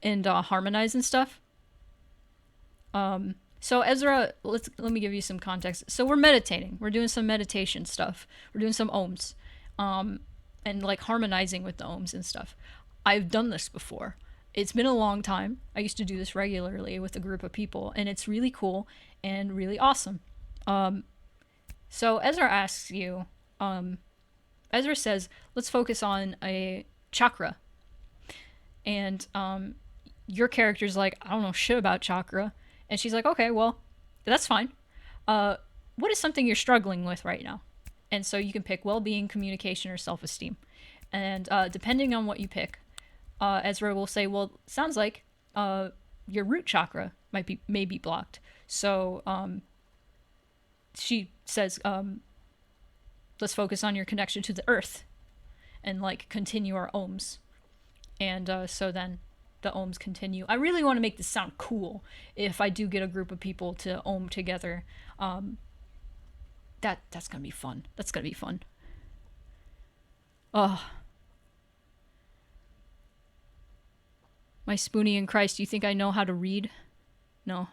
and harmonize and stuff. So Ezra, let me give you some context. So we're meditating. We're doing some meditation stuff. We're doing some ohms. And like harmonizing with the ohms and stuff. I've done this before. It's been a long time. I used to do this regularly with a group of people, and it's really cool and really awesome. So Ezra asks you, Ezra says, let's focus on a chakra. And your character's like, I don't know shit about chakra. And she's like, okay, well, that's fine. What is something you're struggling with right now? And so you can pick well-being, communication, or self-esteem. And depending on what you pick, Ezra will say, well, sounds like your root chakra may be blocked. So she says, let's focus on your connection to the earth and like continue our ohms. And so then the ohms continue. I really want to make this sound cool if I do get a group of people to ohm together. That's gonna be fun. That's gonna be fun. Oh. My Spoonie in Christ, do you think I know how to read? No.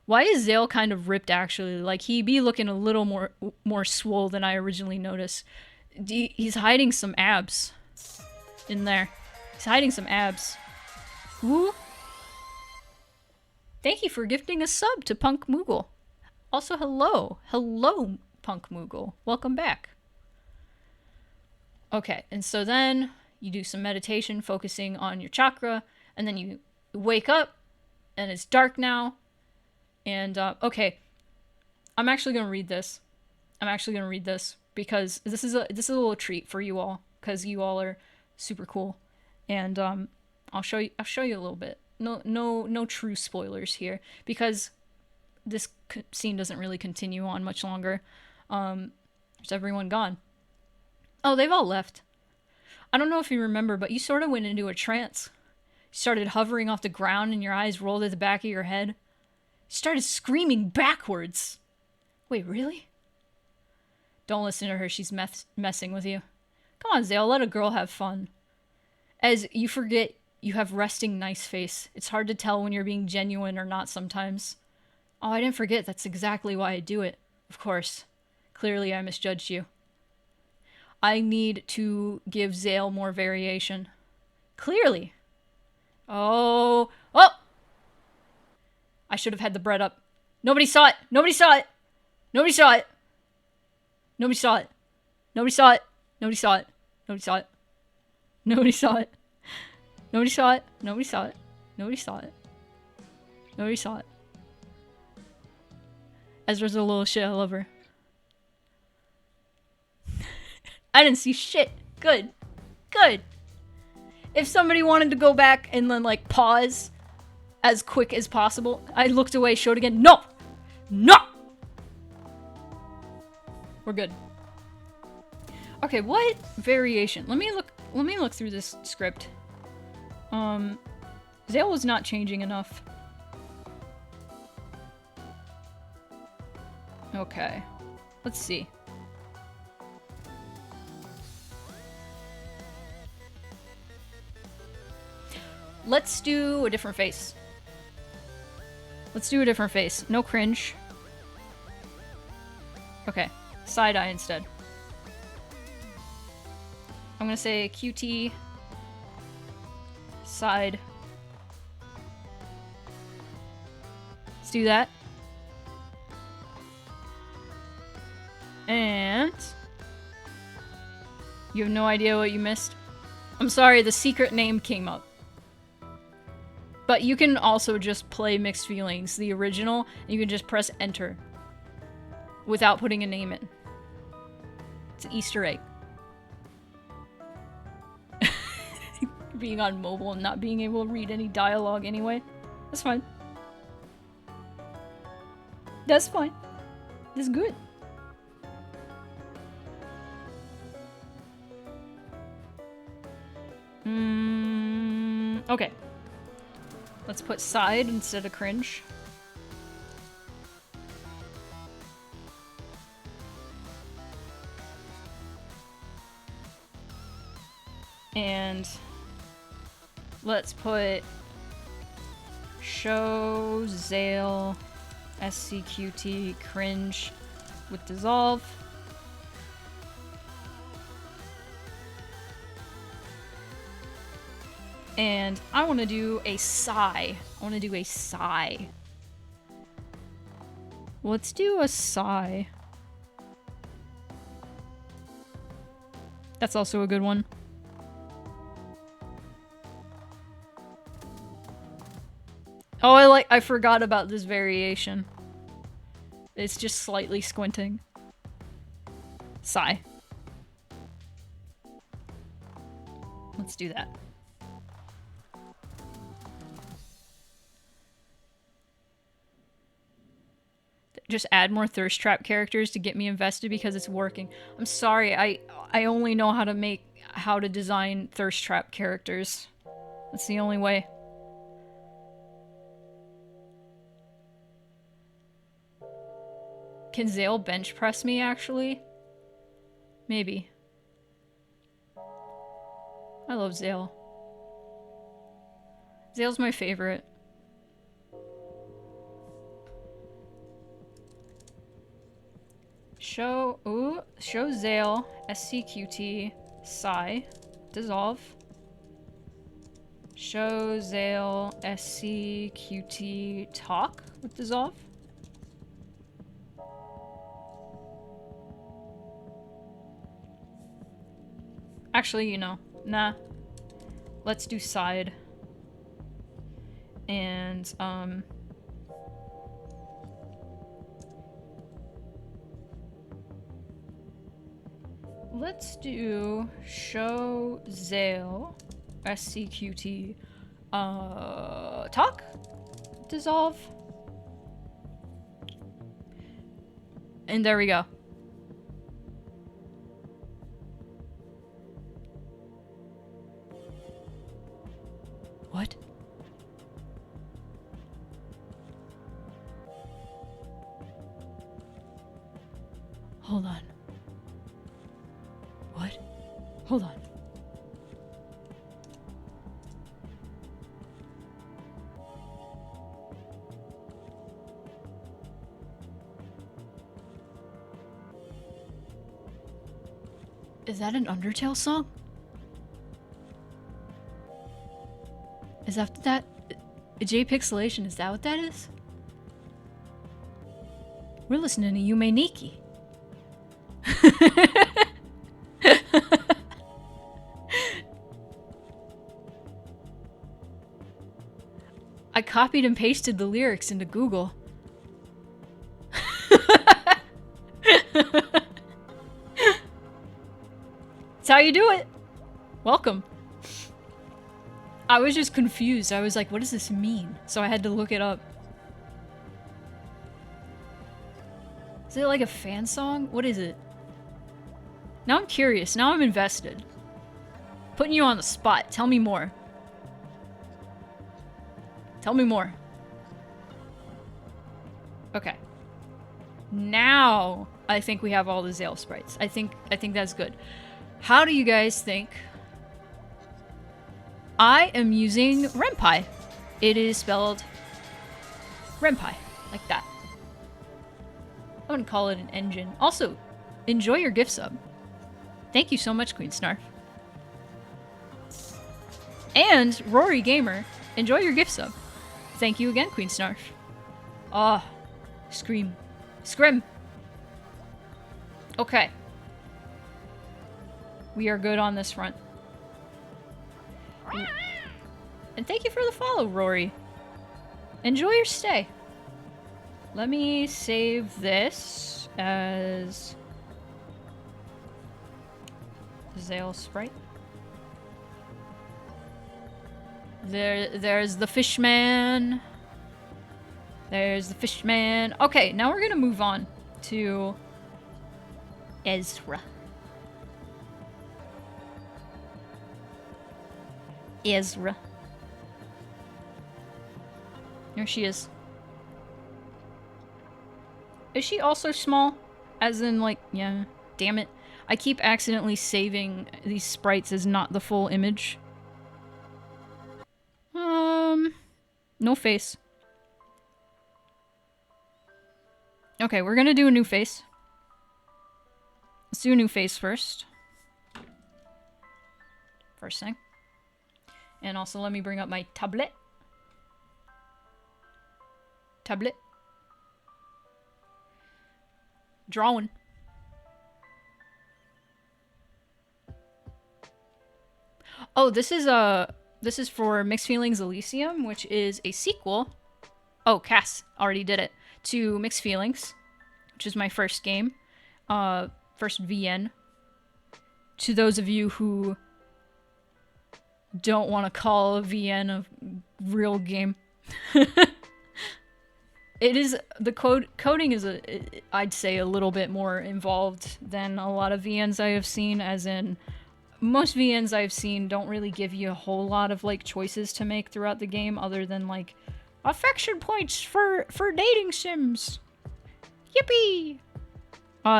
Why is Zale kind of ripped, actually? Like, he be looking a little more swole than I originally noticed. He's hiding some abs in there. He's hiding some abs. Woo! Thank you for gifting a sub to Punk Moogle. Also, hello. Hello, Punk Moogle. Welcome back. Okay, and so then you do some meditation focusing on your chakra, and then you wake up, and it's dark now. And, okay, I'm actually going to read this. Because this is a little treat for you all, because you all are super cool. And I'll show you a little bit. No true spoilers here, because this scene doesn't really continue on much longer. There's everyone gone. Oh, they've all left. I don't know if you remember, but you sort of went into a trance. You started hovering off the ground and your eyes rolled at the back of your head. You started screaming backwards. Wait, really? Don't listen to her, she's messing with you. Come on, Zale, let a girl have fun. As you forget, you have resting nice face. It's hard to tell when you're being genuine or not sometimes. Oh, I didn't forget, that's exactly why I do it. Of course. Clearly I misjudged you. I need to give Zale more variation. Clearly. Oh. I should have had the bread up. Nobody saw it. Nobody saw it. Nobody saw it. Nobody saw it. Nobody saw it. Nobody saw it. Nobody saw it. Nobody saw it. Nobody saw it. Nobody saw it. Nobody saw it. Nobody saw it. Ezra's a little shit, I love her. I didn't see shit. Good. Good. If somebody wanted to go back and then, like, pause as quick as possible. I looked away, showed again. No! No! We're good. Okay, what variation? Let me look through this script. Zale was not changing enough. Okay. Let's see. Let's do a different face. Let's do a different face. No cringe. Okay. Side eye instead. I'm gonna say QT. Side. Let's do that. And you have no idea what you missed. I'm sorry, the secret name came up. But you can also just play Mixed Feelings, the original, and you can just press enter without putting a name in. It's an Easter egg. Being on mobile and not being able to read any dialogue anyway. That's fine. That's fine. That's good. Okay. Let's put side instead of cringe. And let's put show Zale SCQT cringe with dissolve. And I want to do a sigh. I want to do a sigh. Let's do a sigh. That's also a good one. Oh, I forgot about this variation. It's just slightly squinting. Sigh. Let's do that. Just add more thirst trap characters to get me invested because it's working. I'm sorry, I only know how to design thirst trap characters. That's the only way. Can Zale bench press me actually? Maybe. I love Zale. Zale's my favorite. Show Zale, SCQT, sigh, dissolve. Show Zale, SCQT, talk with dissolve. Actually, you know, nah. Let's do side. And, let's do show Zale SCQT talk dissolve, and there we go. What? Hold on. What? Hold on. Is that an Undertale song? Is that J-Pixelation, is that what that is? We're listening to Yume Nikki. I copied and pasted the lyrics into Google. That's how you do it. Welcome. I was just confused. I was like, what does this mean? So I had to look it up. Is it like a fan song? What is it? Now I'm curious. Now I'm invested. Putting you on the spot. Tell me more. Tell me more. Okay. Now I think we have all the Zale sprites. I think that's good. How do you guys think? I am using Ren'Py. It is spelled Ren'Py, like that. I wouldn't call it an engine. Also, enjoy your gift sub. Thank you so much, Queen Snarf. And Rory Gamer, enjoy your gift sub. Thank you again, Queen Snarf. Ah, scream. Scrim! Okay. We are good on this front. And thank you for the follow, Rory. Enjoy your stay. Let me save this as Zale Sprite. There's the fishman. There's the fishman. Okay, now we're gonna move on to Ezra. Ezra. There she is. Is she also small? As in, like, yeah, damn it. I keep accidentally saving these sprites as not the full image. No face. Okay, we're gonna do a new face. Let's do a new face first. First thing. And also let me bring up my tablet. Tablet. Drawing. Oh, this is for Mixed Feelings Elysium, which is a sequel. Oh, Cass already did it. To Mixed Feelings, which is my first game. First VN. To those of you who don't want to call a VN a real game. It is, the coding is, I'd say, a little bit more involved than a lot of VNs I have seen, as in, most VNs I've seen don't really give you a whole lot of, like, choices to make throughout the game, other than, like, affection points for dating sims. Yippee!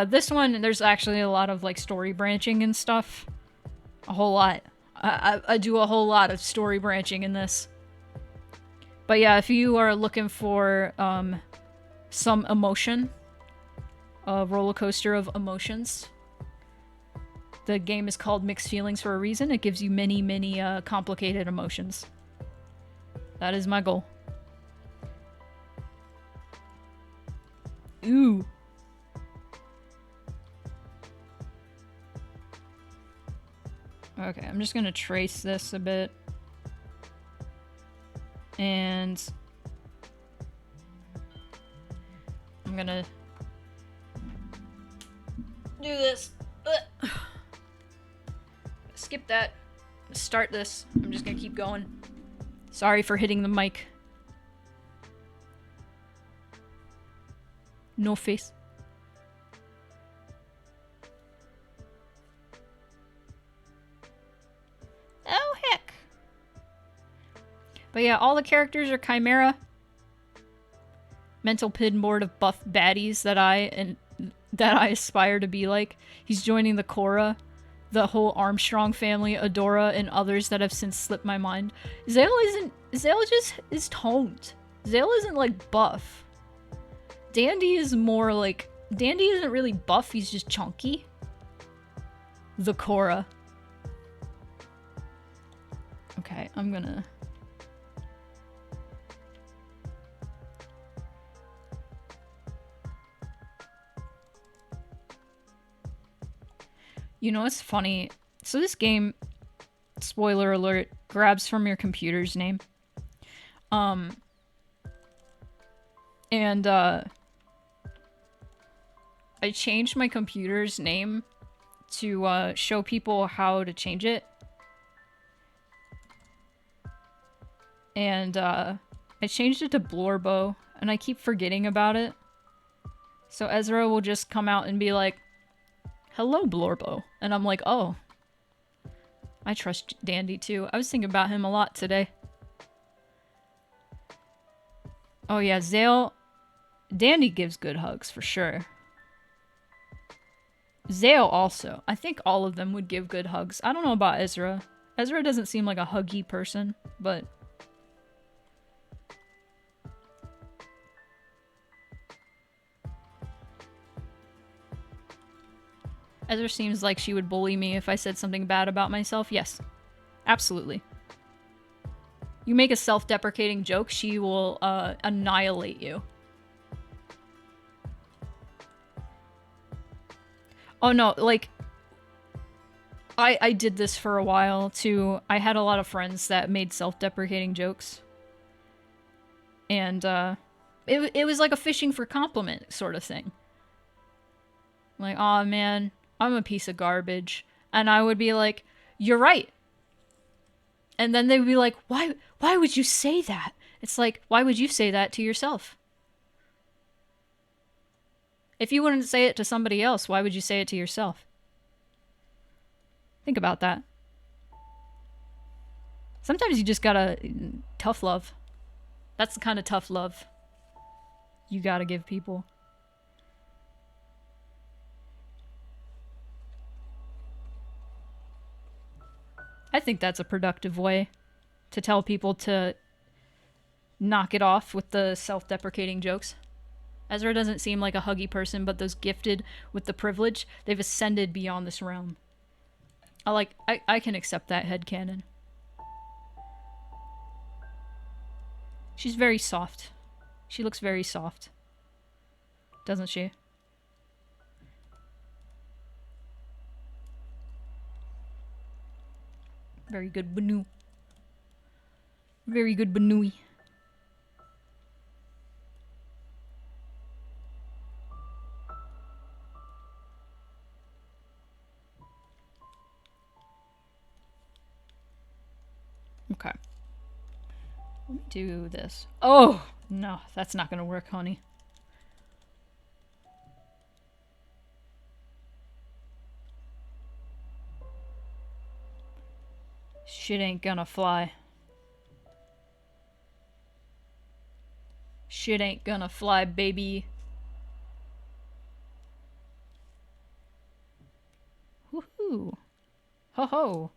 This one, there's actually a lot of, like, story branching and stuff. A whole lot. I do a whole lot of story branching in this. But yeah, if you are looking for some emotion, a roller coaster of emotions, the game is called Mixed Feelings for a reason. It gives you many, many complicated emotions. That is my goal. Ooh. Okay, I'm just gonna trace this a bit. And I'm gonna do this. Skip that. Start this. I'm just gonna keep going. Sorry for hitting the mic. No face. Oh, heck. But yeah, all the characters are Chimera. Mental pin board of buff baddies that I aspire to be like. He's joining the Korra, the whole Armstrong family, Adora, and others that have since slipped my mind. Zale just is toned. Zale isn't like buff. Dandy is more like, Dandy isn't really buff, he's just chunky. The Korra. Okay, I'm gonna... You know what's funny? So this game, spoiler alert, grabs from your computer's name. And I changed my computer's name to show people how to change it. And I changed it to Blorbo, and I keep forgetting about it. So Ezra will just come out and be like, "Hello, Blorbo." And I'm like, oh. I trust Dandy too. I was thinking about him a lot today. Oh yeah, Zale. Dandy gives good hugs for sure. Zale also. I think all of them would give good hugs. I don't know about Ezra. Ezra doesn't seem like a huggy person, but... Ezra seems like she would bully me if I said something bad about myself. Yes. Absolutely. You make a self-deprecating joke, she will annihilate you. Oh no, like... I did this for a while, too. I had a lot of friends that made self-deprecating jokes. And, it was like a fishing for compliment sort of thing. Like, aw, man, I'm a piece of garbage. And I would be like, you're right. And then they would be like, why would you say that? It's like, why would you say that to yourself? If you wouldn't say it to somebody else, why would you say it to yourself? Think about that. Sometimes you just gotta... tough love. That's the kind of tough love you gotta give people. I think that's a productive way to tell people to knock it off with the self-deprecating jokes. Ezra doesn't seem like a huggy person, but those gifted with the privilege, they've ascended beyond this realm. I can accept that headcanon. She's very soft. She looks very soft. Doesn't she? Very good, Banu. Very good, Banui. Okay. Let me do this. Oh! No, that's not gonna work, honey. Shit ain't gonna fly. Shit ain't gonna fly, baby. Woohoo! Ho ho!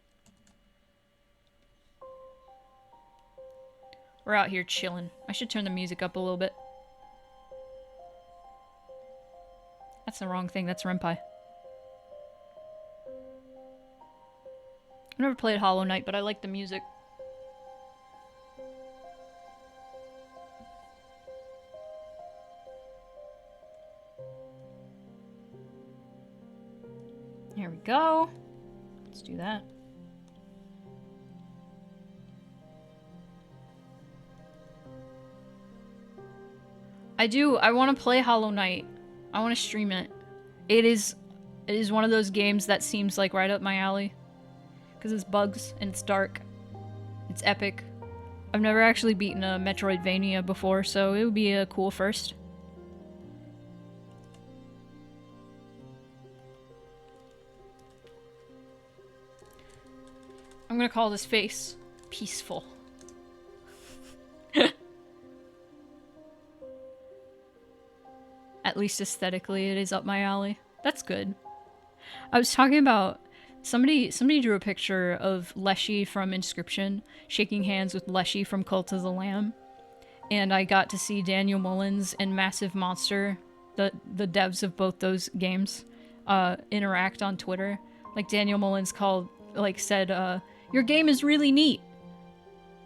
We're out here chilling. I should turn the music up a little bit. That's the wrong thing, that's Renpai. I've never played Hollow Knight, but I like the music. Here we go. Let's do that. I want to play Hollow Knight. I want to stream it. It is one of those games that seems like right up my alley. Because it's bugs, and it's dark. It's epic. I've never actually beaten a Metroidvania before, so it would be a cool first. I'm gonna call this face peaceful. At least aesthetically, it is up my alley. That's good. I was talking about... Somebody drew a picture of Leshy from Inscription shaking hands with Leshy from Cult of the Lamb. And I got to see Daniel Mullins and Massive Monster, the devs of both those games, interact on Twitter. Like, Daniel Mullins said, your game is really neat.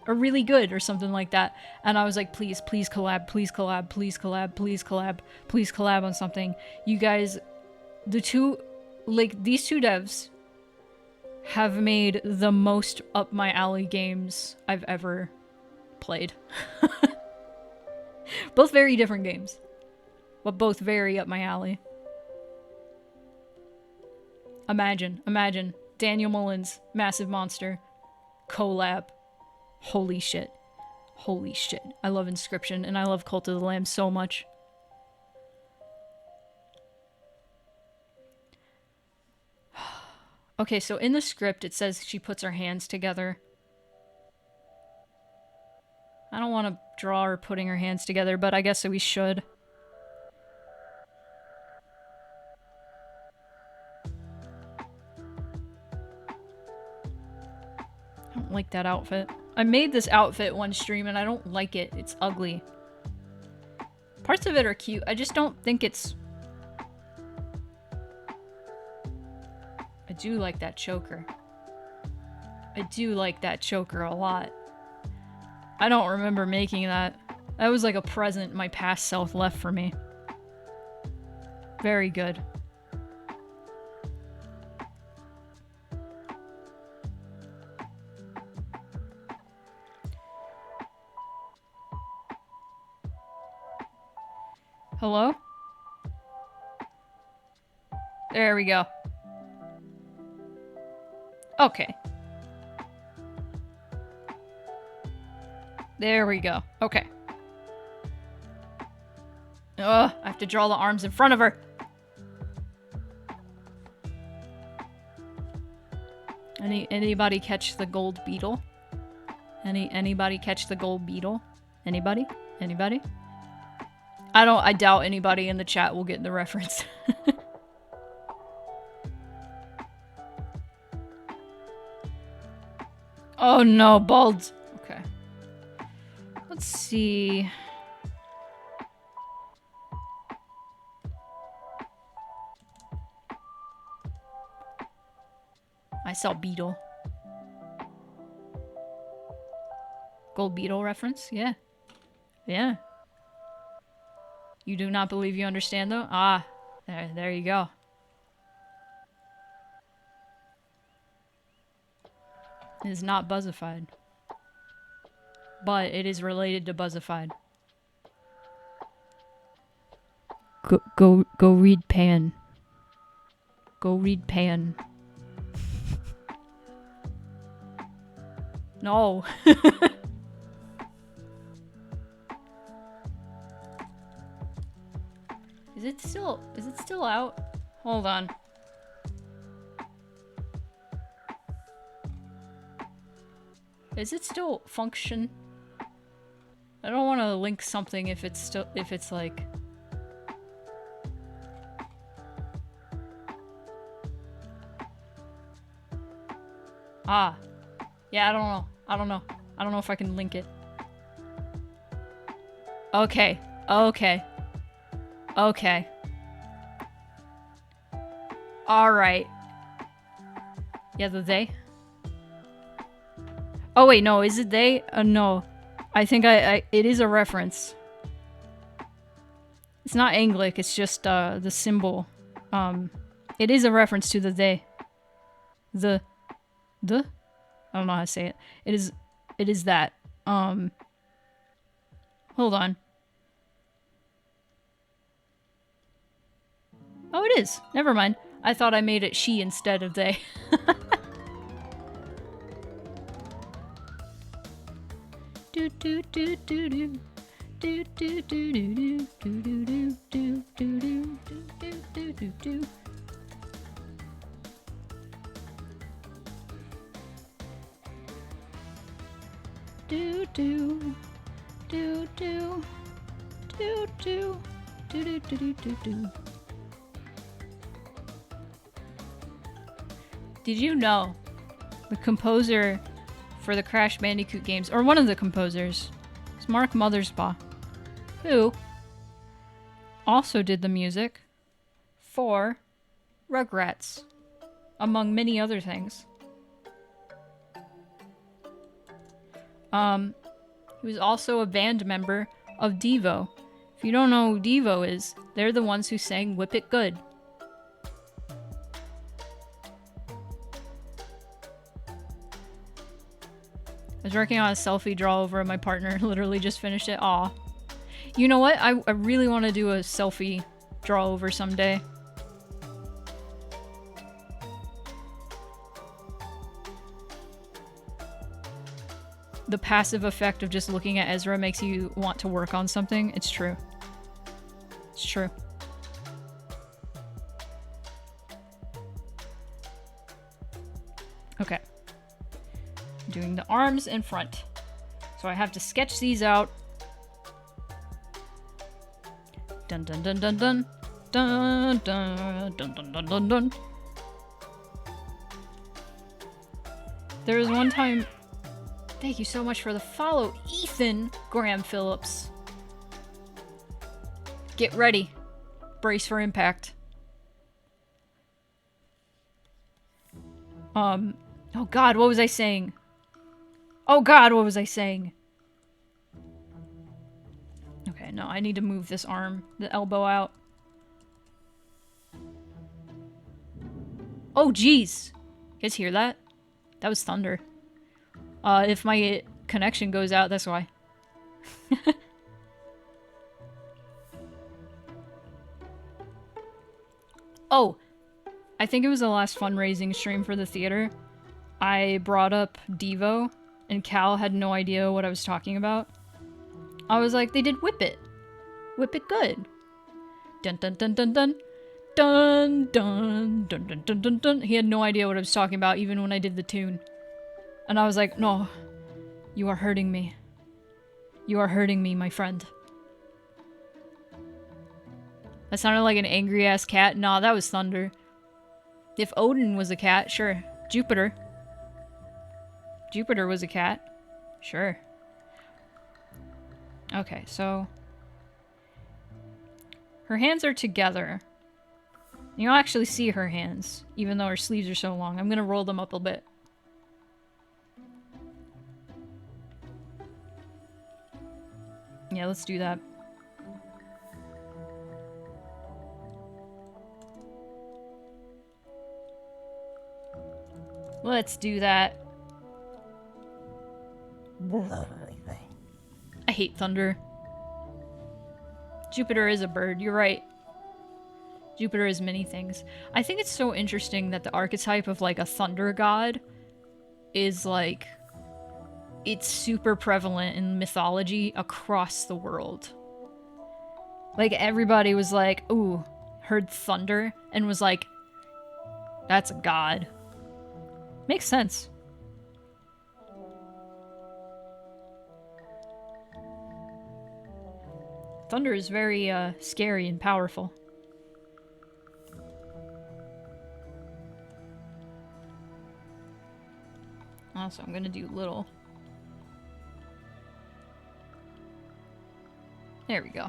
Or really good, or something like that. And I was like, please collab, please collab, please collab, please collab, please collab on something. You guys, these two devs have made the most up my alley games I've ever played. Both very different games, but both very up my alley. Imagine, Daniel Mullins, Massive Monster, collab. Holy shit. Holy shit. I love Inscription and I love Cult of the Lamb so much. Okay, so in the script it says she puts her hands together. I don't want to draw her putting her hands together, but I guess we should. I don't like that outfit. I made this outfit one stream and I don't like it. It's ugly. Parts of it are cute. I just don't think it's... I do like that choker. I do like that choker a lot. I don't remember making that. That was like a present my past self left for me. Very good. Hello? There we go. Okay. There we go. Okay. Ugh, I have to draw the arms in front of her. Anybody catch the gold beetle? Anybody catch the gold beetle? Anybody? Anybody? I doubt anybody in the chat will get the reference. Oh no, bald. Okay. Let's see. I saw beetle. Gold beetle reference? Yeah. Yeah. You do not believe you understand though? Ah, there you go. It is not Buzzified. But it is related to Buzzified. Go read Pan. Go read Pan. No. Is it still out? Hold on. Is it still function? I don't want to link something if it's like... Ah. Yeah, I don't know. I don't know. I don't know if I can link it. Okay. Okay. Okay. Alright. Yeah, the they? Oh wait, no, is it they? No. I think it is a reference. It's not Anglic, it's just the symbol. It is a reference to the they. The? I don't know how to say it. It is that. Hold on. Oh, it is. Never mind. I thought I made it she instead of they. Do do do do do. Do do do do do do do do do do do do do do. Do do do do do do do do do do do. Did you know the composer for the Crash Bandicoot games, or one of the composers, is Mark Mothersbaugh, who also did the music for Rugrats, among many other things. He was also a band member of Devo. If you don't know who Devo is, they're the ones who sang Whip It Good. I was working on a selfie draw over, and my partner literally just finished it. Aw. You know what? I really want to do a selfie draw over someday. the passive effect of just looking at Ezra makes you want to work on something. It's true. It's true. Okay. Doing the arms in front. So I have to sketch these out. Dun dun dun dun dun. Dun dun dun dun dun dun dun. There was one time... Thank you so much for the follow, Ethan Graham Phillips. Get ready. Brace for impact. Oh god, what was I saying? Oh god, what was I saying? Okay, no, I need to move this arm, the elbow out. Oh jeez! You guys hear that? That was thunder. If my connection goes out, that's why. Oh! I think it was the last fundraising stream for the theater. I brought up Devo, and Cal had no idea what I was talking about. I was like, they did Whip It. Whip It good. Dun dun dun dun dun. Dun dun dun dun dun dun dun. He had no idea what I was talking about, even when I did the tune. And I was like, no, you are hurting me. You are hurting me, my friend. That sounded like an angry-ass cat. Nah, that was thunder. If Odin was a cat, sure. Jupiter. Jupiter was a cat. Sure. Okay, so... her hands are together. You don't actually see her hands, even though her sleeves are so long. I'm gonna roll them up a bit. Yeah, let's do that. Let's do that. I hate thunder. Jupiter is a bird, you're right. Jupiter is many things. I think it's so interesting that the archetype of like a thunder god is like... it's super prevalent in mythology across the world. Like everybody was like, ooh, heard thunder and was like, that's a god. Makes sense. Thunder is very scary and powerful. Also, I'm gonna do little. There we go.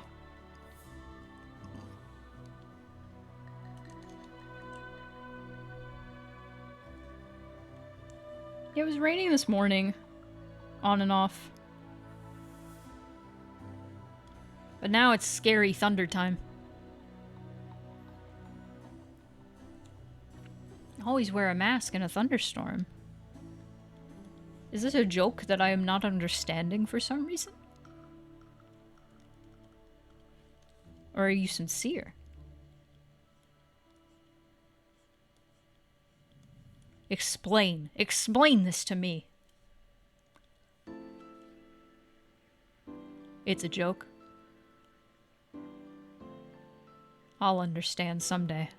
It was raining this morning, on and off. But now it's scary thunder time. Always wear a mask in a thunderstorm. Is this a joke that I am not understanding for some reason? Or are you sincere? Explain. Explain this to me. It's a joke. I'll understand someday.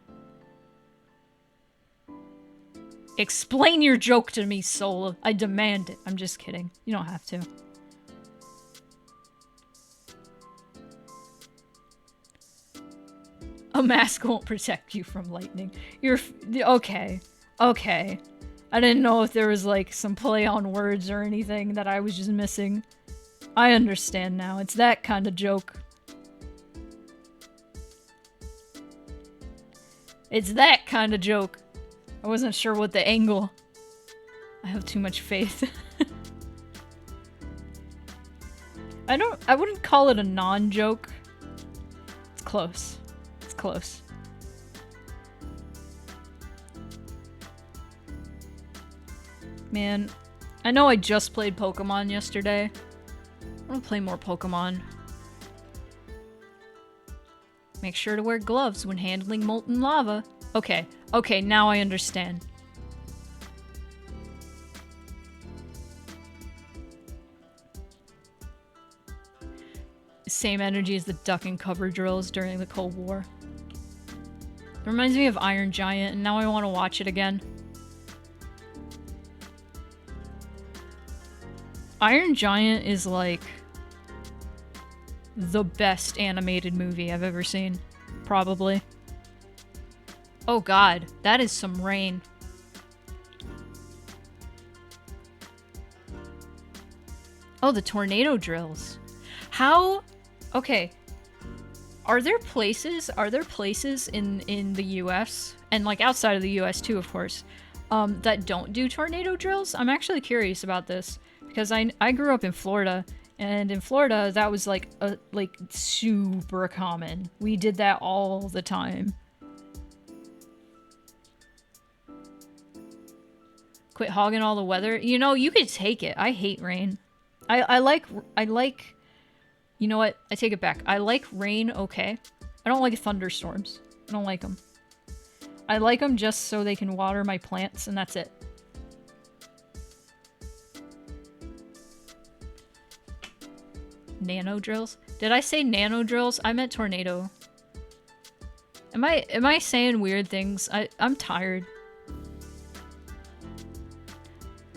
Explain your joke to me, soul. I demand it. I'm just kidding. You don't have to. A mask won't protect you from lightning. You're okay. Okay. I didn't know if there was like some play on words or anything that I was just missing. I understand now. It's that kind of joke. It's that kind of joke. I wasn't sure what the angle. I have too much faith. I wouldn't call it a non-joke. It's close. It's close. Man, I know I just played Pokemon yesterday. I'm gonna play more Pokemon. Make sure to wear gloves when handling molten lava. Okay, okay, now I understand. Same energy as the duck and cover drills during the Cold War. It reminds me of Iron Giant, and now I want to watch it again. Iron Giant is like the best animated movie I've ever seen. Probably. Oh god, that is some rain. Oh, the tornado drills. How? Okay. Are there places in the US, and like outside of the US too, of course, that don't do tornado drills? I'm actually curious about this because I grew up in Florida, and in Florida that was like super common. We did that all the time. Quit hogging all the weather. You know, you could take it. I hate rain. I like, you know what? I take it back. I like rain, okay. I don't like thunderstorms. I don't like them. I like them just so they can water my plants, and that's it. Nano drills? Did I say nano drills? I meant tornado. Am I saying weird things? I'm tired.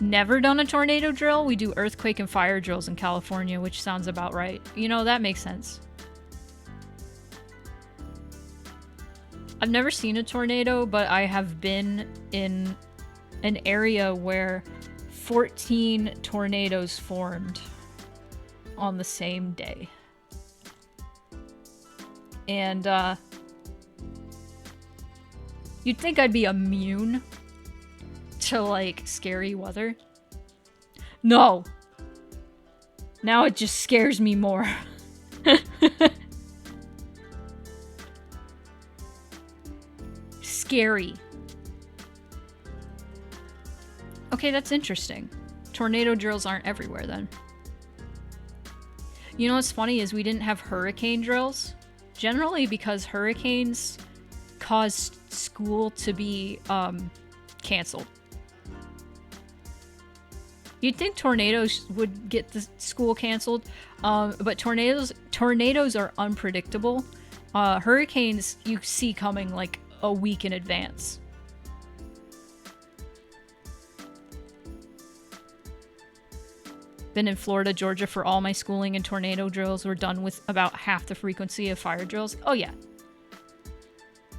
Never done a tornado drill? We do earthquake and fire drills in California, which sounds about right. You know, that makes sense. I've never seen a tornado, but I have been in an area where 14 tornadoes formed on the same day. And, you'd think I'd be immune to, like, scary weather. No! Now it just scares me more. Scary. Okay, that's interesting. Tornado drills aren't everywhere then. You know what's funny is we didn't have hurricane drills. Generally because hurricanes caused school to be, canceled. You'd think tornadoes would get the school canceled, but tornadoes are unpredictable. Hurricanes you see coming like a week in advance. Been in Florida, Georgia for all my schooling, and tornado drills were done with about half the frequency of fire drills. Oh yeah.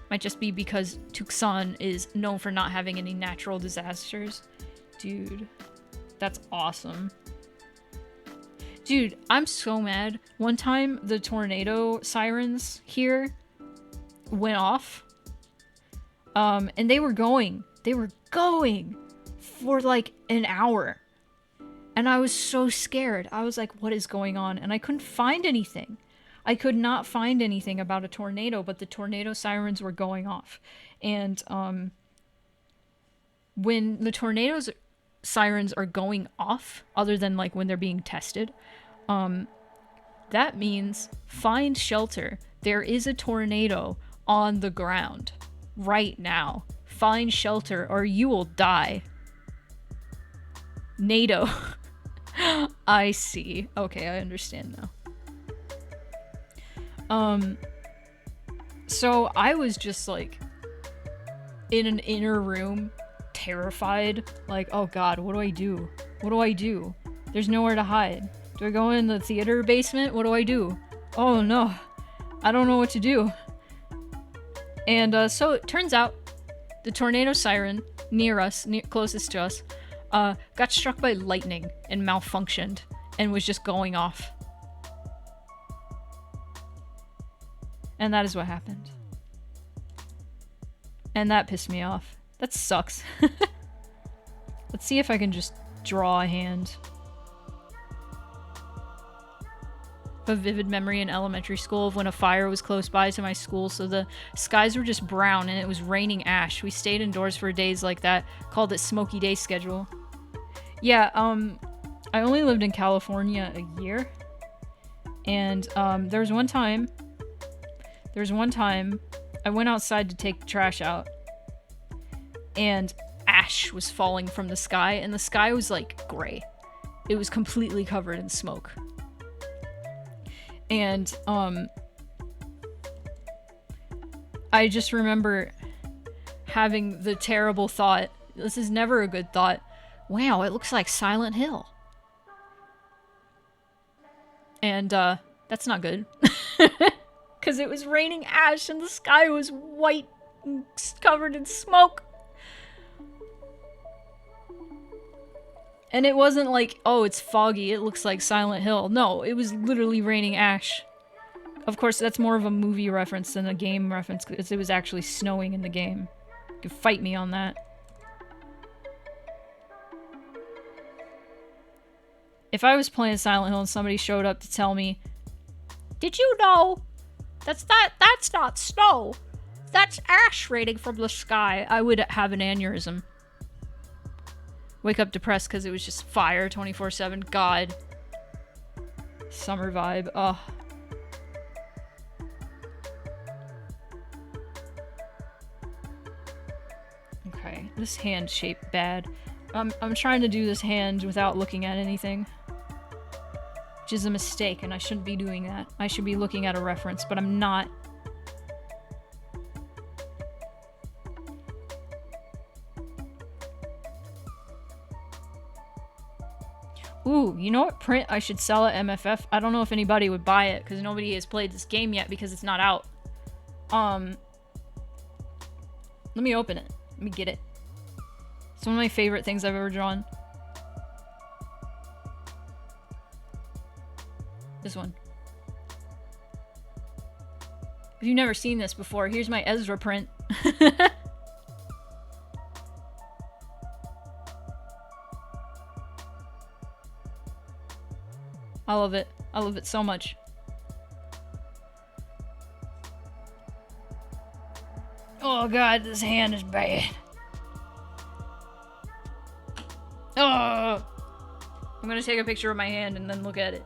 Might just be because Tucson is known for not having any natural disasters. Dude. That's awesome. Dude, I'm so mad. One time, the tornado sirens here went off. And they were going for like an hour. And I was so scared. I was like, what is going on? And I couldn't find anything. I could not find anything about a tornado, but the tornado sirens were going off. And when the tornadoes sirens are going off, other than like when they're being tested, that means find shelter. There is a tornado on the ground right now. Find shelter or you will die. NATO. I see. Okay, I understand now. So I was just like in an inner room, terrified, like, oh god, what do I do? What do I do? There's nowhere to hide. Do I go in the theater basement? What do I do? Oh no, I don't know what to do. And so it turns out the tornado siren near us, closest to us, got struck by lightning and malfunctioned and was just going off. And that is what happened. And that pissed me off. That sucks. Let's see if I can just draw a hand. A vivid memory in elementary school of when a fire was close by to my school, so the skies were just brown and it was raining ash. We stayed indoors for days like that, called it Smoky Day Schedule. Yeah, I only lived in California a year, and there was one time I went outside to take the trash out, and ash was falling from the sky, and the sky was like gray. It was completely covered in smoke. And, I just remember having the terrible thought, this is never a good thought, wow, it looks like Silent Hill. And, that's not good. Because it was raining ash and the sky was white and covered in smoke. And it wasn't like, oh, it's foggy, it looks like Silent Hill. No, it was literally raining ash. Of course, that's more of a movie reference than a game reference, because it was actually snowing in the game. You could fight me on that. If I was playing Silent Hill and somebody showed up to tell me, did you know that's not snow, that's ash raining from the sky, I would have an aneurysm. Wake up depressed because it was just fire 24/7. God. Summer vibe. Ugh. Okay, this hand shape bad. I'm trying to do this hand without looking at anything. Which is a mistake, and I shouldn't be doing that. I should be looking at a reference, but I'm not. Ooh, you know what print I should sell at MFF? I don't know if anybody would buy it, because nobody has played this game yet because it's not out. Let me open it. Let me get it. It's one of my favorite things I've ever drawn. This one. If you've never seen this before, here's my Ezra print. I love it. I love it so much. Oh god, this hand is bad. Oh! I'm gonna take a picture of my hand and then look at it.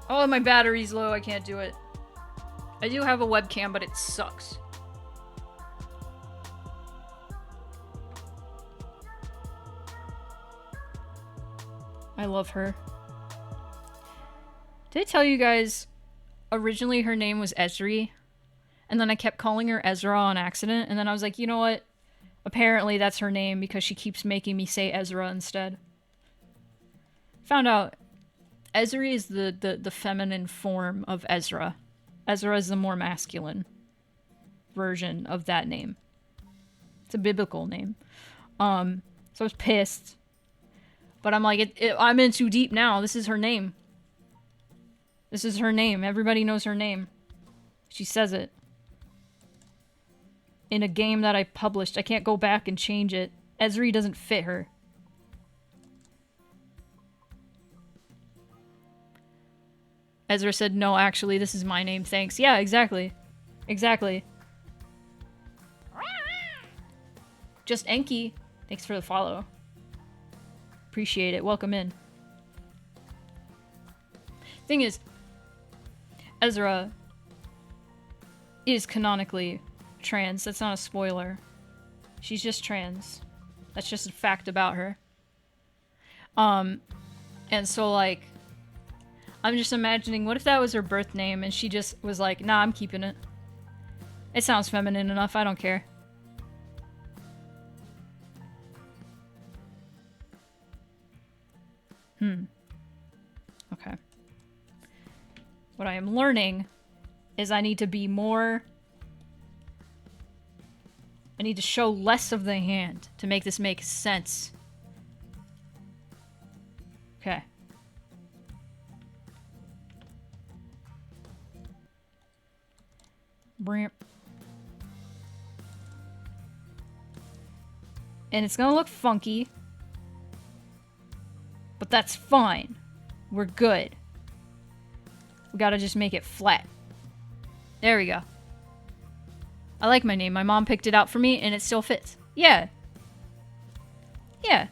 Oh, my battery's low. I can't do it. I do have a webcam, but it sucks. I love her. Did I tell you guys, originally her name was Esri, and then I kept calling her Ezra on accident, and then I was like, you know what? Apparently that's her name because she keeps making me say Ezra instead. Found out Esri is the feminine form of Ezra. Ezra is the more masculine version of that name. It's a biblical name. So I was pissed. But I'm like, I'm in too deep now. This is her name. This is her name. Everybody knows her name. She says it. In a game that I published. I can't go back and change it. Esri doesn't fit her. Ezra said, no, actually, this is my name, thanks. Yeah, exactly. Exactly. Just Enki. Thanks for the follow. Appreciate it. Welcome in. Thing is, Ezra is canonically trans. That's not a spoiler. She's just trans. That's just a fact about her. And so, like, I'm just imagining, what if that was her birth name and she just was like, nah, I'm keeping it. It sounds feminine enough. I don't care. Okay. What I am learning is I need to be more... I need to show less of the hand to make this make sense. Okay. And it's gonna look funky. But that's fine. We're good. We gotta just make it flat. There we go. I like my name. My mom picked it out for me and it still fits. Yeah. Yeah.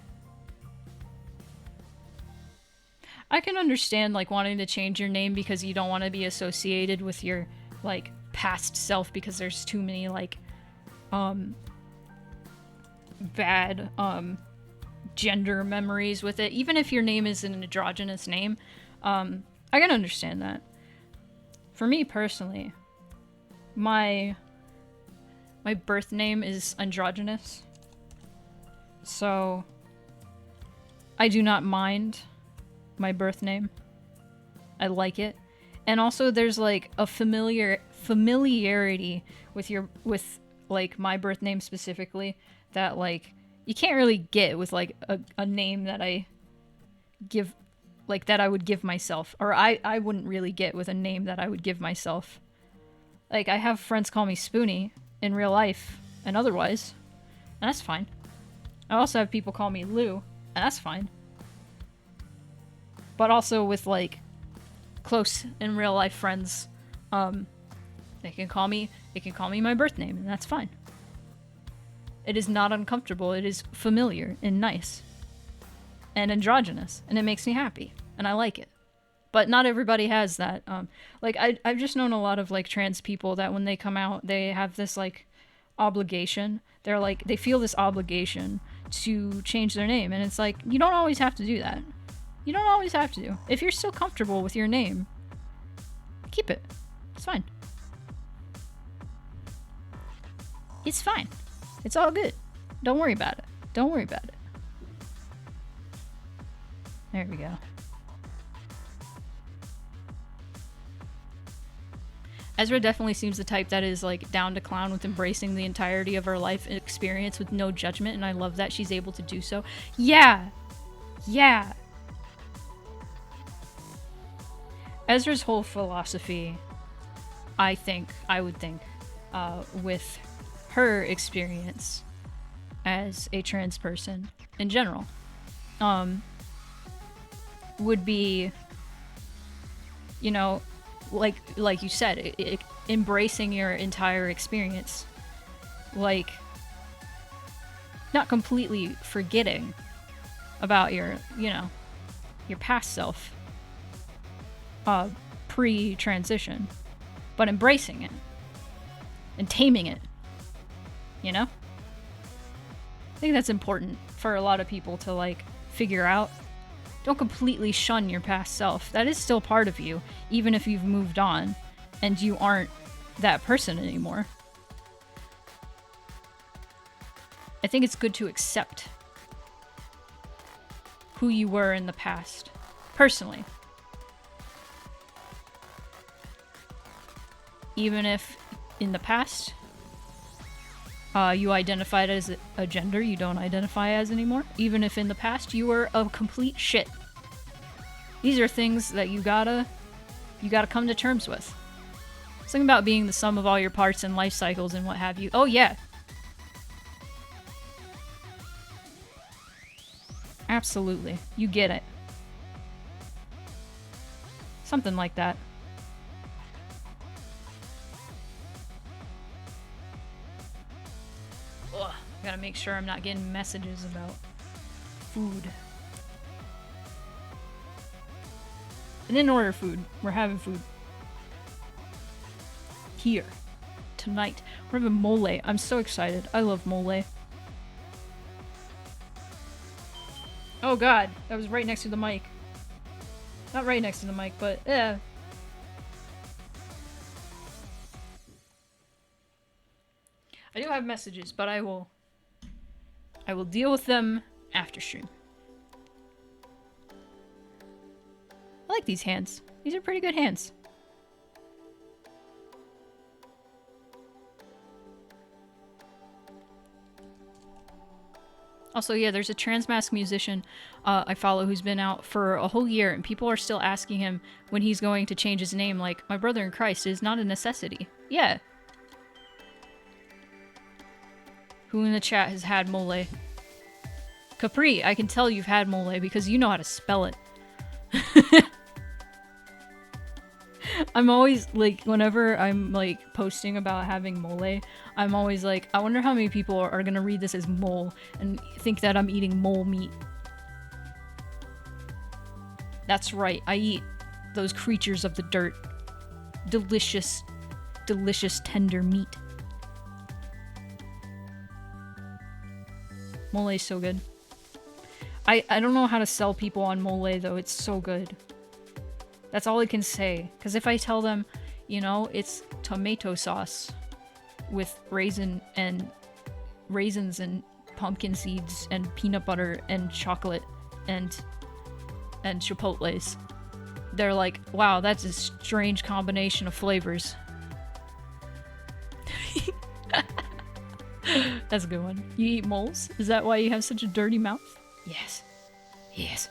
I can understand, like, wanting to change your name because you don't want to be associated with your, like, past self because there's too many, like, bad, gender memories with it. Even if your name is an androgynous name, I can understand that. For me personally, my birth name is androgynous, so I do not mind my birth name. I like it. And also there's like a familiarity with like my birth name specifically that like you can't really get with like a name that I give, like that I would give myself, or I wouldn't really get with a name that I would give myself. Like I have friends call me Spoonie in real life and otherwise, and that's fine. I also have people call me Lou, and that's fine. But also with like close in real life friends, they can call me my birth name, and that's fine. It is not uncomfortable. It is familiar and nice and androgynous, and it makes me happy, and I like it. But not everybody has that. Like I've just known a lot of like trans people that when they come out, they have this like obligation. They're like, they feel this obligation to change their name, and it's like, you don't always have to do that. You don't always have to. If you're still comfortable with your name, keep it. It's fine. It's fine. It's all good. Don't worry about it. Don't worry about it. There we go. Ezra definitely seems the type that is like down to clown with embracing the entirety of her life experience with no judgment, and I love that she's able to do so. Yeah. Yeah. Ezra's whole philosophy, I would think, with her experience as a trans person in general, would be, you know, like you said, embracing your entire experience, like not completely forgetting about your, you know, your past self, pre-transition, but embracing it and taming it, you know? I think that's important for a lot of people to like figure out. Don't completely shun your past self. That is still part of you, even if you've moved on and you aren't that person anymore. I think it's good to accept who you were in the past, personally. Even if in the past you identified as a gender you don't identify as anymore. Even if in the past you were a complete shit. These are things that you gotta come to terms with. Something about being the sum of all your parts and life cycles and what have you. Oh yeah. Absolutely. You get it. Something like that. Ugh, I gotta make sure I'm not getting messages about food. I didn't order food. We're having food. Here. Tonight. We're having mole. I'm so excited. I love mole. Oh god. That was right next to the mic. Not right next to the mic, but yeah. I do have messages, but I will deal with them after stream. I like these hands. These are pretty good hands. Also, yeah, there's a transmask musician I follow who's been out for a whole year, and people are still asking him when he's going to change his name, like, my brother in Christ is not a necessity. Yeah. Who in the chat has had mole? Capri, I can tell you've had mole because you know how to spell it. I'm always, like, whenever I'm, like, posting about having mole, I'm always like, I wonder how many people are gonna read this as mole and think that I'm eating mole meat. That's right, I eat those creatures of the dirt. Delicious, delicious tender meat. Mole is so good. I don't know how to sell people on mole though. It's so good. That's all I can say. Because if I tell them, you know, it's tomato sauce with raisins and pumpkin seeds and peanut butter and chocolate and chipotles, they're like, wow, that's a strange combination of flavors. That's a good one. You eat moles? Is that why you have such a dirty mouth? Yes. Yes.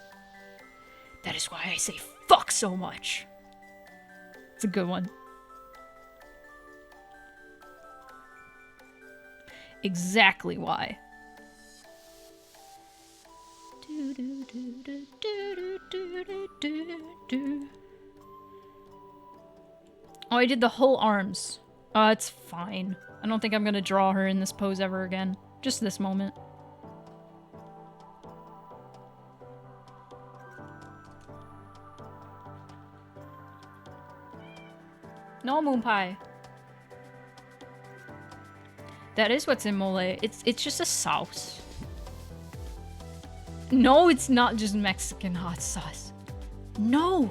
That is why I say fuck so much. It's a good one. Exactly why. Oh, I did the whole arms. It's fine. I don't think I'm gonna draw her in this pose ever again. Just this moment. No, moon pie. That is what's in mole. It's just a sauce. No, it's not just Mexican hot sauce. No.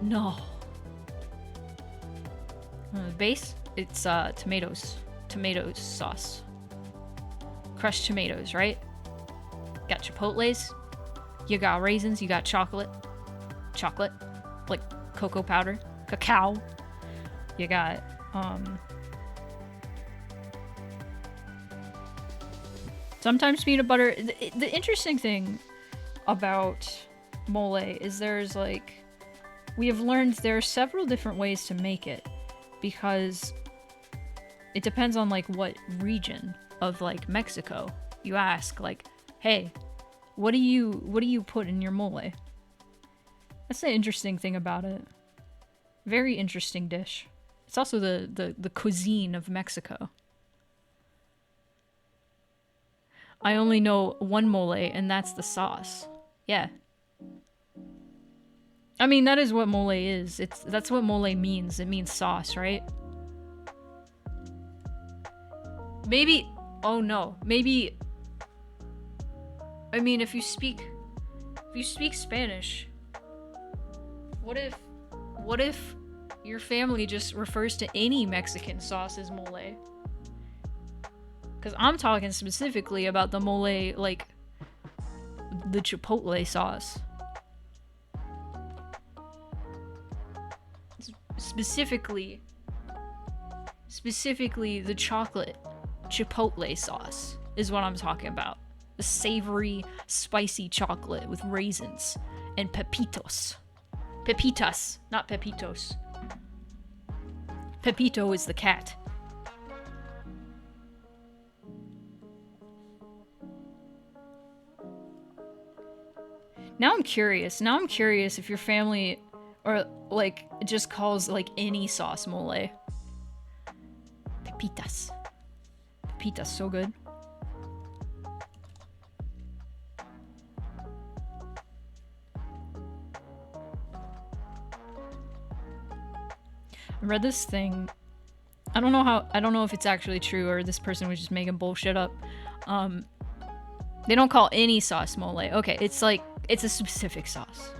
No. The base, it's tomatoes. Tomatoes sauce. Crushed tomatoes, right? Got chipotles. You got raisins. You got chocolate. Chocolate. Like cocoa powder. Cacao. You got, sometimes peanut butter. The interesting thing about mole is there's like, we have learned there are several different ways to make it because it depends on like what region of like Mexico you ask, like, hey, what do you put in your mole? That's the interesting thing about it. Very interesting dish. It's also the cuisine of Mexico. I only know one mole, and that's the sauce. Yeah. I mean, that is what mole is. That's what mole means. It means sauce, right? Maybe... Oh no. Maybe... I mean, if you speak Spanish, what if your family just refers to any Mexican sauce as mole? Because I'm talking specifically about the mole, like, the chipotle sauce. Specifically the chocolate chipotle sauce is what I'm talking about. The savory, spicy chocolate with raisins and pepitos. Pepitas, not pepitos. Pepito is the cat. Now I'm curious if your family or like just calls like any sauce mole. Pepitas. Pepitas, so good. I read this thing. I don't know if it's actually true or this person was just making bullshit up. They don't call any sauce mole. Okay, it's like, it's a specific sauce.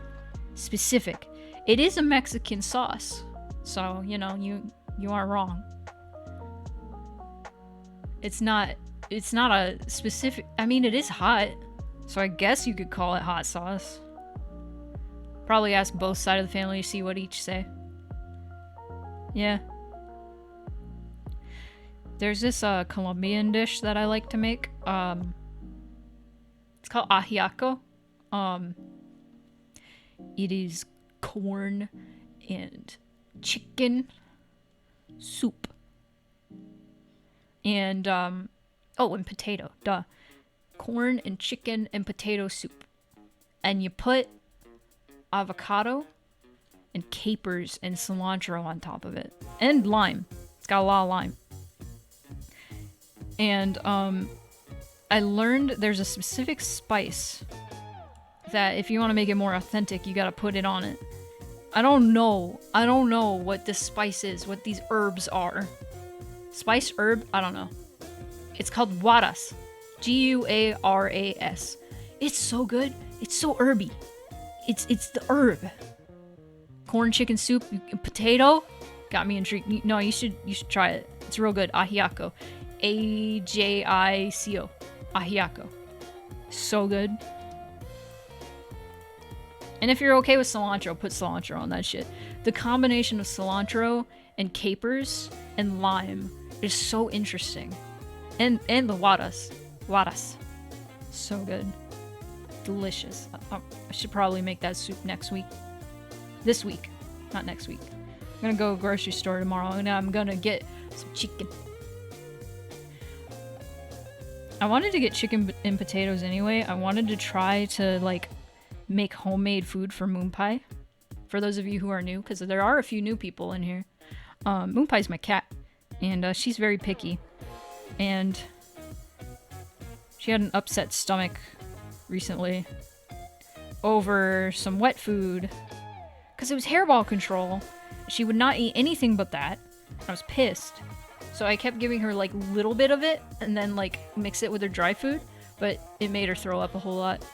Specific. It is a Mexican sauce. So, you know, you aren't wrong. It's not a specific, I mean, it is hot. So I guess you could call it hot sauce. Probably ask both sides of the family to see what each say. Yeah. There's this Colombian dish that I like to make. It's called ajiaco. It is corn and chicken soup. And and potato. Duh. Corn and chicken and potato soup. And you put avocado and capers and cilantro on top of it. And lime. It's got a lot of lime. And I learned there's a specific spice that if you want to make it more authentic, you gotta put it on it. I don't know what this spice is, what these herbs are. Spice herb? I don't know. It's called guaras. Guaras. It's so good. It's so herby. It's the herb. Corn chicken soup, potato. Got me intrigued. No, you should try it. It's real good. Ajiaco. Ajico. Ajiaco. So good. And if you're okay with cilantro, put cilantro on that shit. The combination of cilantro and capers and lime is so interesting. And the waras. Waras. So good. Delicious. I should probably make that soup next week. This week. Not next week. I'm gonna go grocery store tomorrow and I'm gonna get some chicken. I wanted to get chicken and potatoes anyway. I wanted to try to like make homemade food for Moon Pie. For those of you who are new, because there are a few new people in here. Moon Pie's my cat, and she's very picky. And she had an upset stomach recently over some wet food because it was hairball control. She would not eat anything but that. I was pissed. So I kept giving her like a little bit of it and then like mix it with her dry food, but it made her throw up a whole lot.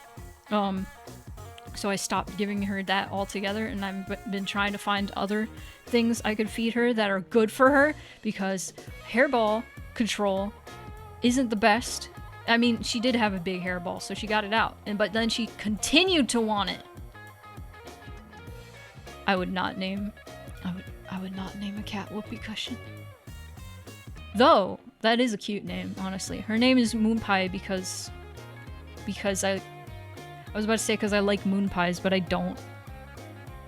So I stopped giving her that altogether, and I've been trying to find other things I could feed her that are good for her, because hairball control isn't the best. I mean, she did have a big hairball, so she got it out, but then she continued to want it. I would not name a cat whoopee cushion. Though that is a cute name, honestly. Her name is Moon Pie because I was about to say because I like moon pies, but I don't.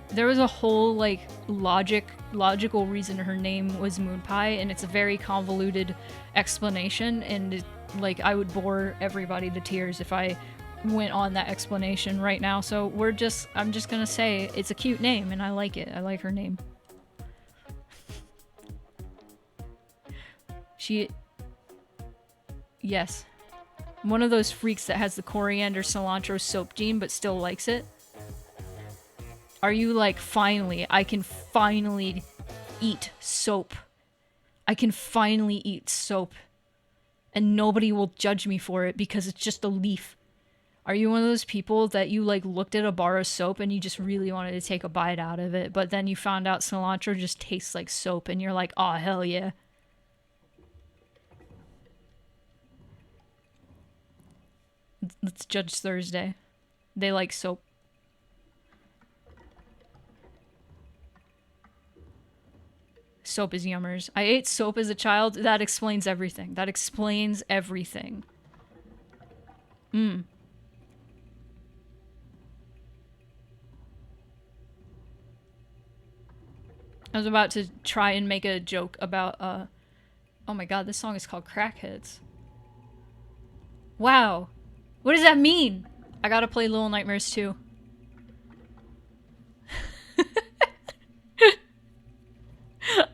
There was a whole like logical reason her name was Moon Pie, and it's a very convoluted explanation, and like I would bore everybody to tears if I went on that explanation right now. So I'm just gonna say it's a cute name and I like it. I like her name. Yes. I'm one of those freaks that has the coriander cilantro soap gene but still likes it. Are you like, finally, I can finally eat soap. I can finally eat soap. And nobody will judge me for it because it's just a leaf. Are you one of those people that you like looked at a bar of soap and you just really wanted to take a bite out of it, but then you found out cilantro just tastes like soap and you're like, oh hell yeah. Let's judge Thursday. They like soap. Soap is yummers. I ate soap as a child. That explains everything. That explains everything. I was about to try and make a joke about, oh my god, this song is called Crackheads. Wow. What does that mean? I gotta play Little Nightmares 2.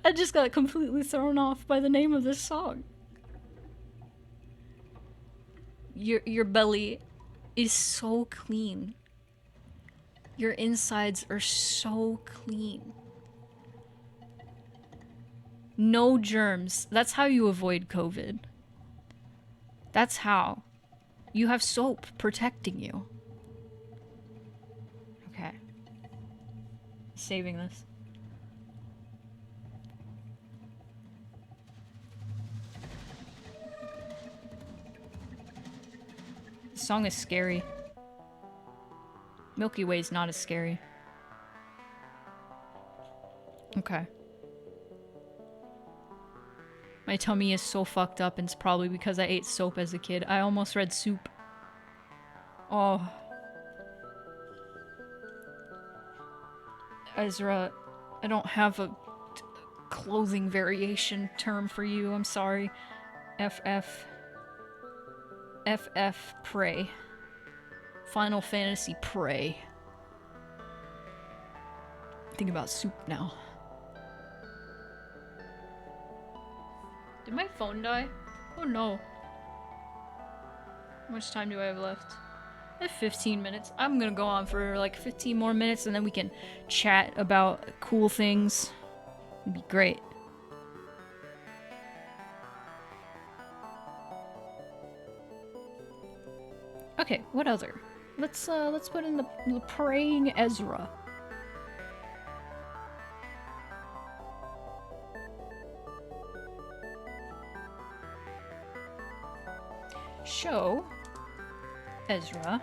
I just got completely thrown off by the name of this song. Your belly is so clean. Your insides are so clean. No germs. That's how you avoid COVID. That's how. You have soap protecting you. Okay. Saving this. This song is scary. Milky Way's not as scary. Okay. My tummy is so fucked up, and it's probably because I ate soap as a kid. I almost read soup. Oh. Ezra, I don't have a clothing variation term for you. I'm sorry. FF. Prey. Final Fantasy Prey. Think about soup now. Did my phone die? Oh no. How much time do I have left? I have 15 minutes. I'm gonna go on for like 15 more minutes and then we can chat about cool things. It'd be great. Okay, what other? let's put in the praying Ezra. Show Ezra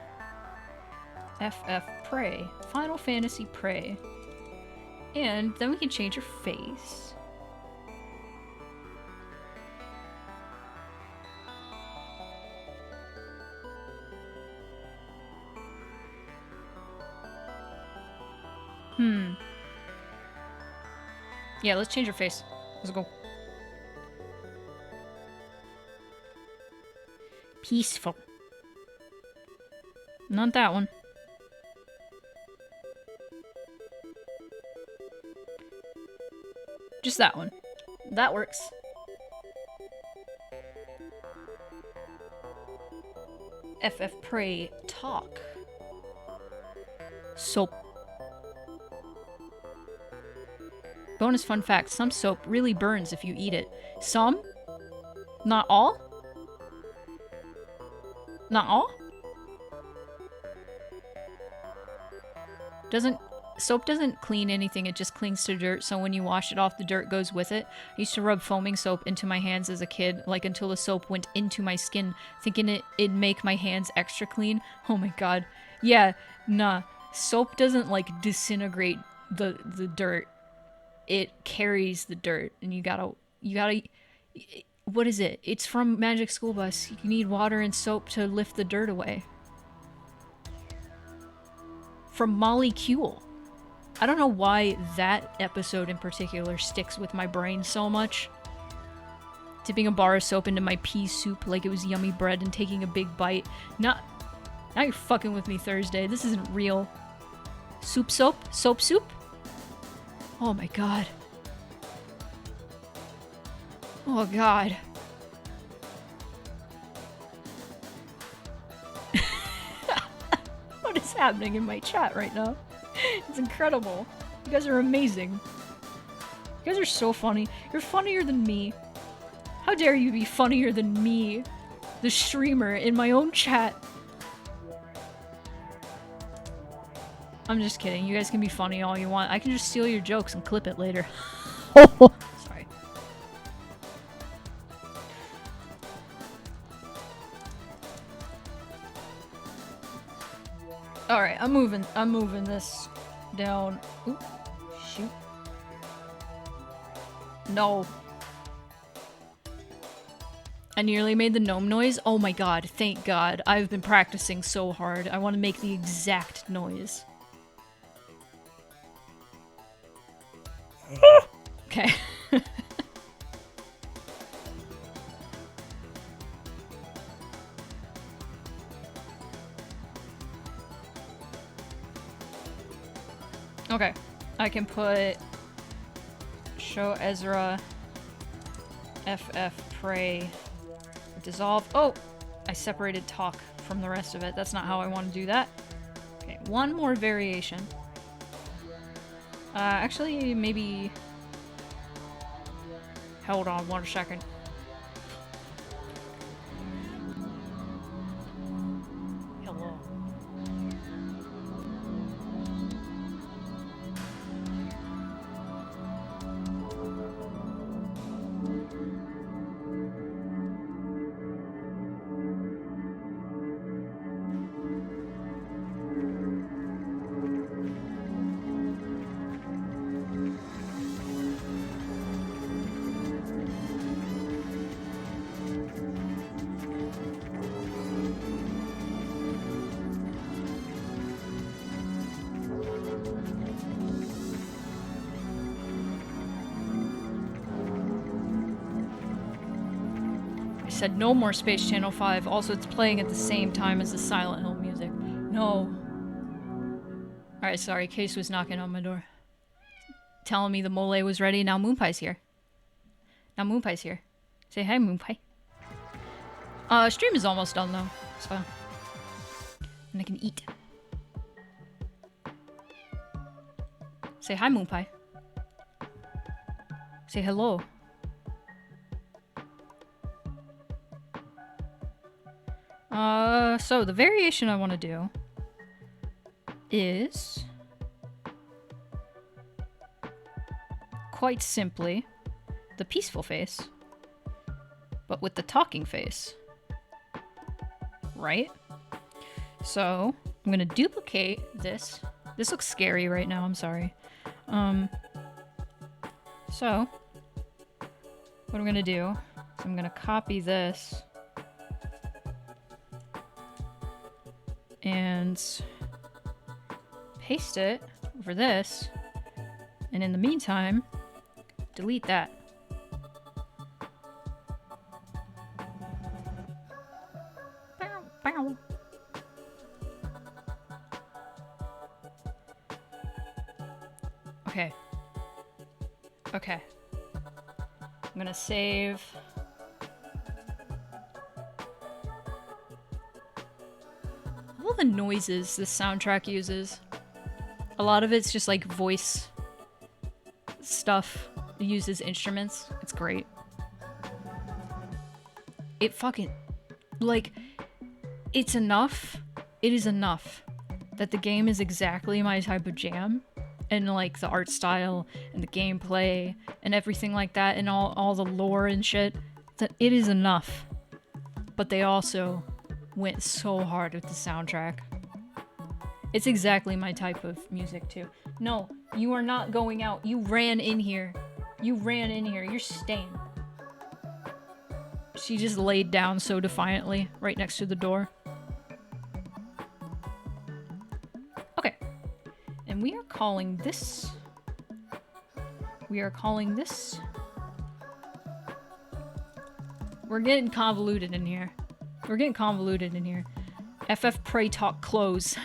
FF Pray. Final Fantasy Pray. And then we can change her face. Yeah, let's change her face. Let's go. Peaceful. Not that one. Just that one. That works. FF Pray Talk. Soap. Bonus fun fact, some soap really burns if you eat it. Some? Not all? Not all? Soap doesn't clean anything, it just clings to dirt, so when you wash it off, the dirt goes with it. I used to rub foaming soap into my hands as a kid, like until the soap went into my skin, thinking it'd make my hands extra clean. Oh my god. Yeah, nah. Soap doesn't, like, disintegrate the dirt. It carries the dirt, and you gotta, what is it? It's from Magic School Bus. You need water and soap to lift the dirt away. From Molly Kuehl. I don't know why that episode in particular sticks with my brain so much. Dipping a bar of soap into my pea soup like it was yummy bread and taking a big bite. Now you're fucking with me, Thursday. This isn't real. Soup soap? Soap soup? Oh my god. Oh god. What is happening in my chat right now? It's incredible. You guys are amazing. You guys are so funny. You're funnier than me. How dare you be funnier than me, the streamer, in my own chat? I'm just kidding. You guys can be funny all you want. I can just steal your jokes and clip it later. Sorry. Alright, I'm moving this down. Oop, shoot. No. I nearly made the gnome noise. Oh my god, thank god. I've been practicing so hard. I want to make the exact noise. Okay. Okay. I can put show Ezra FF Pray dissolve. Oh! I separated talk from the rest of it. That's not how I want to do that. Okay, one more variation. Actually, maybe... Hold on 1 second. Hello. Said no more Space Channel 5. Also, it's playing at the same time as the Silent Hill music. No. Alright, sorry. Case was knocking on my door. Telling me the mole was ready. Now Moonpie's here. Now Moonpie's here. Say hi, Moonpie. Stream is almost done, though. So. And I can eat. Say hi, Moonpie. Say hello. So the variation I want to do is quite simply the peaceful face, but with the talking face. Right? So, I'm gonna duplicate this. This looks scary right now, I'm sorry. So, what I'm gonna do is I'm gonna copy this and paste it over this, and in the meantime, delete that. Bow, bow. Okay. Okay. I'm gonna save. All the noises this soundtrack uses. A lot of it's just like voice stuff. It uses instruments. It's great. It fucking, like, it's enough. It is enough that the game is exactly my type of jam. And like the art style and the gameplay and everything like that and all the lore and shit. That it is enough. But they also went so hard with the soundtrack. It's exactly my type of music too. No, you are not going out. You ran in here. You ran in here. You're staying. She just laid down so defiantly right next to the door. Okay. And we are calling this... We're getting convoluted in here. FF Pray Talk Close.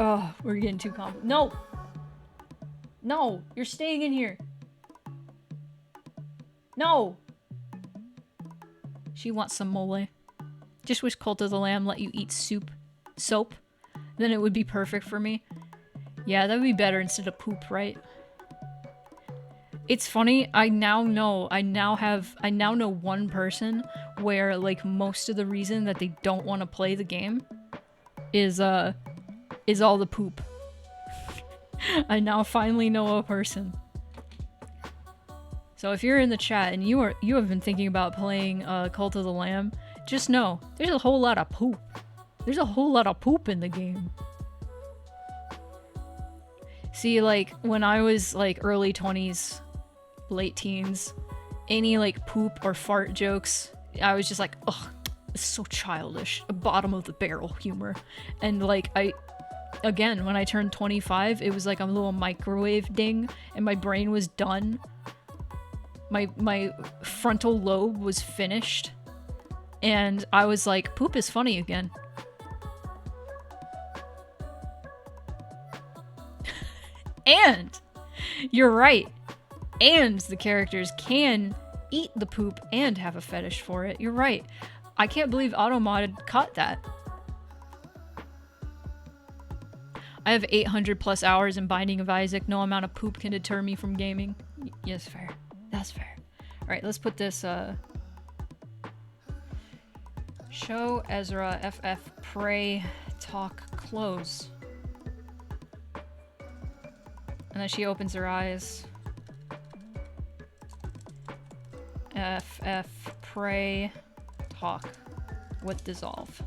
Oh, we're getting too convoluted. No! No! You're staying in here! No! She wants some mole. Just wish Cult of the Lamb let you eat soap. Then it would be perfect for me. Yeah, that would be better instead of poop, right? It's funny, I now know one person where, like, most of the reason that they don't want to play the game is all the poop. I now finally know a person. So if you're in the chat and you have been thinking about playing Cult of the Lamb, just know, there's a whole lot of poop. There's a whole lot of poop in the game. See, like, when I was, like, early 20s, late teens, any, like, poop or fart jokes, I was just like, ugh, it's so childish. Bottom of the barrel humor. And, like, again, when I turned 25, it was like a little microwave ding, and my brain was done. My frontal lobe was finished, and I was like, poop is funny again. And you're right. And the characters can eat the poop and have a fetish for it. You're right. I can't believe Automod caught that. I have 800 plus hours in Binding of Isaac. No amount of poop can deter me from gaming. Yes, fair. That's fair. Alright, let's put this, Show Ezra FF Pray Talk Close. And then she opens her eyes. FF Pray Talk with Dissolve.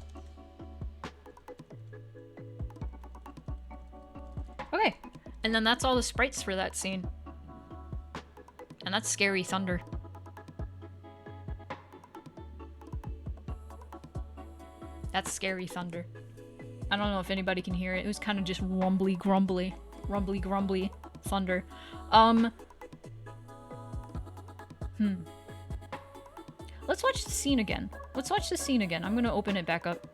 Okay, and then that's all the sprites for that scene. And that's Scary Thunder. That's Scary Thunder. I don't know if anybody can hear it. It was kind of just rumbly grumbly thunder. Let's watch the scene again. I'm gonna open it back up.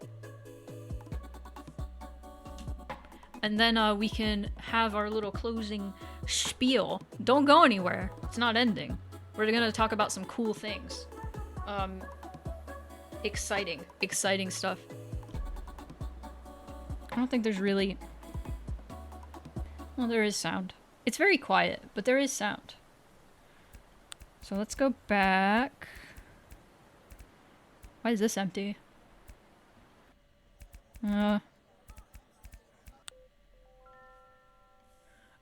And then we can have our little closing spiel. Don't go anywhere. It's not ending. We're gonna talk about some cool things. Exciting stuff. I don't think there's really... Well, there is sound. It's very quiet, but there is sound. So let's go back. Why is this empty?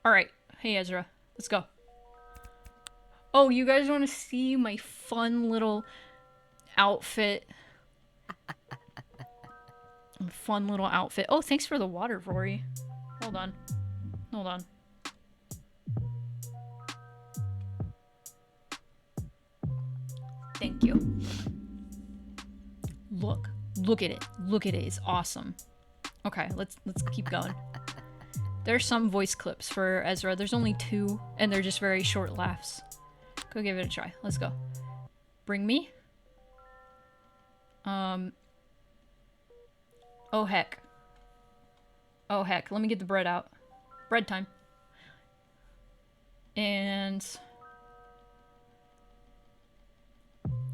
Alright. Hey, Ezra. Let's go. Oh, you guys want to see my fun little outfit? Fun little outfit. Oh, thanks for the water, Rory. Hold on. Hold on. Thank you. Look. Look at it. Look at it. It's awesome. Okay, let's keep going. There's some voice clips for Ezra. There's only 2, and they're just very short laughs. Go give it a try. Let's go. Bring me. Oh heck. Oh heck. Let me get the bread out. Bread time. And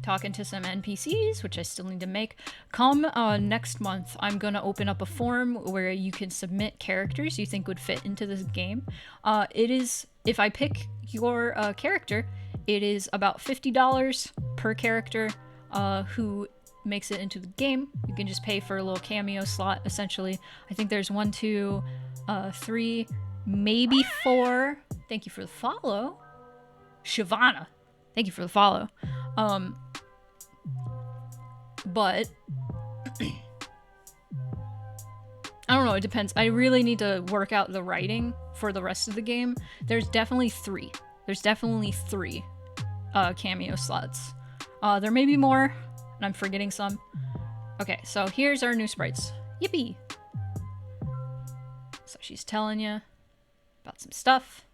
talking to some NPCs, which I still need to make. Come next month, I'm gonna open up a form where you can submit characters you think would fit into this game. It is, if I pick your character, it is about $50 per character who makes it into the game. You can just pay for a little cameo slot, essentially. I think there's 1, 2, 3, maybe 4. Thank you for the follow. Shavana, thank you for the follow. But I don't know, it depends. I really need to work out the writing for the rest of the game. There's definitely 3. There's definitely 3 cameo slots. There may be more, and I'm forgetting some. Okay, so here's our new sprites. Yippee! So she's telling you about some stuff.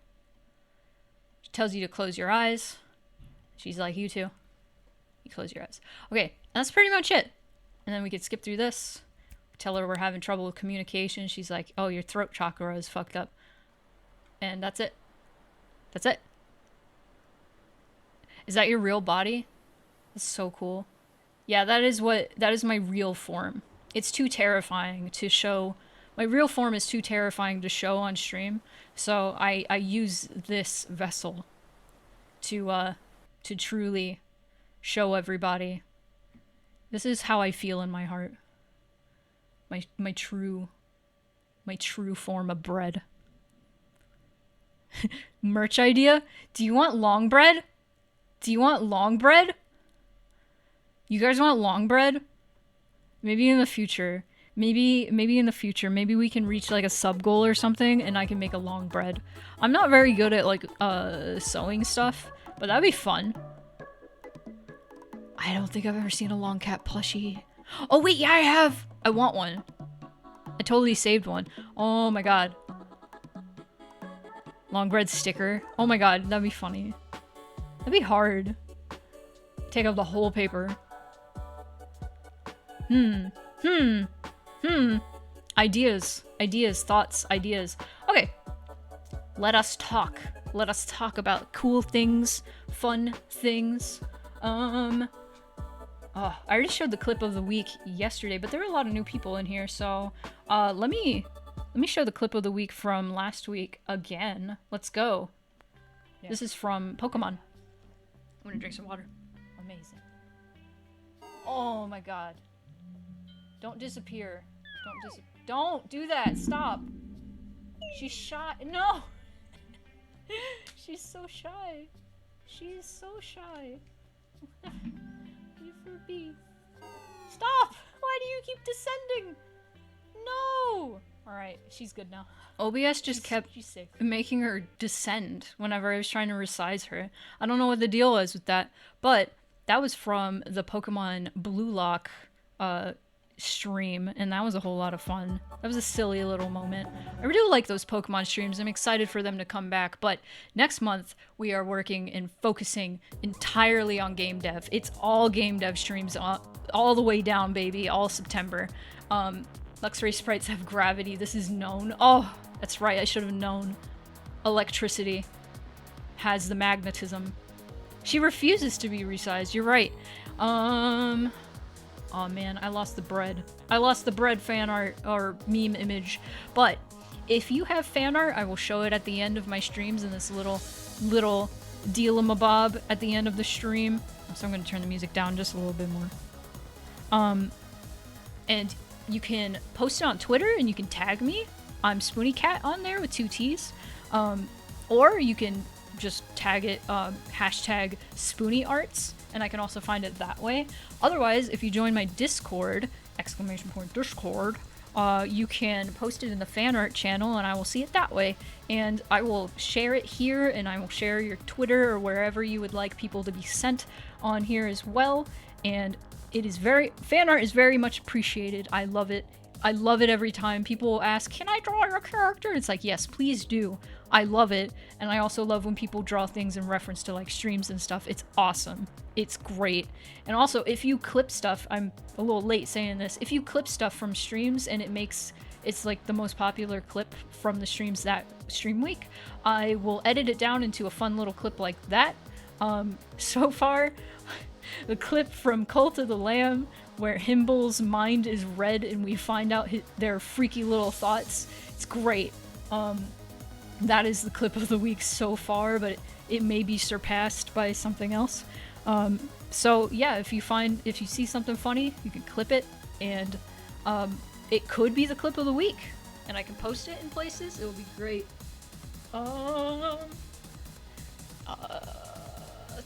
She tells you to close your eyes. She's like, you too. You close your eyes. Okay, that's pretty much it. And then we could skip through this. Tell her we're having trouble with communication. She's like, oh, your throat chakra is fucked up. And that's it. That's it. Is that your real body? That's so cool. Yeah, that is my real form. It's too terrifying to show. My real form is too terrifying to show on stream. So I use this vessel to truly show everybody. This is how I feel in my heart. My true form of bread. Merch idea? Do you want long bread? Do you want long bread? You guys want long bread? Maybe in the future. Maybe in the future. Maybe we can reach like a sub goal or something and I can make a long bread. I'm not very good at like sewing stuff, but that'd be fun. I don't think I've ever seen a long cat plushie. Oh wait, yeah I have! I want one. I totally saved one. Oh my god. Long bread sticker. Oh my god, that'd be funny. That'd be hard. Take up the whole paper. Ideas. Ideas. Thoughts. Ideas. Okay. Let us talk. Let us talk about cool things. Fun things. Oh, I already showed the clip of the week yesterday, but there were a lot of new people in here, so let me show the clip of the week from last week again. Let's go. Yeah. This is from Pokemon. I'm gonna drink some water. Amazing. Oh my god. Don't disappear. Don't do that. Stop. She's shy. No. She's so shy. She is so shy. Leave her be. Stop! Why do you keep descending? No! Alright, she's good now. OBS just kept making her descend whenever I was trying to resize her. I don't know what the deal is with that, but that was from the Pokemon Blue Lock stream, and that was a whole lot of fun. That was a silly little moment. I really like those Pokemon streams. I'm excited for them to come back, but next month we are working and focusing entirely on game dev. It's all game dev streams all the way down, baby, all September. Luxray sprites have gravity. This is known. Oh, that's right. I should have known. Electricity has the magnetism. She refuses to be resized. You're right. Oh man, I lost the bread. I lost the bread fan art or meme image. But if you have fan art, I will show it at the end of my streams in this little deal-a-mabob at the end of the stream. So I'm going to turn the music down just a little bit more. And You can post it on Twitter and you can tag me. I'm SpoonyCat on there with 2 T's. Or you can just tag it hashtag SpoonieArts, and I can also find it that way. Otherwise, if you join my Discord, !Discord, you can post it in the fan art channel and I will see it that way. And I will share it here, and I will share your Twitter or wherever you would like people to be sent on here as well. And it is fan art is very much appreciated. I love it. I love it every time. People will ask, can I draw your character? It's like, yes, please do. I love it. And I also love when people draw things in reference to like streams and stuff. It's awesome. It's great. And also, if you clip stuff, I'm a little late saying this, if you clip stuff from streams and it's like the most popular clip from the streams that stream week, I will edit it down into a fun little clip like that. So far, the clip from Cult of the Lamb, where Himble's mind is read and we find out their freaky little thoughts. It's great. That is the clip of the week so far, but it may be surpassed by something else. So yeah, if you see something funny, you can clip it, and it could be the clip of the week, and I can post it in places. It will be great.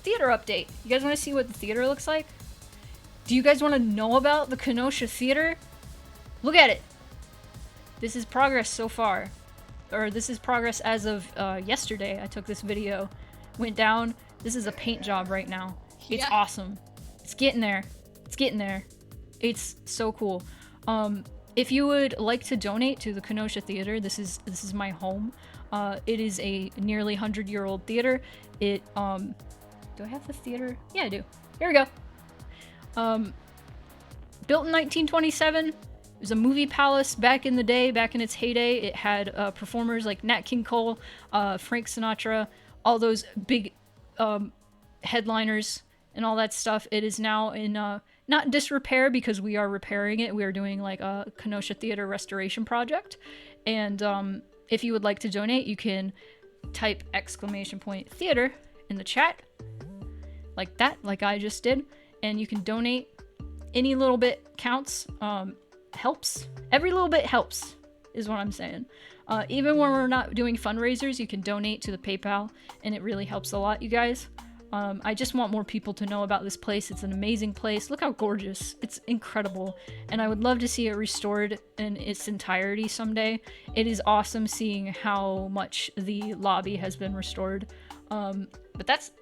Theater update. You guys want to see what the theater looks like? Do you guys want to know about the Kenosha Theater? Look at it. This is progress so far. Or this is progress as of yesterday. I took this video. Went down. This is a paint job right now. It's awesome. It's getting there. It's getting there. It's so cool. If you would like to donate to the Kenosha Theater, this is my home. It is a nearly 100-year-old theater. It do I have the theater? Yeah, I do. Here we go. Built in 1927. It was a movie palace back in the day, back in its heyday. It had performers like Nat King Cole, Frank Sinatra, all those big headliners and all that stuff. It is now in not disrepair, because we are repairing it. We are doing like a Kenosha Theater restoration project. And if you would like to donate, you can type !theater in the chat like that, like I just did, and you can donate. Any little bit counts. Helps. Every little bit helps, is what I'm saying. Even when we're not doing fundraisers, you can donate to the PayPal, and it really helps a lot, you guys. I just want more people to know about this place. It's an amazing place. Look how gorgeous. It's incredible. And I would love to see it restored in its entirety someday. It is awesome seeing how much the lobby has been restored. But that's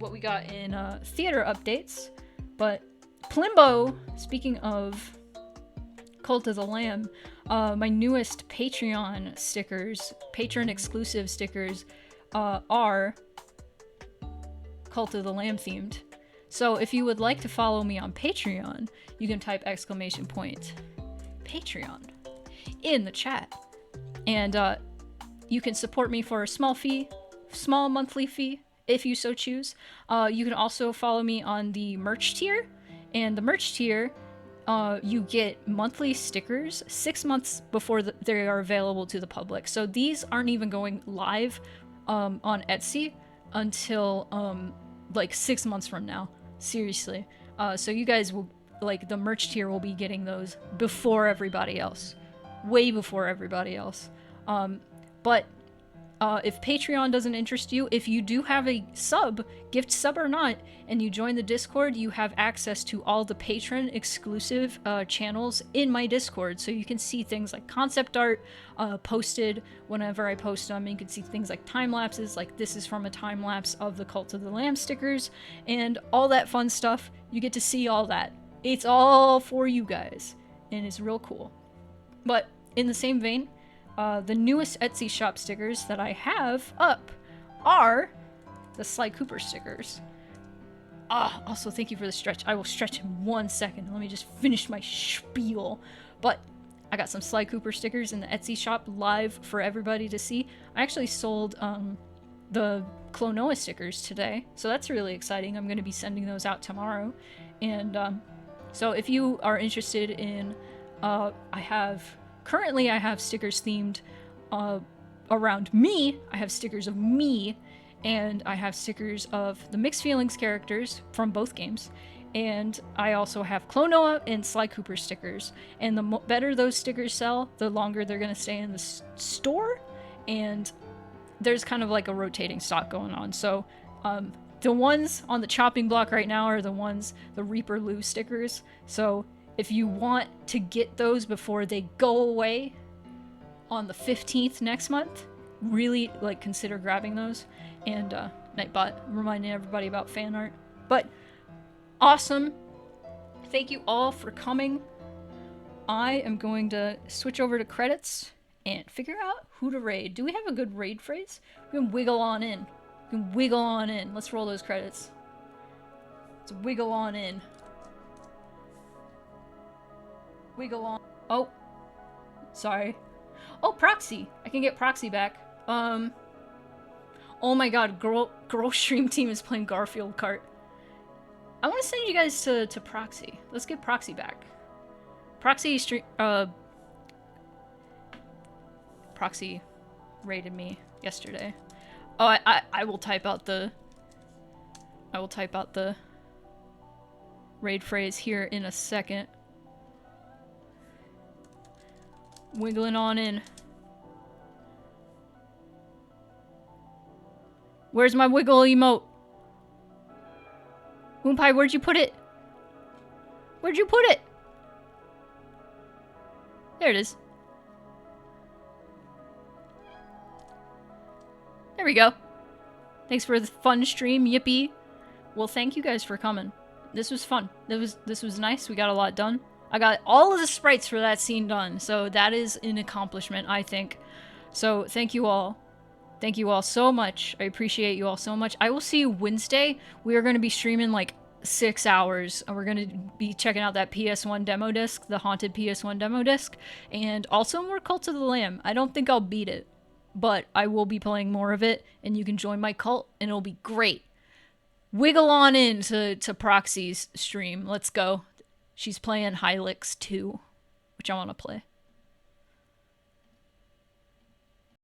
what we got in theater updates. But Plimbo, speaking of Cult of the Lamb, my newest Patreon stickers, patron exclusive stickers, are Cult of the Lamb themed. So if you would like to follow me on Patreon, you can type Patreon in the chat. And you can support me for a small monthly fee, if you so choose. You can also follow me on the merch tier. And the merch tier, you get monthly stickers 6 months before they are available to the public. So these aren't even going live on Etsy until like 6 months from now. Seriously. So you guys will, like, the merch tier will be getting those before everybody else. Way before everybody else. But if Patreon doesn't interest you, if you do have a gift sub or not, and you join the Discord, you have access to all the patron exclusive channels in my Discord. So you can see things like concept art posted whenever I post them. You can see things like time lapses, like this is from a time lapse of the Cult of the Lamb stickers, and all that fun stuff. You get to see all that. It's all for you guys, and it's real cool. But in the same vein, the newest Etsy shop stickers that I have up are the Sly Cooper stickers. Also thank you for the stretch. I will stretch in 1 second. Let me just finish my spiel. But I got some Sly Cooper stickers in the Etsy shop live for everybody to see. I actually sold the Klonoa stickers today, so that's really exciting. I'm going to be sending those out tomorrow. And so if you are interested in, Currently, I have stickers themed around me. I have stickers of me, and I have stickers of the Mixed Feelings characters from both games, And I also have Klonoa and Sly Cooper stickers. And the better those stickers sell, the longer they're going to stay in the store. And there's kind of like a rotating stock going on. So the ones on the chopping block right now are the Reaper Lou stickers. So if you want to get those before they go away on the 15th next month, really like consider grabbing those. And Nightbot reminding everybody about fan art. But awesome. Thank you all for coming. I am going to switch over to credits and figure out who to raid. Do we have a good raid phrase? We can wiggle on in. We can wiggle on in. Let's roll those credits. Let's wiggle on in. Wiggle on. Oh. Sorry. Oh, proxy. I can get proxy back. Oh my god, girl stream team is playing Garfield Kart. I want to send you guys to proxy. Let's get proxy back. Proxy Proxy raided me yesterday. Oh, I will type out the raid phrase here in a second. Wiggling on in. Where's my wiggle emote? Moonpie, where'd you put it? Where'd you put it? There it is. There we go. Thanks for the fun stream, yippee. Well, thank you guys for coming. This was fun. This was nice. We got a lot done. I got all of the sprites for that scene done, so that is an accomplishment, I think. So thank you all. Thank you all so much. I appreciate you all so much. I will see you Wednesday. We are going to be streaming like 6 hours. And we're going to be checking out that PS1 demo disc, the haunted PS1 demo disc, and also more Cult of the Lamb. I don't think I'll beat it, but I will be playing more of it, and you can join my cult, and it'll be great. Wiggle on into Proxy's stream. Let's go. She's playing Hylix 2, which I want to play.